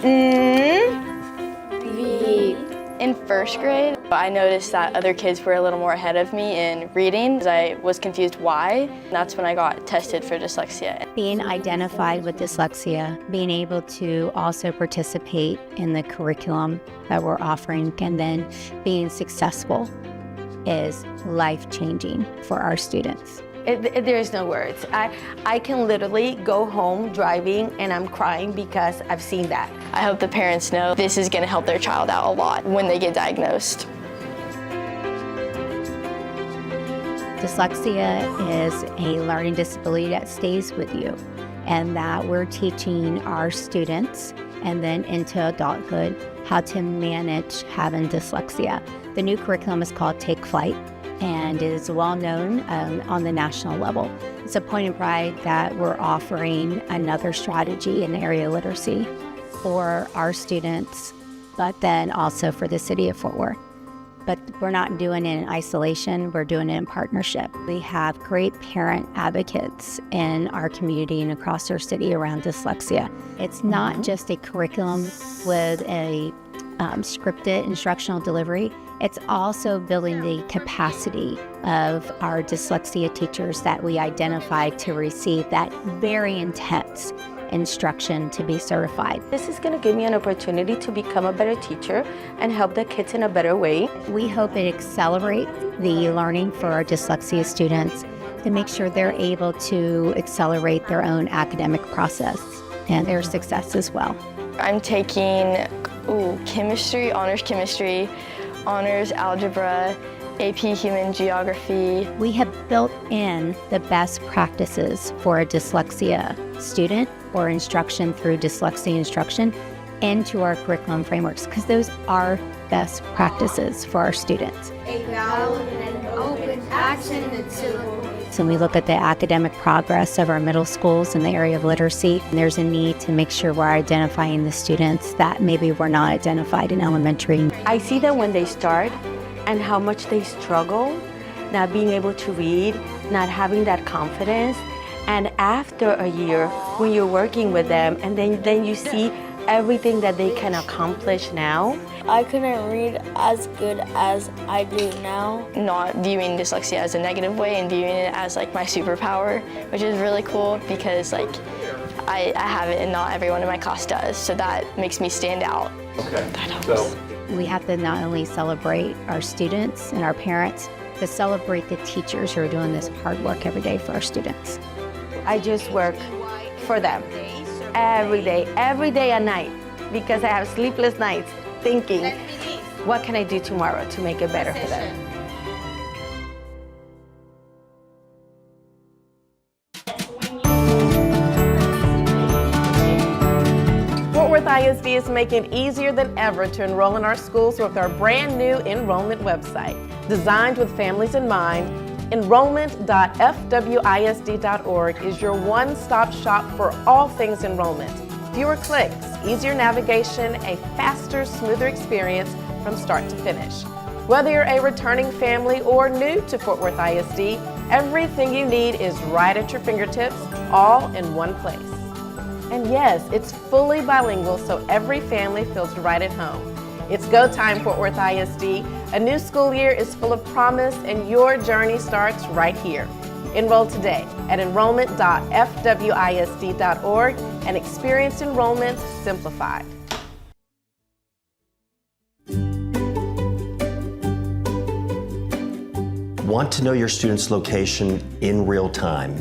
V. In first grade, I noticed that other kids were a little more ahead of me in reading. I was confused why. That's when I got tested for dyslexia. Being identified with dyslexia, being able to also participate in the curriculum that we're offering, and then being successful is life-changing for our students. There is no words. I can literally go home driving and I'm crying because I've seen that. I hope the parents know this is going to help their child out a lot when they get diagnosed. Dyslexia is a learning disability that stays with you, and that we're teaching our students and then into adulthood how to manage having dyslexia. The new curriculum is called Take Flight, and is well known on the national level. It's a point of pride that we're offering another strategy in the area of literacy for our students, but then also for the city of Fort Worth. But we're not doing it in isolation, we're doing it in partnership. We have great parent advocates in our community and across our city around dyslexia. It's not just a curriculum with a scripted instructional delivery. It's also building the capacity of our dyslexia teachers that we identify to receive that very intense instruction to be certified. This is going to give me an opportunity to become a better teacher and help the kids in a better way. We hope it accelerates the learning for our dyslexia students to make sure they're able to accelerate their own academic process and their success as well. I'm taking chemistry, honors algebra, AP Human Geography. We have built in the best practices for a dyslexia student or instruction through dyslexia instruction into our curriculum frameworks, because those are best practices for our students. A vowel and an open accent and syllable. So when we look at the academic progress of our middle schools in the area of literacy, there's a need to make sure we're identifying the students that maybe were not identified in elementary. I see them when they start and how much they struggle, not being able to read, not having that confidence. And after a year, when you're working with them and then you see everything that they can accomplish now. I couldn't read as good as I do now. Not viewing dyslexia as a negative way and viewing it as like my superpower, which is really cool because like I have it and not everyone in my class does. So that makes me stand out. Okay. That helps. We have to not only celebrate our students and our parents, but celebrate the teachers who are doing this hard work every day for our students. I just work for them every day and night, because I have sleepless nights thinking, what can I do tomorrow to make it better for them? Fort Worth ISD is making it easier than ever to enroll in our schools with our brand new enrollment website. Designed with families in mind, enrollment.fwisd.org is your one-stop shop for all things enrollment. Fewer clicks, easier navigation, a faster, smoother experience from start to finish. Whether you're a returning family or new to Fort Worth ISD, everything you need is right at your fingertips, all in one place. And yes, it's fully bilingual, so every family feels right at home. It's go time, Fort Worth ISD. A new school year is full of promise, and your journey starts right here. Enroll today at enrollment.fwisd.org and experience enrollment simplified. Want to know your student's location in real time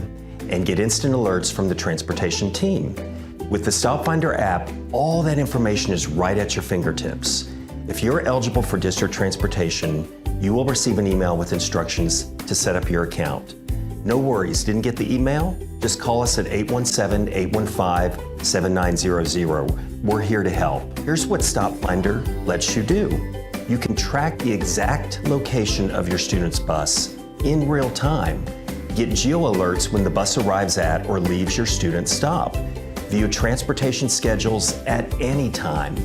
and get instant alerts from the transportation team? With the StopFinder app, all that information is right at your fingertips. If you're eligible for district transportation, you will receive an email with instructions to set up your account. No worries, didn't get the email? Just call us at 817-815-7900. We're here to help. Here's what StopFinder lets you do. You can track the exact location of your student's bus in real time. Get geo alerts when the bus arrives at or leaves your student's stop. View transportation schedules at any time,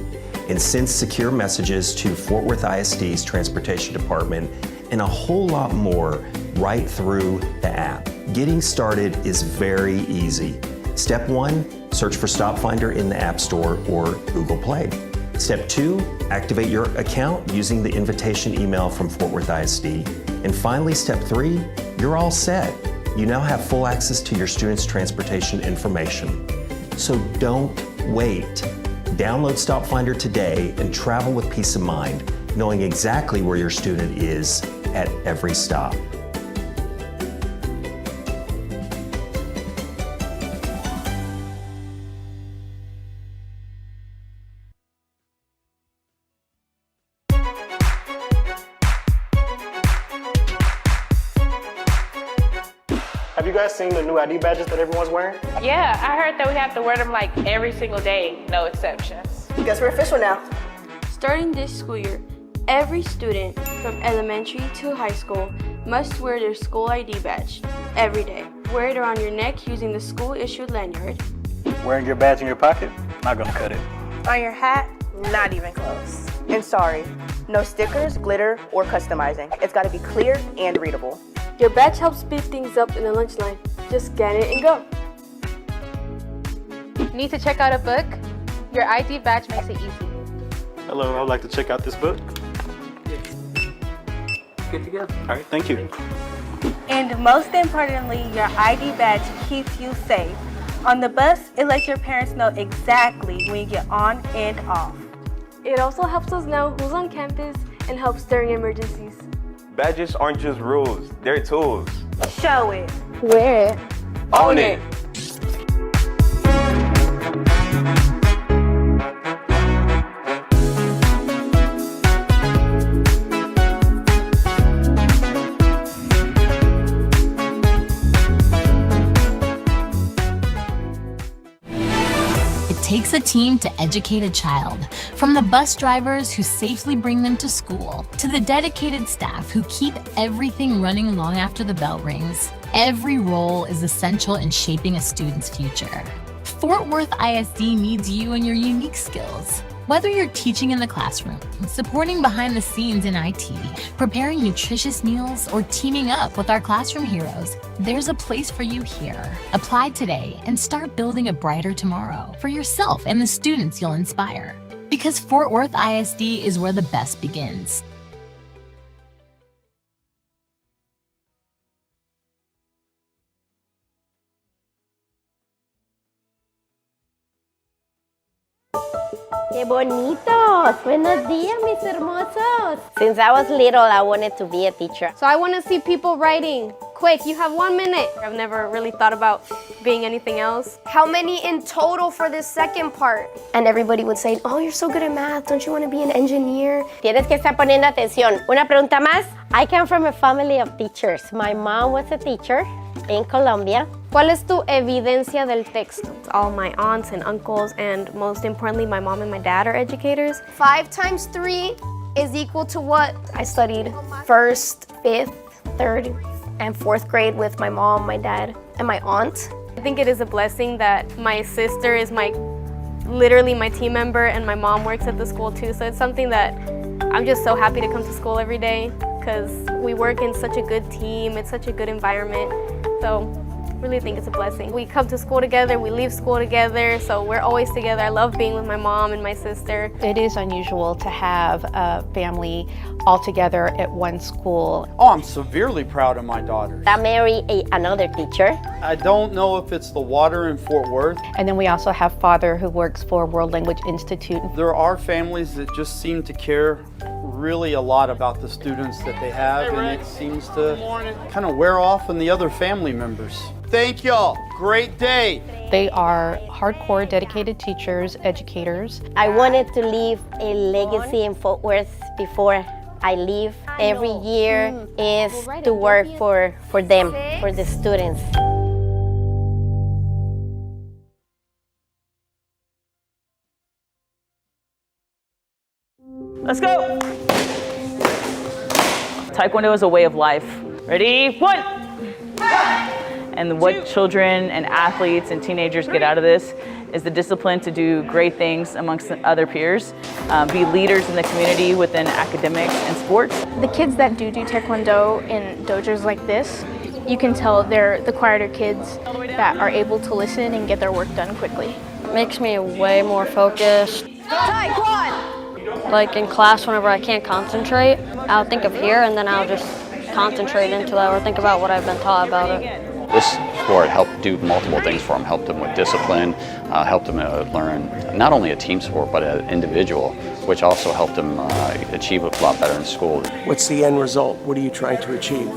and send secure messages to Fort Worth ISD's Transportation Department, and a whole lot more right through the app. Getting started is very easy. Step 1, search for StopFinder in the App Store or Google Play. Step 2, activate your account using the invitation email from Fort Worth ISD. And finally, Step 3, you're all set. You now have full access to your students' transportation information. So don't wait. Download StopFinder today and travel with peace of mind, knowing exactly where your student is at every stop. Have you guys seen the new ID badges that everyone's wearing? Yeah, I heard that we have to wear them like every single day, no exceptions. Guess we're official now. Starting this school year, every student from elementary to high school must wear their school ID badge every day. Wear it around your neck using the school-issued lanyard. Wearing your badge in your pocket? Not gonna cut it. On your hat? Not even close. And sorry, no stickers, glitter, or customizing. It's gotta be clear and readable. Your badge helps speed things up in the lunch line. Just scan it and go. Need to check out a book? Your ID badge makes it easy. Hello, I would like to check out this book. Good to go. All right, thank you. And most importantly, your ID badge keeps you safe. On the bus, it lets your parents know exactly when you get on and off. It also helps us know who's on campus and helps during emergencies. Badges aren't just rules, they're tools. Show it. Wear it. Own it. It takes a team to educate a child, from the bus drivers who safely bring them to school, to the dedicated staff who keep everything running long after the bell rings. Every role is essential in shaping a student's future. Fort Worth ISD needs you and your unique skills. Whether you're teaching in the classroom, supporting behind the scenes in IT, preparing nutritious meals, or teaming up with our classroom heroes, there's a place for you here. Apply today and start building a brighter tomorrow for yourself and the students you'll inspire. Because Fort Worth ISD is where the best begins. ¡Qué bonitos! Buenos días, mis hermosos. Since I was little, I wanted to be a teacher. So I want to see people writing Quick, you have 1 minute. I've never really thought about being anything else. How many in total for this second part? And everybody would say, oh, you're so good at math. Don't you want to be an engineer? Tienes que estar poniendo atención. Una pregunta más. I come from a family of teachers. My mom was a teacher in Colombia. ¿Cuál es tu evidencia del texto? All my aunts and uncles, and most importantly, my mom and my dad are educators. 5 times 3 is equal to what? I studied 1st, 5th, 3rd, and 4th grade with my mom, my dad, and my aunt. I think it is a blessing that my sister is literally my team member, and my mom works at the school too. So it's something that I'm just so happy to come to school every day because we work in such a good team. It's such a good environment. So I really think it's a blessing. We come to school together, we leave school together, so we're always together. I love being with my mom and my sister. It is unusual to have a family all together at one school. Oh, I'm severely proud of my daughter. I married another teacher. I don't know if it's the water in Fort Worth. And then we also have father who works for World Language Institute. There are families that just seem to care really a lot about the students that they have, and it seems to kind of wear off on the other family members. Thank y'all. Great day. They are hardcore, dedicated teachers, educators. I wanted to leave a legacy in Fort Worth before I leave. Every year is to work for them, for the students. Let's go. Taekwondo is a way of life. Ready? 1. And what children and athletes and teenagers get out of this is the discipline to do great things amongst other peers, be leaders in the community within academics and sports. The kids that do Taekwondo in dojos like this, you can tell they're the quieter kids that are able to listen and get their work done quickly. Makes me way more focused. Like in class, whenever I can't concentrate, I'll think of here and then I'll just concentrate into that or think about what I've been taught about it. This sport helped do multiple things for him, helped him with discipline, helped him learn not only a team sport, but an individual, which also helped him achieve a lot better in school. What's the end result? What are you trying to achieve?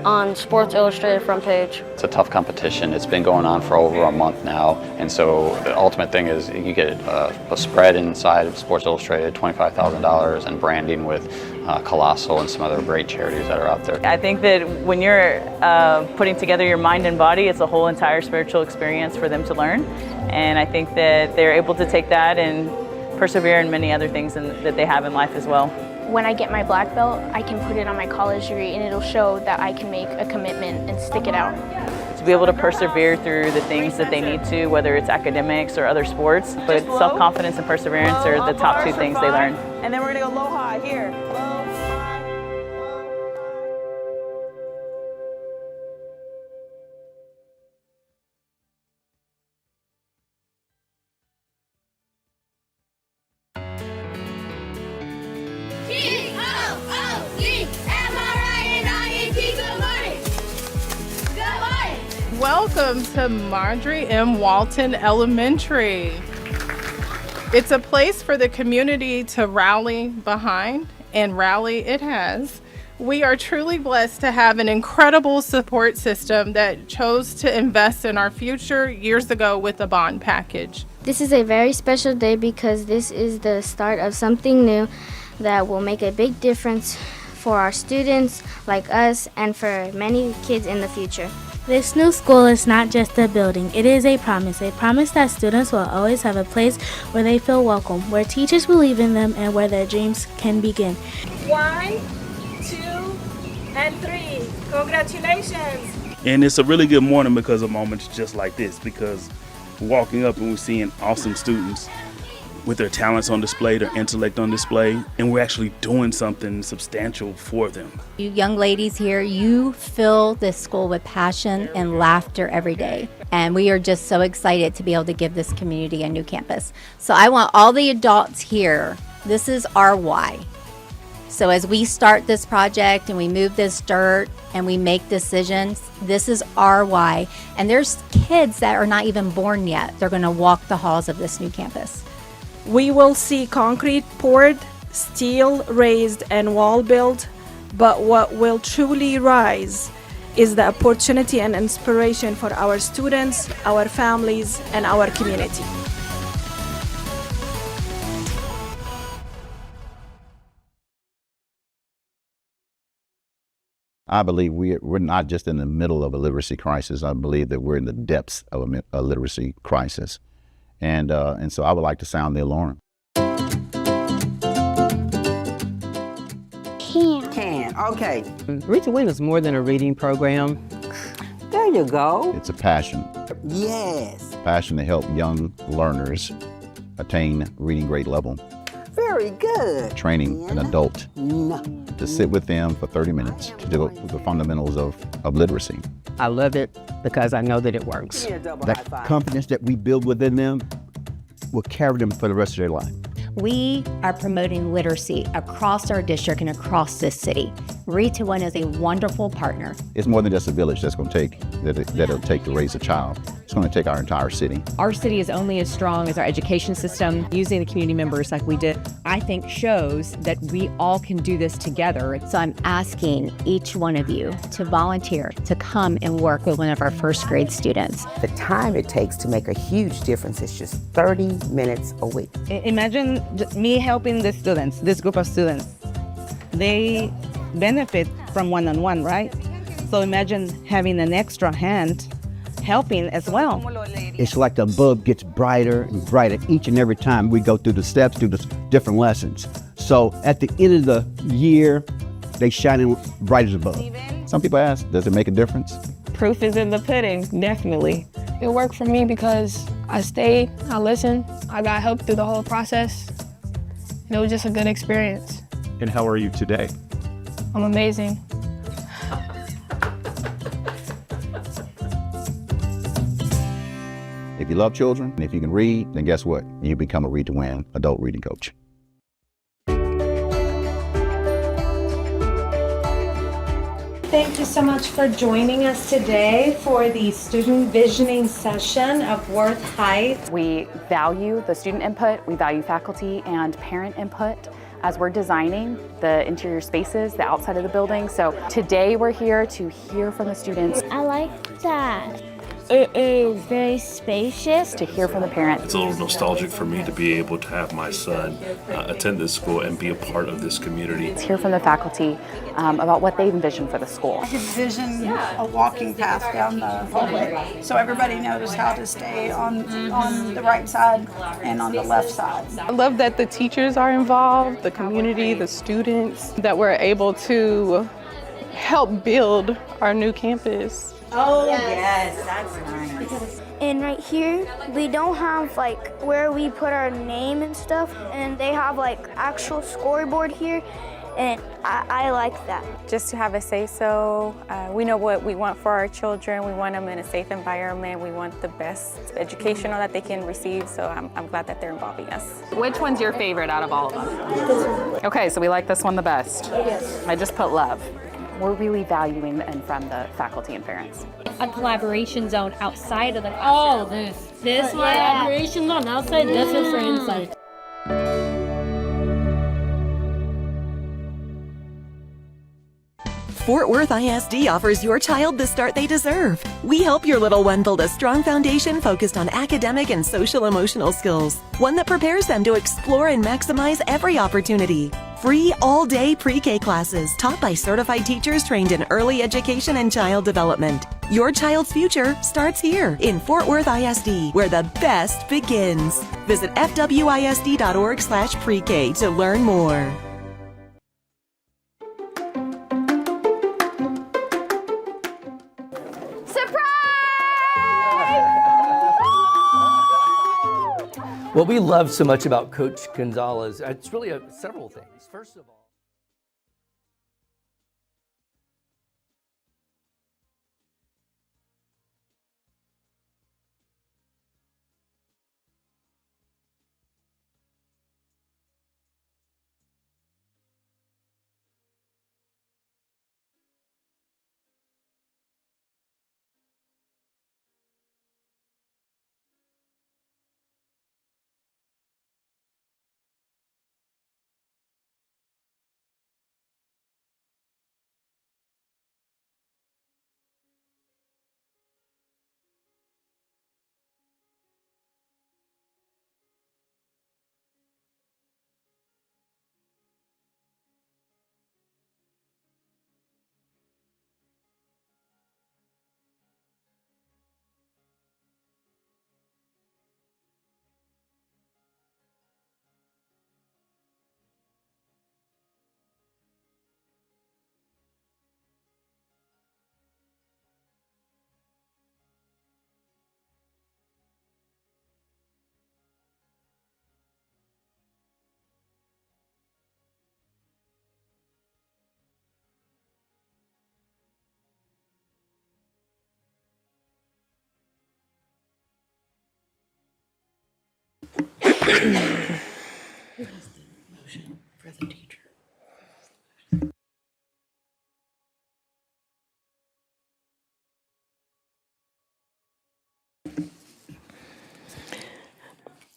On Sports Illustrated front page. It's a tough competition. It's been going on for over a month now, and so the ultimate thing is you get a spread inside of Sports Illustrated, $25,000, and branding with Colossal and some other great charities that are out there. I think that when you're putting together your mind and body, it's a whole entire spiritual experience for them to learn, and I think that they're able to take that and persevere in many other things that they have in life as well. When I get my black belt, I can put it on my college degree and it'll show that I can make a commitment and stick it out. To be able to persevere through the things that they need to, whether it's academics or other sports, but self-confidence and perseverance are the top 2 things they learn. And then we're gonna go low high here. Welcome to Marjorie M. Walton Elementary. It's a place for the community to rally behind, and rally it has. We are truly blessed to have an incredible support system that chose to invest in our future years ago with a bond package. This is a very special day because this is the start of something new that will make a big difference for our students like us and for many kids in the future. This new school is not just a building, it is a promise that students will always have a place where they feel welcome, where teachers believe in them, and where their dreams can begin. 1, 2, and 3. Congratulations! And it's a really good morning because of moments just like this, because we're walking up and we're seeing awesome students with their talents on display, their intellect on display, and we're actually doing something substantial for them. You young ladies here, you fill this school with passion and laughter every day. And we are just so excited to be able to give this community a new campus. So I want all the adults here, this is our why. So as we start this project and we move this dirt and we make decisions, this is our why. And there's kids that are not even born yet. They're gonna walk the halls of this new campus. We will see concrete poured, steel raised, and wall built, but what will truly rise is the opportunity and inspiration for our students, our families, and our community. I believe we're not just in the middle of a literacy crisis. I believe that we're in the depths of a literacy crisis. And so I would like to sound the alarm. Can, okay. Read to Win is more than a reading program. There you go. It's a passion. Yes. Passion to help young learners attain reading grade level. Very good. Training an adult to sit with them for 30 minutes to develop the fundamentals of literacy. I love it because I know that it works. That confidence that we build within them will carry them for the rest of their life. We are promoting literacy across our district and across this city. Read to Win is a wonderful partner. It's more than just a village that'll take to raise a child. It's going to take our entire city. Our city is only as strong as our education system. Using the community members like we did, I think shows that we all can do this together. So I'm asking each one of you to volunteer to come and work with one of our first grade students. The time it takes to make a huge difference is just 30 minutes a week. Imagine me helping the students, this group of students. They benefit from one-on-one, right? So imagine having an extra hand helping as well. It's like the bulb gets brighter and brighter each and every time we go through the steps, through the different lessons. So at the end of the year, they shining bright as a bulb. Some people ask, does it make a difference? Proof is in the pudding, definitely. It worked for me because I stayed, I listened, I got help through the whole process. And it was just a good experience. And how are you today? I'm amazing. If you love children, and if you can read, then guess what? You become a Read to Win adult reading coach. Thank you so much for joining us today for the student visioning session of Worth Heights. We value the student input, we value faculty and parent input as we're designing the interior spaces, the outside of the building. So today we're here to hear from the students. I like that. It is very spacious. To hear from the parents. It's a little nostalgic for me to be able to have my son attend this school and be a part of this community. To hear from the faculty about what they envision for the school. I could envision a walking path down the hallway so everybody knows how to stay on the right side and on the left side. I love that the teachers are involved, the community, the students, that we're able to help build our new campus. Oh, yes, that's nice. And right here, we don't have like where we put our name and stuff, and they have like actual scoreboard here, and I like that. Just to have a say-so. We know what we want for our children. We want them in a safe environment. We want the best educational that they can receive, so I'm glad that they're involving us. Which one's your favorite out of all of them? Okay, so we like this one the best. Yes. I just put love. We're really valuing and from the faculty and parents. A collaboration zone outside of the classroom. Oh, this collaboration zone outside, this is for inside. Fort Worth ISD offers your child the start they deserve. We help your little one build a strong foundation focused on academic and social-emotional skills, one that prepares them to explore and maximize every opportunity. Free all-day pre-K classes taught by certified teachers trained in early education and child development. Your child's future starts here in Fort Worth ISD, where the best begins. Visit fwisd.org/pre-K to learn more. What we love so much about Coach Gonzalez, it's really several things. First of all,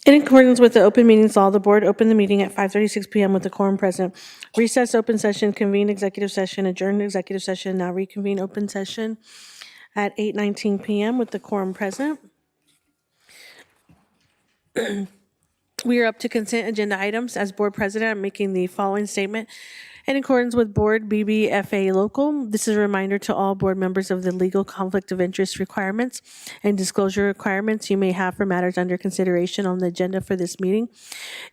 In accordance with the open meetings law, the board opened the meeting at 5:36 p.m. with the quorum present. Recess open session, convene executive session, adjourn executive session, now reconvene open session at 8:19 p.m. with the quorum present. We are up to consent agenda items. As board president, I'm making the following statement. In accordance with Board BBFA Local, this is a reminder to all board members of the legal conflict of interest requirements and disclosure requirements you may have for matters under consideration on the agenda for this meeting.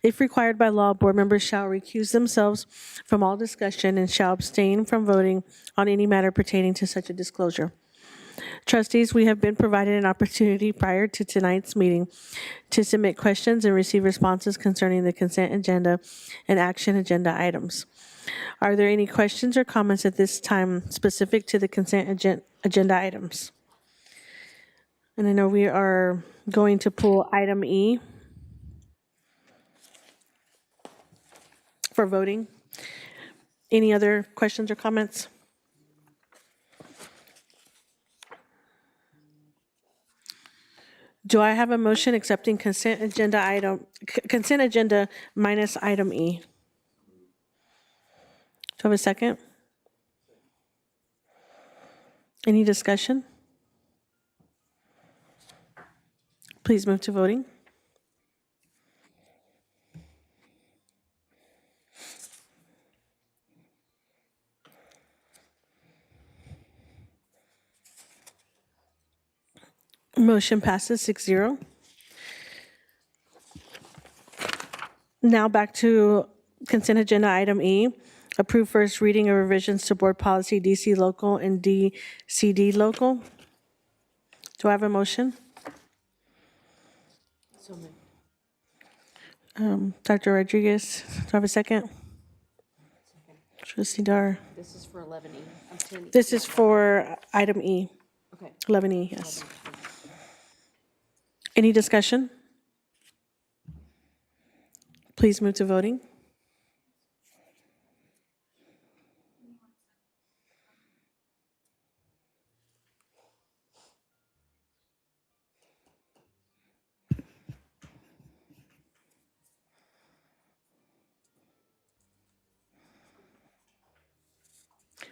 If required by law, board members shall recuse themselves from all discussion and shall abstain from voting on any matter pertaining to such a disclosure. Trustees, we have been provided an opportunity prior to tonight's meeting to submit questions and receive responses concerning the consent agenda and action agenda items. Are there any questions or comments at this time specific to the consent agenda items? And I know we are going to pull item E for voting. Any other questions or comments? Do I have a motion accepting consent agenda minus item E? Do I have a second? Any discussion? Please move to voting. Motion passes 6-0. Now back to consent agenda item E. Approve first reading of revisions to board policy DC local and DCD local. Do I have a motion? Dr. Rodriguez, do I have a second? Trustee Dar. This is for 11E. This is for item E. Okay. 11E, yes. Any discussion? Please move to voting.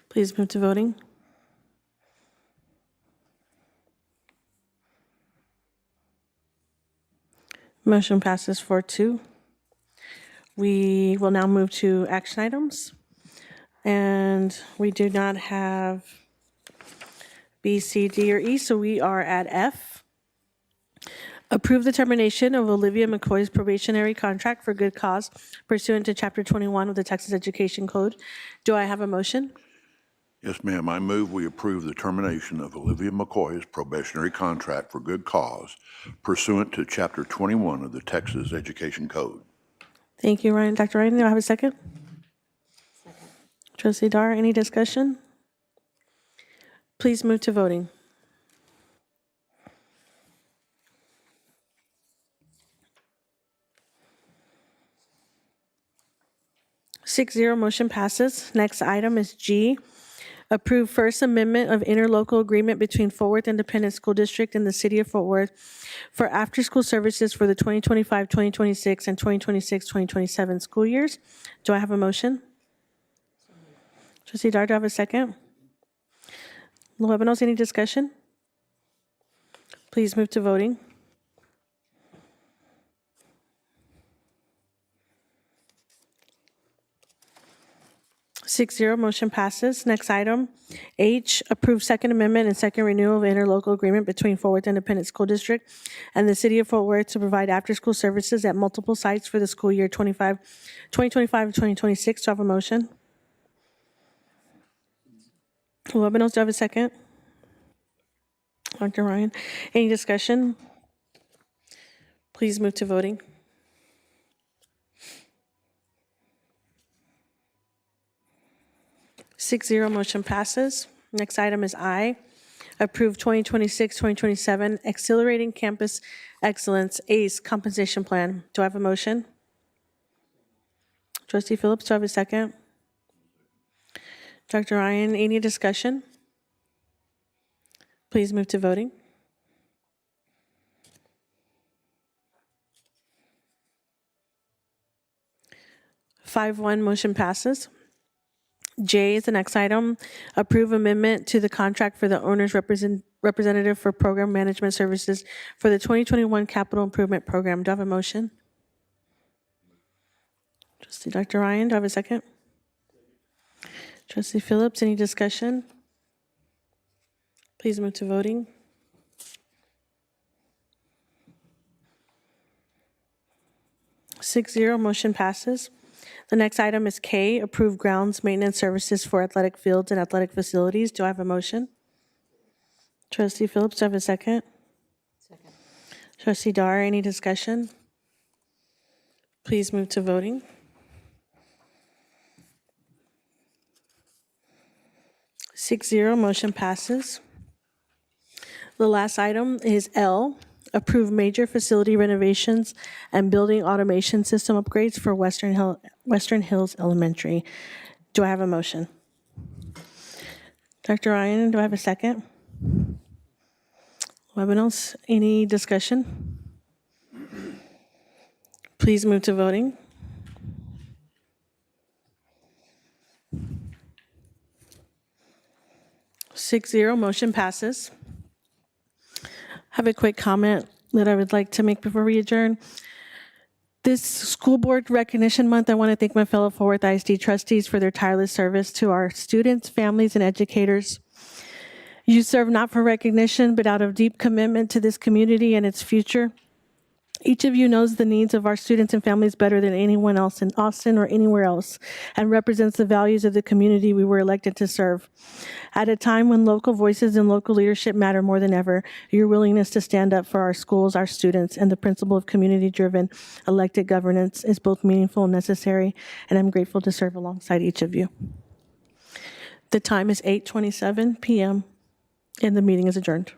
Please move to voting. Motion passes 4-2. We will now move to action items. And we do not have B, C, D, or E, so we are at F. Approve the termination of Olivia McCoy's probationary contract for good cause pursuant to Chapter 21 of the Texas Education Code. Do I have a motion? Yes, ma'am. I move we approve the termination of Olivia McCoy's probationary contract for good cause pursuant to Chapter 21 of the Texas Education Code. Thank you, Ryan. Dr. Ryan, do I have a second? Second. Trustee Dar, any discussion? Please move to voting. Six zero, motion passes. Next item is G. Approve First Amendment of interlocal agreement between Fort Worth Independent School District and the City of Fort Worth for after-school services for the 2025-2026 and 2026-2027 school years. Do I have a motion? Trustee Dar, do I have a second? Luevanos, any discussion? Please move to voting. 6-0, motion passes. Next item, H, approve Second Amendment and second renewal of interlocal agreement between Fort Worth Independent School District and the City of Fort Worth to provide after-school services at multiple sites for the school year 2025 and 2026. Do I have a motion? Luevanos, do I have a second? Dr. Ryan, any discussion? Please move to voting. 6-0, motion passes. Next item is I. approve 2026-2027 Accelerating Campus Excellence ACE Compensation Plan. Do I have a motion? Trustee Phillips, do I have a second? Dr. Ryan, any discussion? Please move to voting. Five one, motion passes. J is the next item. Approve amendment to the contract for the owner's representative for program management services for the 2021 capital improvement program. Do I have a motion? Trustee Dr. Ryan, do I have a second? Trustee Phillips, any discussion? Please move to voting. Six zero, motion passes. The next item is K, approve grounds maintenance services for athletic fields and athletic facilities. Do I have a motion? Trustee Phillips, do I have a second? Second. Trustee Dar, any discussion? Please move to voting. 6-0, motion passes. The last item is L, approve major facility renovations and building automation system upgrades for Western Hills Elementary. Do I have a motion? Dr. Ryan, do I have a second? Webinars, any discussion? Please move to voting. Six zero, motion passes. I have a quick comment that I would like to make before we adjourn. This School Board Recognition Month, I want to thank my fellow Fort Worth ISD trustees for their tireless service to our students, families, and educators. You serve not for recognition, but out of deep commitment to this community and its future. Each of you knows the needs of our students and families better than anyone else in Austin or anywhere else, and represents the values of the community we were elected to serve. At a time when local voices and local leadership matter more than ever, your willingness to stand up for our schools, our students, and the principle of community-driven elected governance is both meaningful and necessary, and I'm grateful to serve alongside each of you. The time is 8:27 p.m., and the meeting is adjourned.